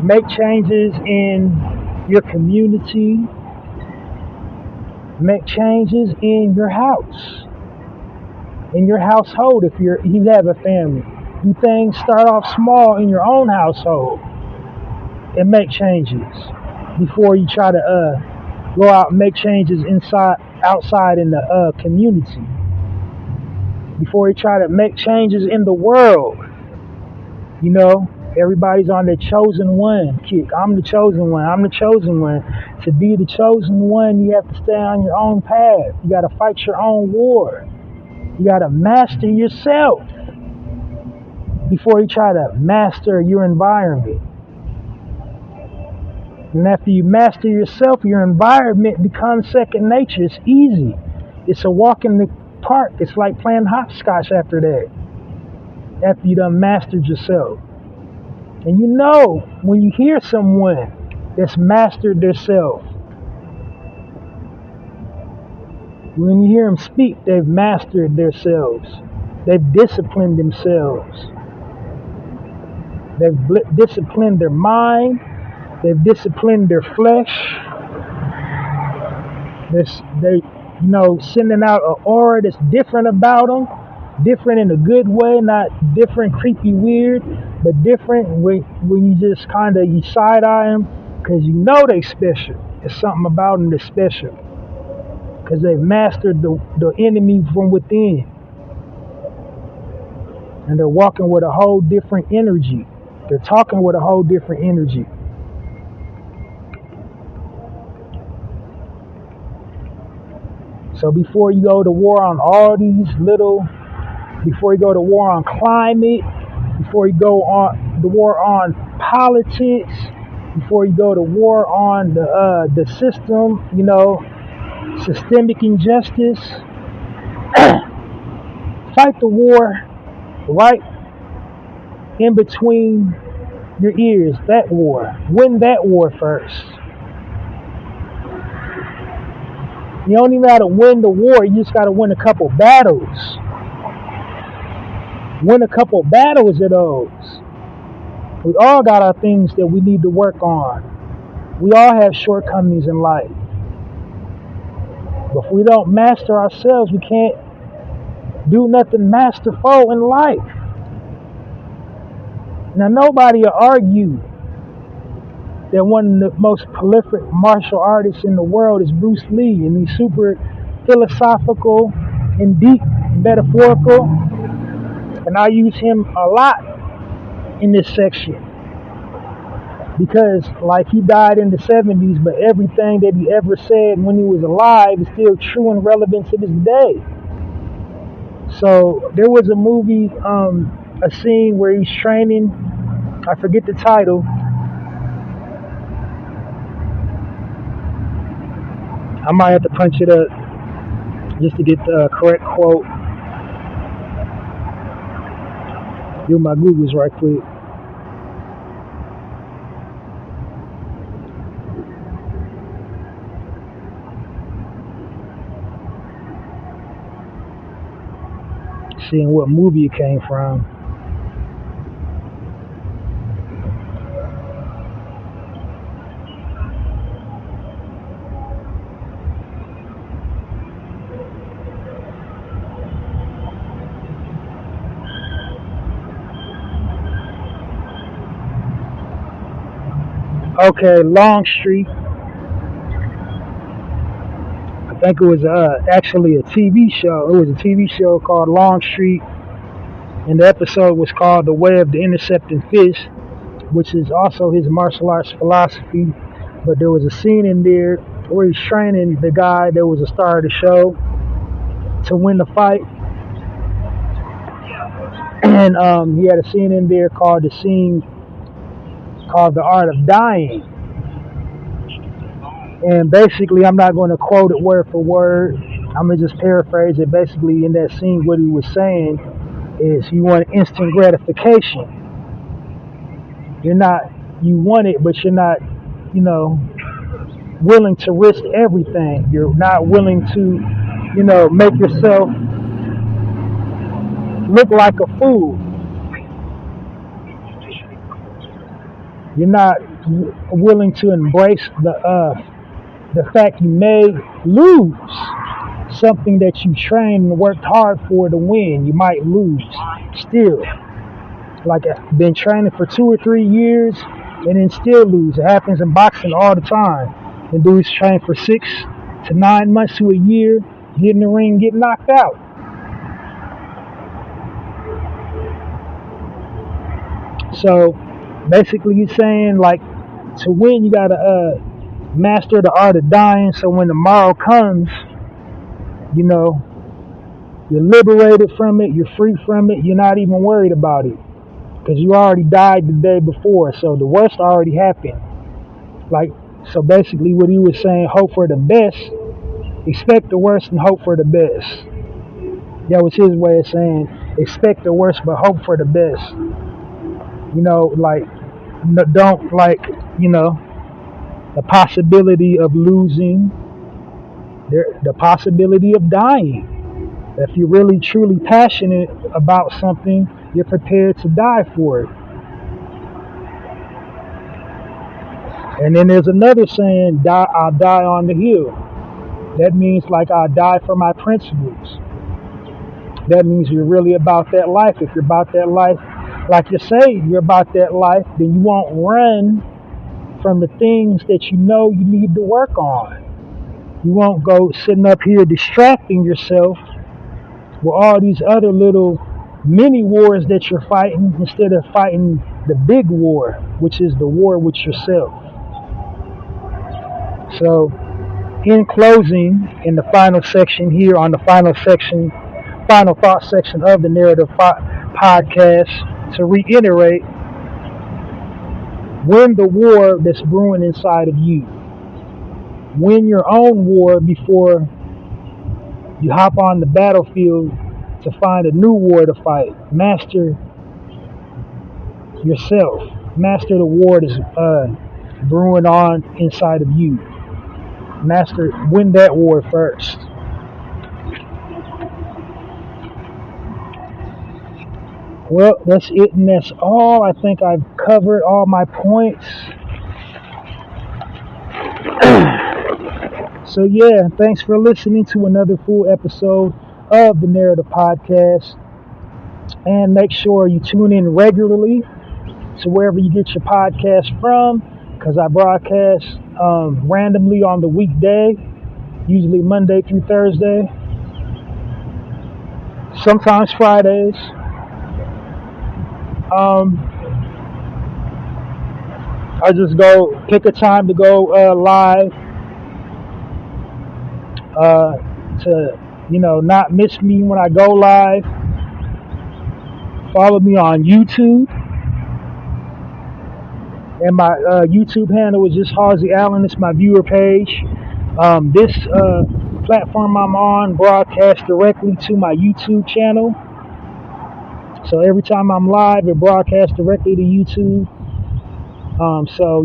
make changes in your community, make changes in your house, in your household. If you have a family, do things, start off small in your own household and make changes before you try to go out and make changes outside in the community. Before you try to make changes in the world. Everybody's on their chosen one kick. I'm the chosen one. I'm the chosen one. To be the chosen one, you have to stay on your own path. You got to fight your own war. You got to master yourself before you try to master your environment. And after you master yourself, your environment becomes second nature. It's easy. It's a walk in the park. It's like playing hopscotch after that. After you done mastered yourself. And when you hear someone that's mastered themselves, when you hear them speak, they've mastered themselves. They've disciplined themselves. They've disciplined their mind. They've disciplined their flesh. They sending out an aura that's different about them. Different in a good way, not different, creepy, weird, but different when you just you side-eye them because they special. There's something about them that's special because they've mastered the enemy from within. And they're walking with a whole different energy. They're talking with a whole different energy. So before you go to war on all these before you go to war on climate, before you go on the war on politics, before you go to war on the system, systemic injustice, fight the war right in between your ears, that war. Win that war first. You don't even got to win the war, you just got to win a couple battles. Win a couple battles of those. We all got our things that we need to work on. We all have shortcomings in life. But if we don't master ourselves, we can't do nothing masterful in life. Now, nobody will argue that one of the most prolific martial artists in the world is Bruce Lee, and he's super philosophical and deep, metaphorical. And I use him a lot in this section. Because like he died in the 70s, but everything that he ever said when he was alive is still true and relevant to this day. So there was a movie, a scene where he's training, I forget the title. I might have to punch it up just to get the correct quote. Do my Googles right quick. Seeing what movie it came from. Okay, Longstreet. I think it was actually a TV show. It was a TV show called Longstreet, and the episode was called The Way of the Intercepting Fish, which is also his martial arts philosophy. But there was a scene in there where he's training the guy that was a star of the show to win the fight. And he had a scene in there called The Art of Dying. And basically, I'm not going to quote it word for word. I'm going to just paraphrase it. Basically, in that scene, what he was saying is you want instant gratification. You want it, but you're not, willing to risk everything. You're not willing to, make yourself look like a fool. You're not willing to embrace the fact you may lose something that you trained and worked hard for to win. You might lose still. Like I've been training for 2 or 3 years and then still lose. It happens in boxing all the time. And dudes train for 6 to 9 months to a year, get in the ring, get knocked out. So basically he's saying, like, to win you gotta master the art of dying, so when tomorrow comes, you're liberated from it, you're free from it, you're not even worried about it. Because you already died the day before, so the worst already happened. So basically what he was saying, hope for the best, expect the worst and hope for the best. That was his way of saying, expect the worst but hope for the best. Don't the possibility of losing, the possibility of dying. If you're really truly passionate about something, you're prepared to die for it. And then there's another saying, I'll die on the hill. That means I'll die for my principles. That means you're really about that life. If you're about that life, like you say, you're about that life, then you won't run from the things that you know you need to work on. You won't go sitting up here distracting yourself with all these other little mini wars that you're fighting instead of fighting the big war, which is the war with yourself. So, in closing, in the final section here, on the final thought section of the Narrative podcast, to reiterate, win the war that's brewing inside of you. Win your own war before you hop on the battlefield to find a new war to fight. Master yourself. Master the war that's brewing on inside of you. Win that war first. Well, that's it and that's all. I think I've covered all my points. So yeah, thanks for listening to another full episode of the Narrative Podcast. And make sure you tune in regularly to wherever you get your podcast from, because I broadcast randomly on the weekday, usually Monday through Thursday, sometimes Fridays. I just go pick a time to go live to not miss me when I go live. Follow me on YouTube, and my YouTube handle is just Halsey Allen. It's my viewer page. This platform I'm on broadcasts directly to my YouTube channel. So every time I'm live, it broadcasts directly to YouTube. So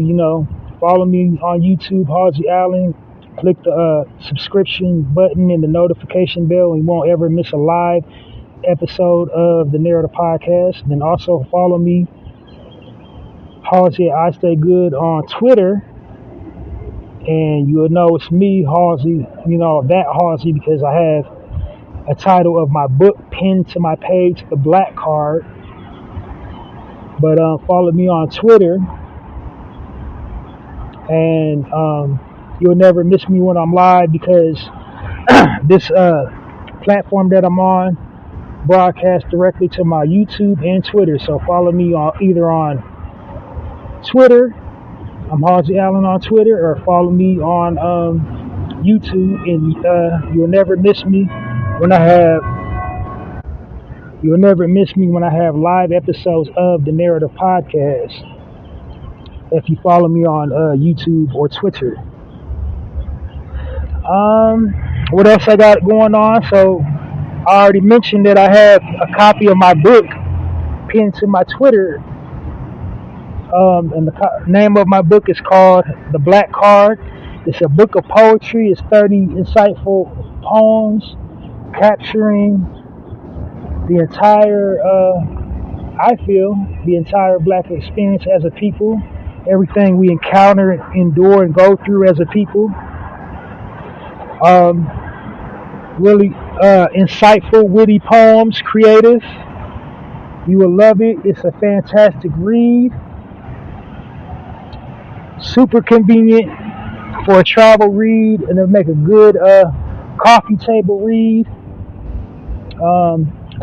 follow me on YouTube, Halsey Allen. Click the subscription button and the notification bell, and you won't ever miss a live episode of the Narrator podcast. Then also follow me, Halsey at I Stay Good on Twitter, and you'll know it's me, Halsey. That Halsey, because I have a title of my book pinned to my page, the Black Card. But follow me on Twitter, and you'll never miss me when I'm live, because this platform that I'm on broadcasts directly to my YouTube and Twitter. So follow me either on Twitter, I'm Halsey Allen on Twitter, or follow me on YouTube, and you'll never miss me when I have live episodes of the Narrative podcast, if you follow me on YouTube or Twitter. What else I got going on? So I already mentioned that I have a copy of my book pinned to my Twitter. And the name of my book is called The Black Card. It's a book of poetry. It's 30 insightful poems capturing the entire, the entire black experience as a people. Everything we encounter, endure, and go through as a people. Really insightful, witty poems, creative. You will love it. It's a fantastic read. Super convenient for a travel read, and it'll make a good coffee table read.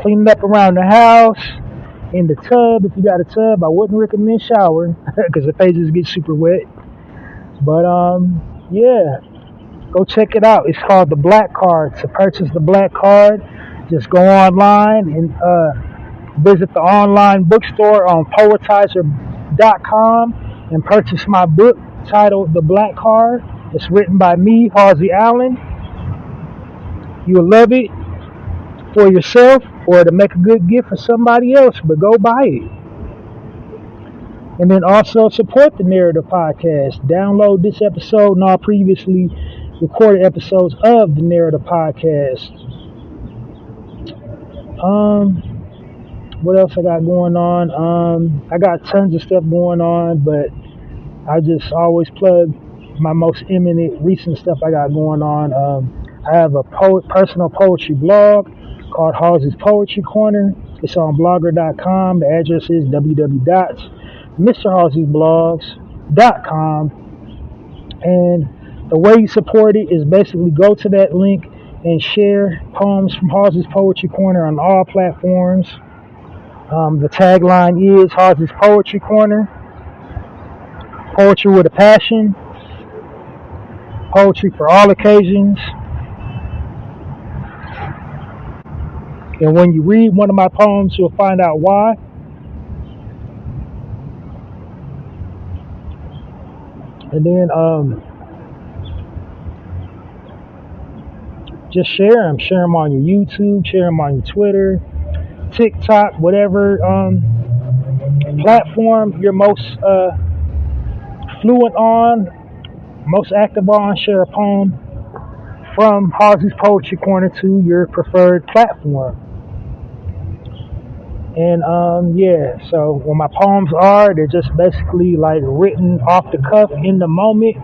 Cleaning up around the house, in the tub. If you got a tub, I wouldn't recommend showering because the pages get super wet. But yeah, go check it out. It's called The Black Card. To purchase The Black Card, just go online and visit the online bookstore on poetizer.com and purchase my book titled The Black Card. It's written by me, Halsey Allen. You'll love it for yourself or to make a good gift for somebody else, but go buy it. And then also support the Narrative Podcast. Download this episode and all previously recorded episodes of the Narrative Podcast. What else I got going on? I got tons of stuff going on, but I just always plug my most imminent recent stuff I got going on. I have a personal poetry blog called hallziespoetrycorner. It's on blogger.com. The address is www.mrhalziesblogs.com. And the way you support it is basically go to that link and share poems from Halsey's Poetry Corner on all platforms. The tagline is Halsey's Poetry Corner. Poetry with a passion. Poetry for all occasions. And when you read one of my poems, you'll find out why. And then just share them. Share them on your YouTube. Share them on your Twitter, TikTok, whatever platform you're most fluent on, most active on. Share a poem from Halsey's Poetry Corner to your preferred platform. And yeah, so what my poems are, they're just basically like written off the cuff in the moment.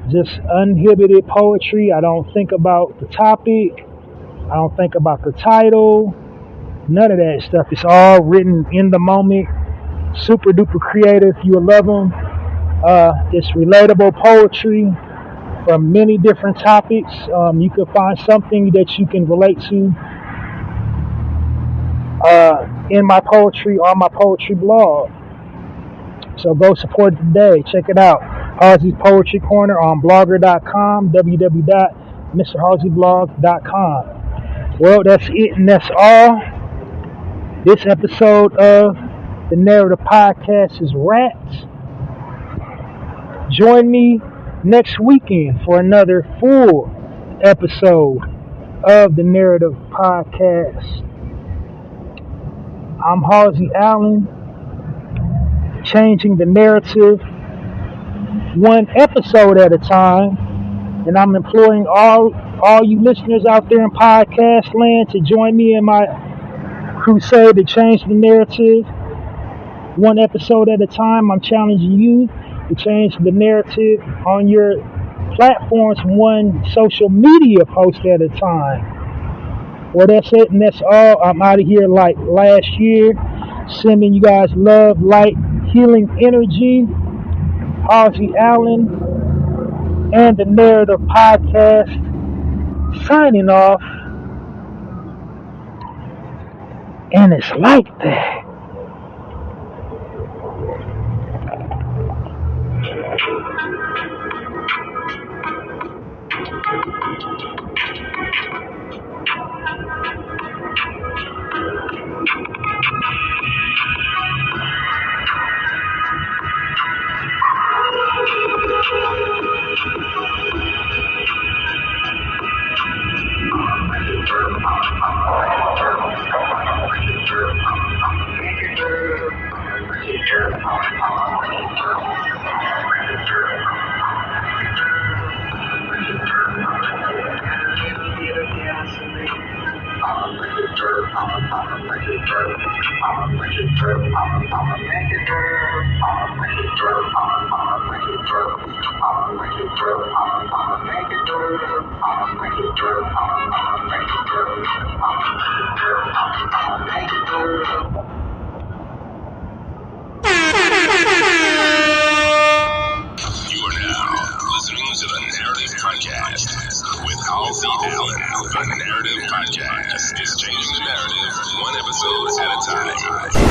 Just uninhibited poetry. I don't think about the topic. I don't think about the title. None of that stuff. It's all written in the moment. Super duper creative. You'll love them. It's relatable poetry from many different topics. You can find something that you can relate to in my poetry on my poetry blog. So go support it today. Check it out. Halsey's Poetry Corner on blogger.com, www.mrhalseyblog.com. Well, that's it and that's all. This episode of the Narrative Podcast is wrapped. Join me next weekend for another full episode of the Narrative Podcast. I'm Halsey Allen, changing the narrative one episode at a time, and I'm imploring all you listeners out there in podcast land to join me in my crusade to change the narrative one episode at a time. I'm challenging you to change the narrative on your platforms one social media post at a time. Well, that's it and that's all. I'm out of here like last year, sending you guys love, light, healing energy. Halsey Allen and the Narrative Podcast signing off. And it's like that. With Halsey Allen, the Narrative Podcast is changing the narrative one episode at a time.